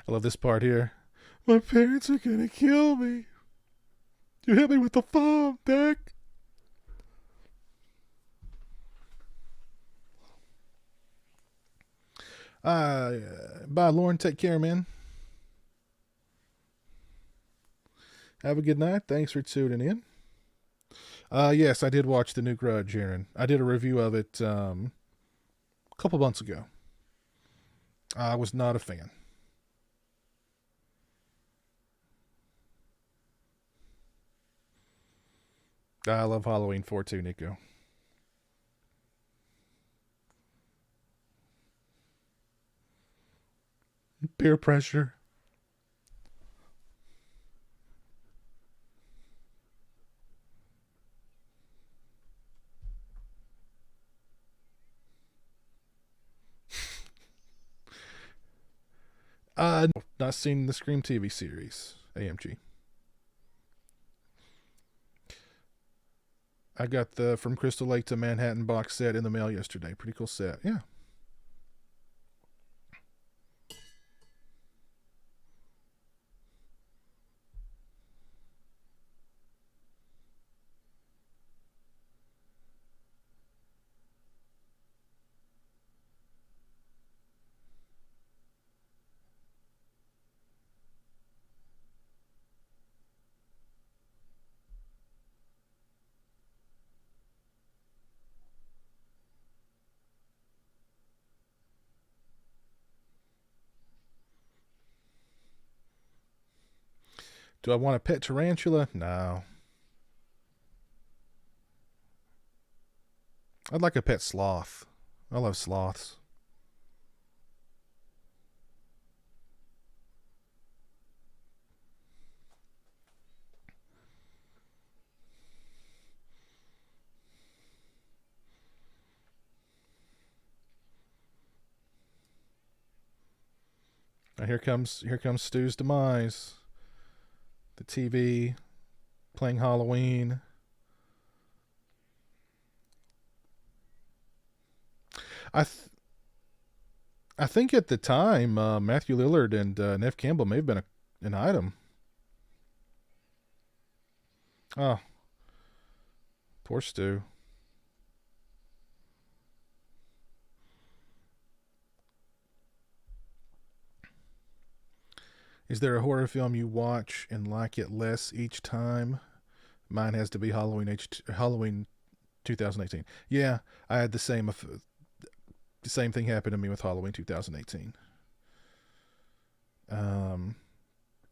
I love this part here. My parents are gonna kill me. You hit me with the phone, Dick. Bye, Lauren. Take care, man. Have a good night. Thanks for tuning in. Yes, I did watch the new Grudge, Aaron. I did a review of it a couple months ago. I was not a fan. I love Halloween 4 too, Nico. Peer pressure. Not seen the Scream TV series, AMG. I got the From Crystal Lake to Manhattan box set in the mail yesterday. Pretty cool set. Yeah. Do I want a pet tarantula? No. I'd like a pet sloth. I love sloths. Now here comes Stu's demise. The TV, playing Halloween. I think at the time, Matthew Lillard and Nev Campbell may have been an item. Oh, poor Stu. Is there a horror film you watch and like it less each time? Mine has to be Halloween 2018. Yeah, I had the same The same thing happened to me with Halloween 2018.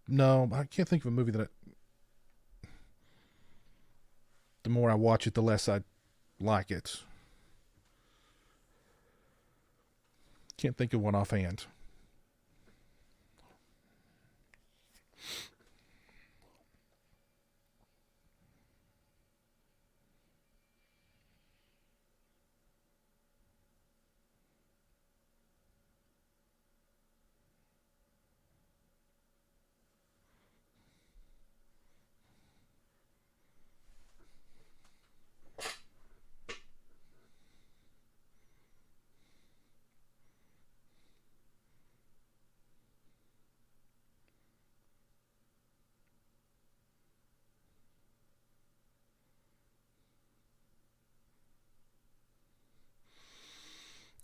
No, I can't think of a movie that the more I watch it, the less I like it. Can't think of one offhand.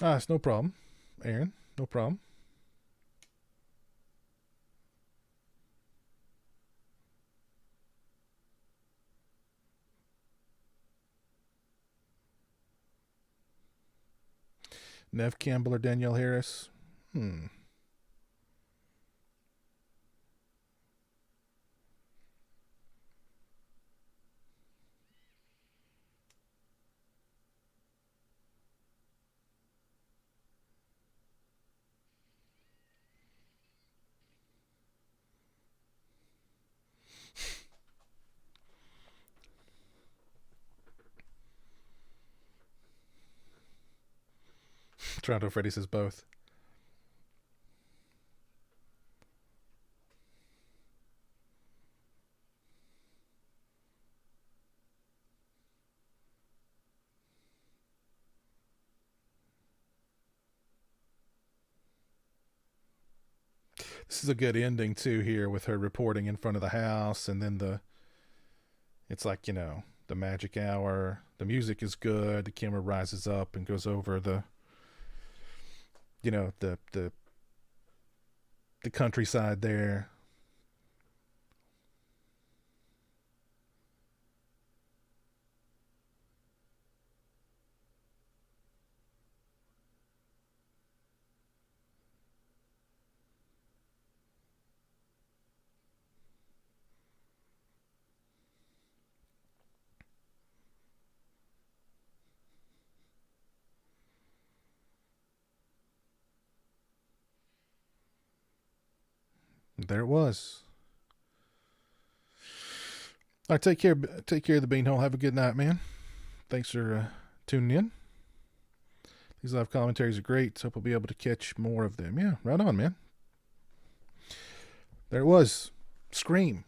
It's no problem, Aaron. No problem. Nev Campbell or Danielle Harris? Toronto Freddy says both. This is a good ending too here with her reporting in front of the house, and then it's like, the magic hour. The music is good. The camera rises up and goes over the countryside there. There it was. All right, take care of the beanhole. Have a good night, man. Thanks for tuning in. These live commentaries are great. Hope we'll be able to catch more of them. Yeah, right on, man. There it was. Scream.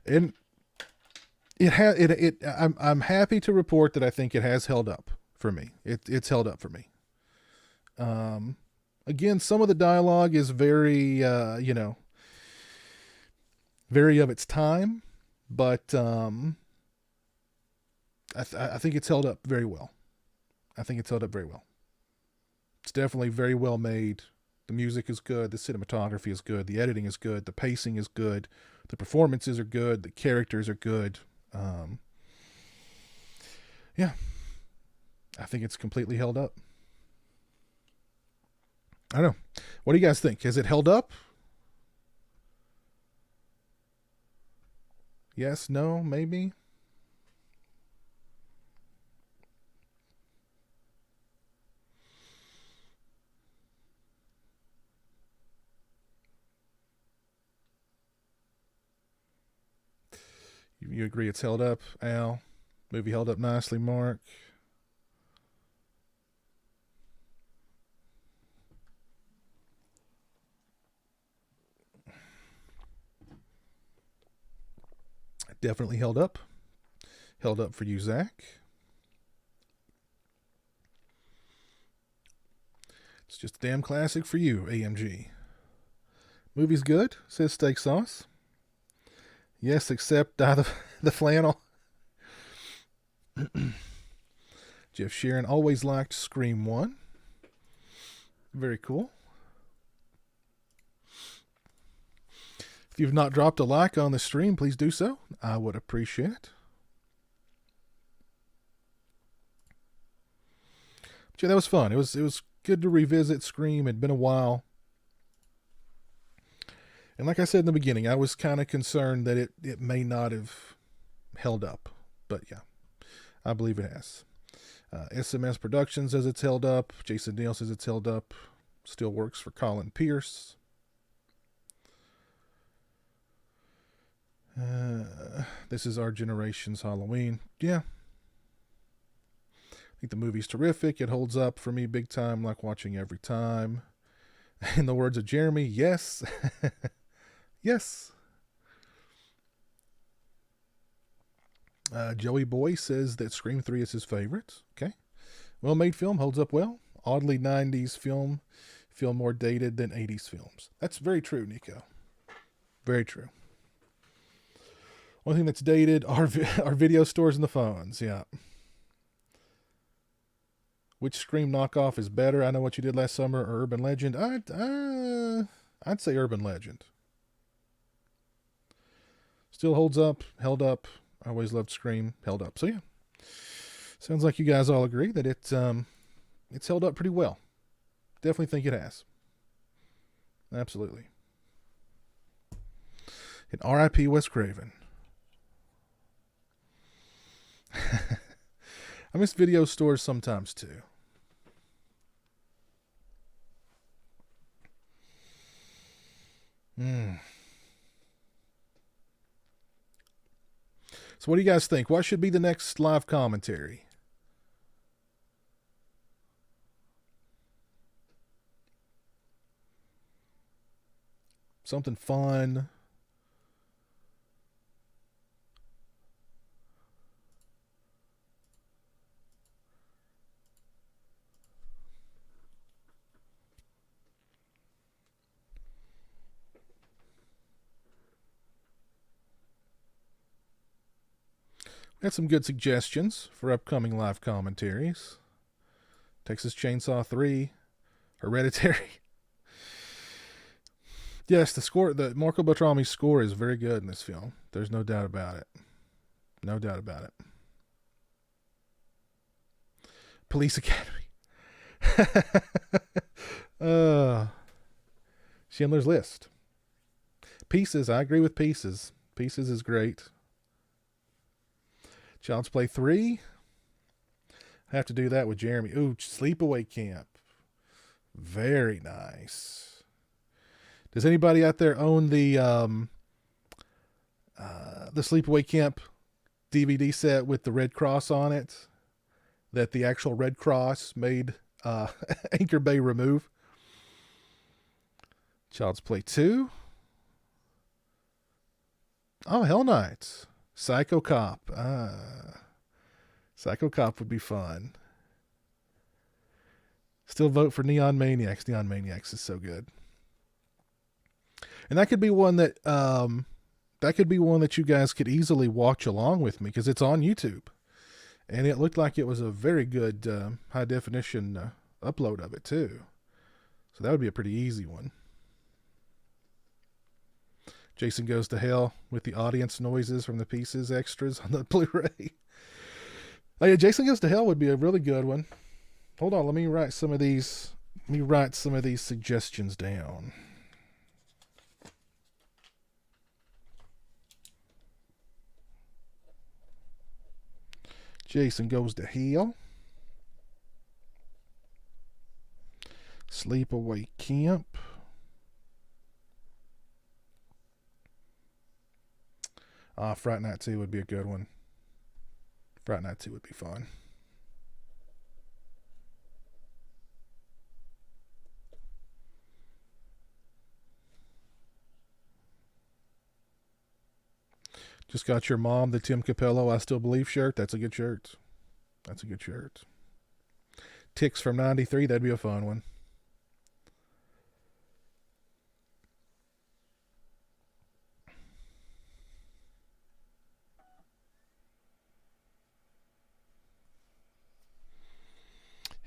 And I'm happy to report that I think it has held up for me. It's held up for me. Again, some of the dialogue is very, very of its time, but I think it's held up very well. It's definitely very well made. The music is good. The cinematography is good. The editing is good. The pacing is good. The performances are good. The characters are good. Yeah, I think it's completely held up. I don't know. What do you guys think? Has it held up? Yes, no, maybe? You agree it's held up, Al? Movie held up nicely, Mark? Definitely held up. Held up for you, Zach. It's just a damn classic for you, AMG. Movie's good, says Steak Sauce. Yes, except the flannel. Jeff Sheeran always liked Scream 1. Very cool. If you've not dropped a like on the stream, please do so. I would appreciate it. But yeah, that was fun. It was good to revisit Scream. It'd been a while. And like I said in the beginning, I was kind of concerned that it may not have held up. But yeah, I believe it has. SMS Productions says it's held up. Jason Neal says it's held up. Still works for Colin Pierce. This is our generation's Halloween. Yeah. I think the movie's terrific. It holds up for me big time, like watching every time. In the words of Jeremy, yes. Yes. Joey Boy says that Scream 3 is his favorite. Okay. Well-made film, holds up well. Oddly 90s film, feel more dated than 80s films. That's very true, Nico. Very true. One thing that's dated are video stores and the phones. Yeah. Which Scream knockoff is better? I Know What You Did Last Summer or Urban Legend? I'd say Urban Legend. Still holds up, held up. I always loved Scream, held up. So yeah, sounds like you guys all agree that it's held up pretty well. Definitely think it has. Absolutely. And R.I.P. Wes Craven. I miss video stores sometimes too. So what do you guys think? What should be the next live commentary? Something fun. We had some good suggestions for upcoming live commentaries. Texas Chainsaw 3, Hereditary. Yes, the Marco Beltrami's score is very good in this film. There's no doubt about it. No doubt about it. Police Academy. Schindler's List. Pieces, I agree with Pieces. Pieces is great. Child's Play 3. I have to do that with Jeremy. Ooh, Sleepaway Camp. Very nice. Does anybody out there own the Sleepaway Camp DVD set with the Red Cross on it? That the actual Red Cross made Anchor Bay remove? Child's Play 2. Oh, Hell Nights. Psycho Cop. Psycho Cop would be fun. Still vote for Neon Maniacs. Neon Maniacs is so good. And that could be one that you guys could easily watch along with me because it's on YouTube. And it looked like it was a very good high definition upload of it too. So that would be a pretty easy one. Jason Goes to Hell with the audience noises from the Pieces extras on the Blu-ray. Oh yeah, Jason Goes to Hell would be a really good one. Hold on, let me write some of these suggestions down. Jason Goes to Hell. Sleepaway Camp. Fright Night 2 would be a good one. Fright Night 2 would be fun. Just got your mom the Tim Capello I Still Believe shirt. That's a good shirt. That's a good shirt. Ticks from 93. That'd be a fun one.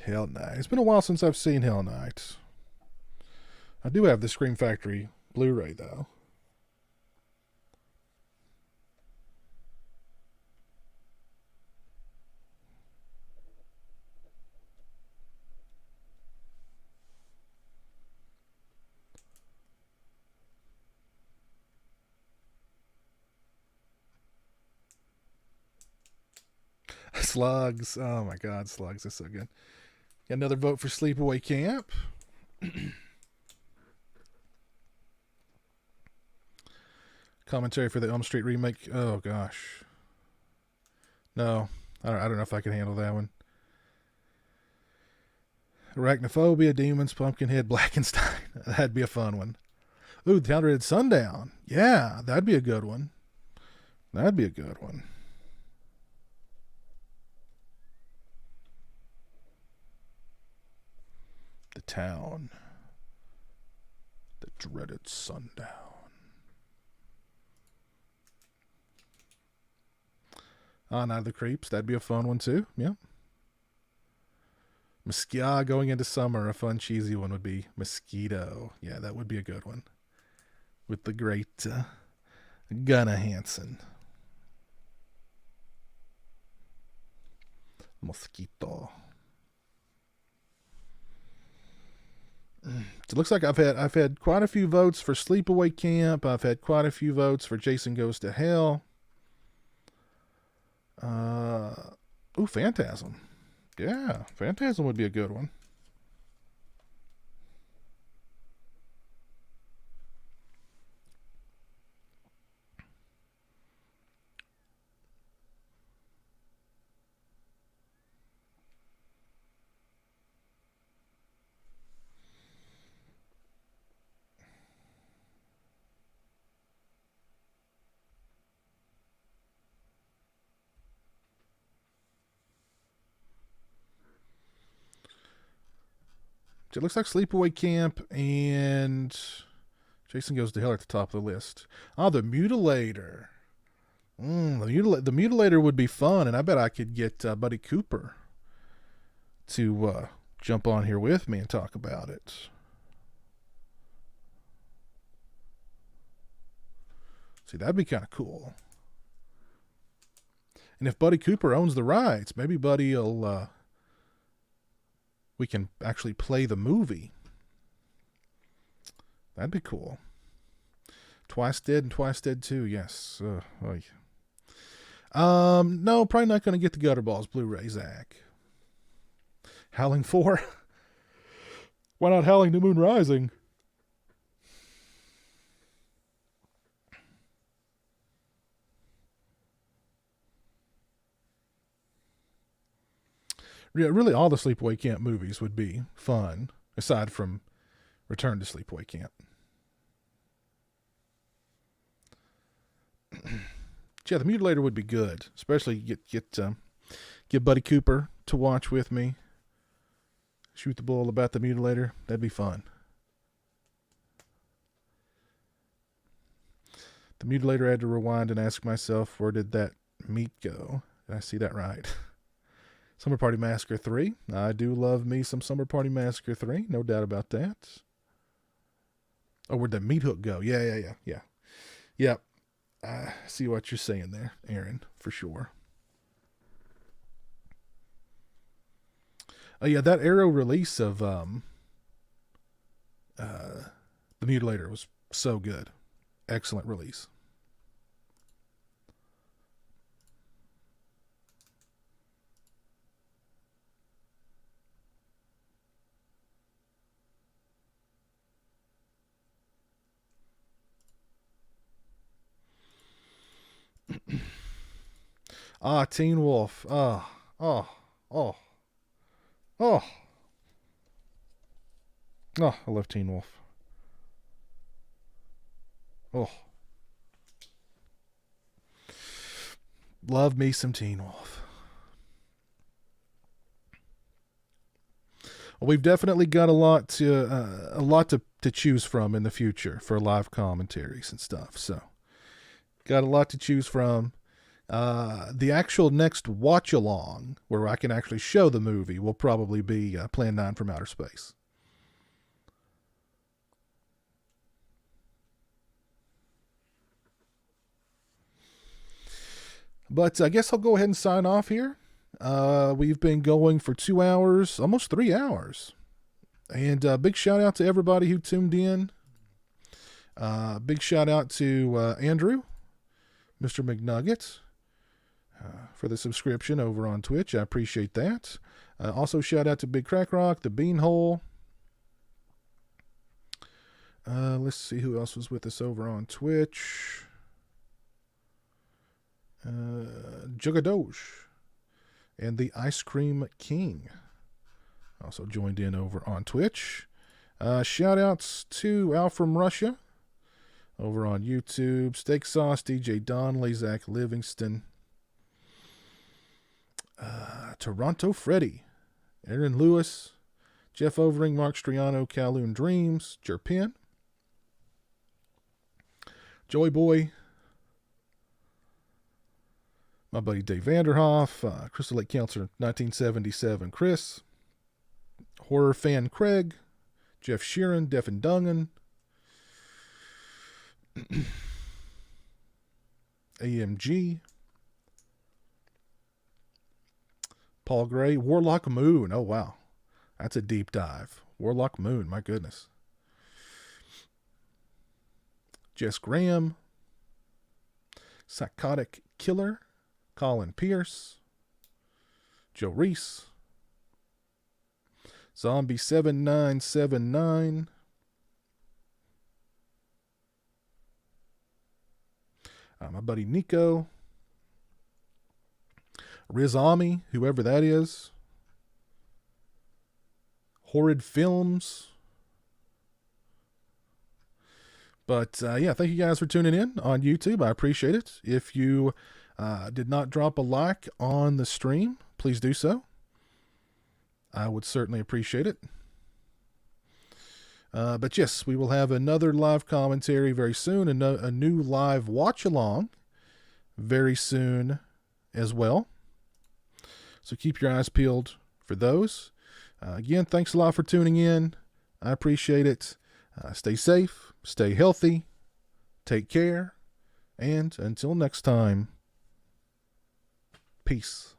Hell Night. It's been a while since I've seen Hell Night. I do have the Scream Factory Blu-ray though. Slugs. Oh my God, Slugs is so good. Got another vote for Sleepaway Camp. Commentary for the Elm Street remake. Oh gosh. No, I don't know if I can handle that one. Arachnophobia, Demons, Pumpkinhead, Blackenstein. That'd be a fun one. Ooh, the Red Sundown. Yeah, that'd be a good one. That'd be a good one. The Town. The Dreaded Sundown. Night of the Creeps. That'd be a fun one too. Yeah. Mosquito going into summer. A fun, cheesy one would be Mosquito. Yeah, that would be a good one. With the great Gunnar Hansen. Mosquito. So it looks like I've had quite a few votes for Sleepaway Camp. I've had quite a few votes for Jason Goes to Hell. Phantasm. Yeah, Phantasm would be a good one. It looks like Sleepaway Camp and Jason Goes to Hell at the top of the list. The Mutilator. The Mutilator would be fun, and I bet I could get Buddy Cooper to jump on here with me and talk about it. See, that'd be kind of cool. And if Buddy Cooper owns the rights, maybe Buddy will... we can actually play the movie. That'd be cool. Twice Dead and Twice Dead 2, yes. No, probably not going to get the Gutterballs Blu-ray, Zach. Howling 4? Why not Howling to Moon Rising? Really, all the Sleepaway Camp movies would be fun, aside from Return to Sleepaway Camp. Yeah, the Mutilator would be good, especially get Buddy Cooper to watch with me. Shoot the bull about the Mutilator. That'd be fun. The Mutilator, I had to rewind and ask myself, where did that meat go? Did I see that right? Summer Party Massacre 3. I do love me some Summer Party Massacre 3. No doubt about that. Oh, where'd the meat hook go? Yeah. Yep. I see what you're saying there, Aaron, for sure. Oh, yeah, that Arrow release of The Mutilator was so good. Excellent release. Teen Wolf. Oh, I love Teen Wolf. Oh. Love me some Teen Wolf. Well, we've definitely got a lot to choose from in the future for live commentaries and stuff. So, got a lot to choose from. The actual next watch along, where I can actually show the movie, will probably be Plan 9 from Outer Space. But I guess I'll go ahead and sign off here. We've been going for 2 hours, almost 3 hours. And big shout out to everybody who tuned in. Big shout out to Andrew, Mr. McNuggets, for the subscription over on Twitch. I appreciate that. Also, shout out to Big Crack Rock, the Beanhole. Let's see who else was with us over on Twitch. Jugadoge and the Ice Cream King also joined in over on Twitch. Shout outs to Al from Russia over on YouTube, Steak Sauce, DJ Donnelly, Zach Livingston, Toronto Freddy, Aaron Lewis, Jeff Overing, Mark Striano, Kowloon Dreams, Jerpin, Joy Boy, my buddy Dave Vanderhoff, Crystal Lake Counselor 1977 Chris, Horror Fan Craig, Jeff Sheeran, Devin Dungan, AMG, Paul Gray, Warlock Moon. Oh, wow. That's a deep dive. Warlock Moon, my goodness. Jess Graham, Psychotic Killer, Colin Pierce, Joe Reese, Zombie 7979, my buddy Nico, Rizami, whoever that is, Horrid Films. But yeah, thank you guys for tuning in on YouTube. I appreciate it. If you did not drop a like on the stream, please do so. I would certainly appreciate it. But yes, we will have another live commentary very soon, and a new live watch along very soon as well. So keep your eyes peeled for those. Again, thanks a lot for tuning in. I appreciate it. Stay safe, stay healthy, take care, and until next time, peace.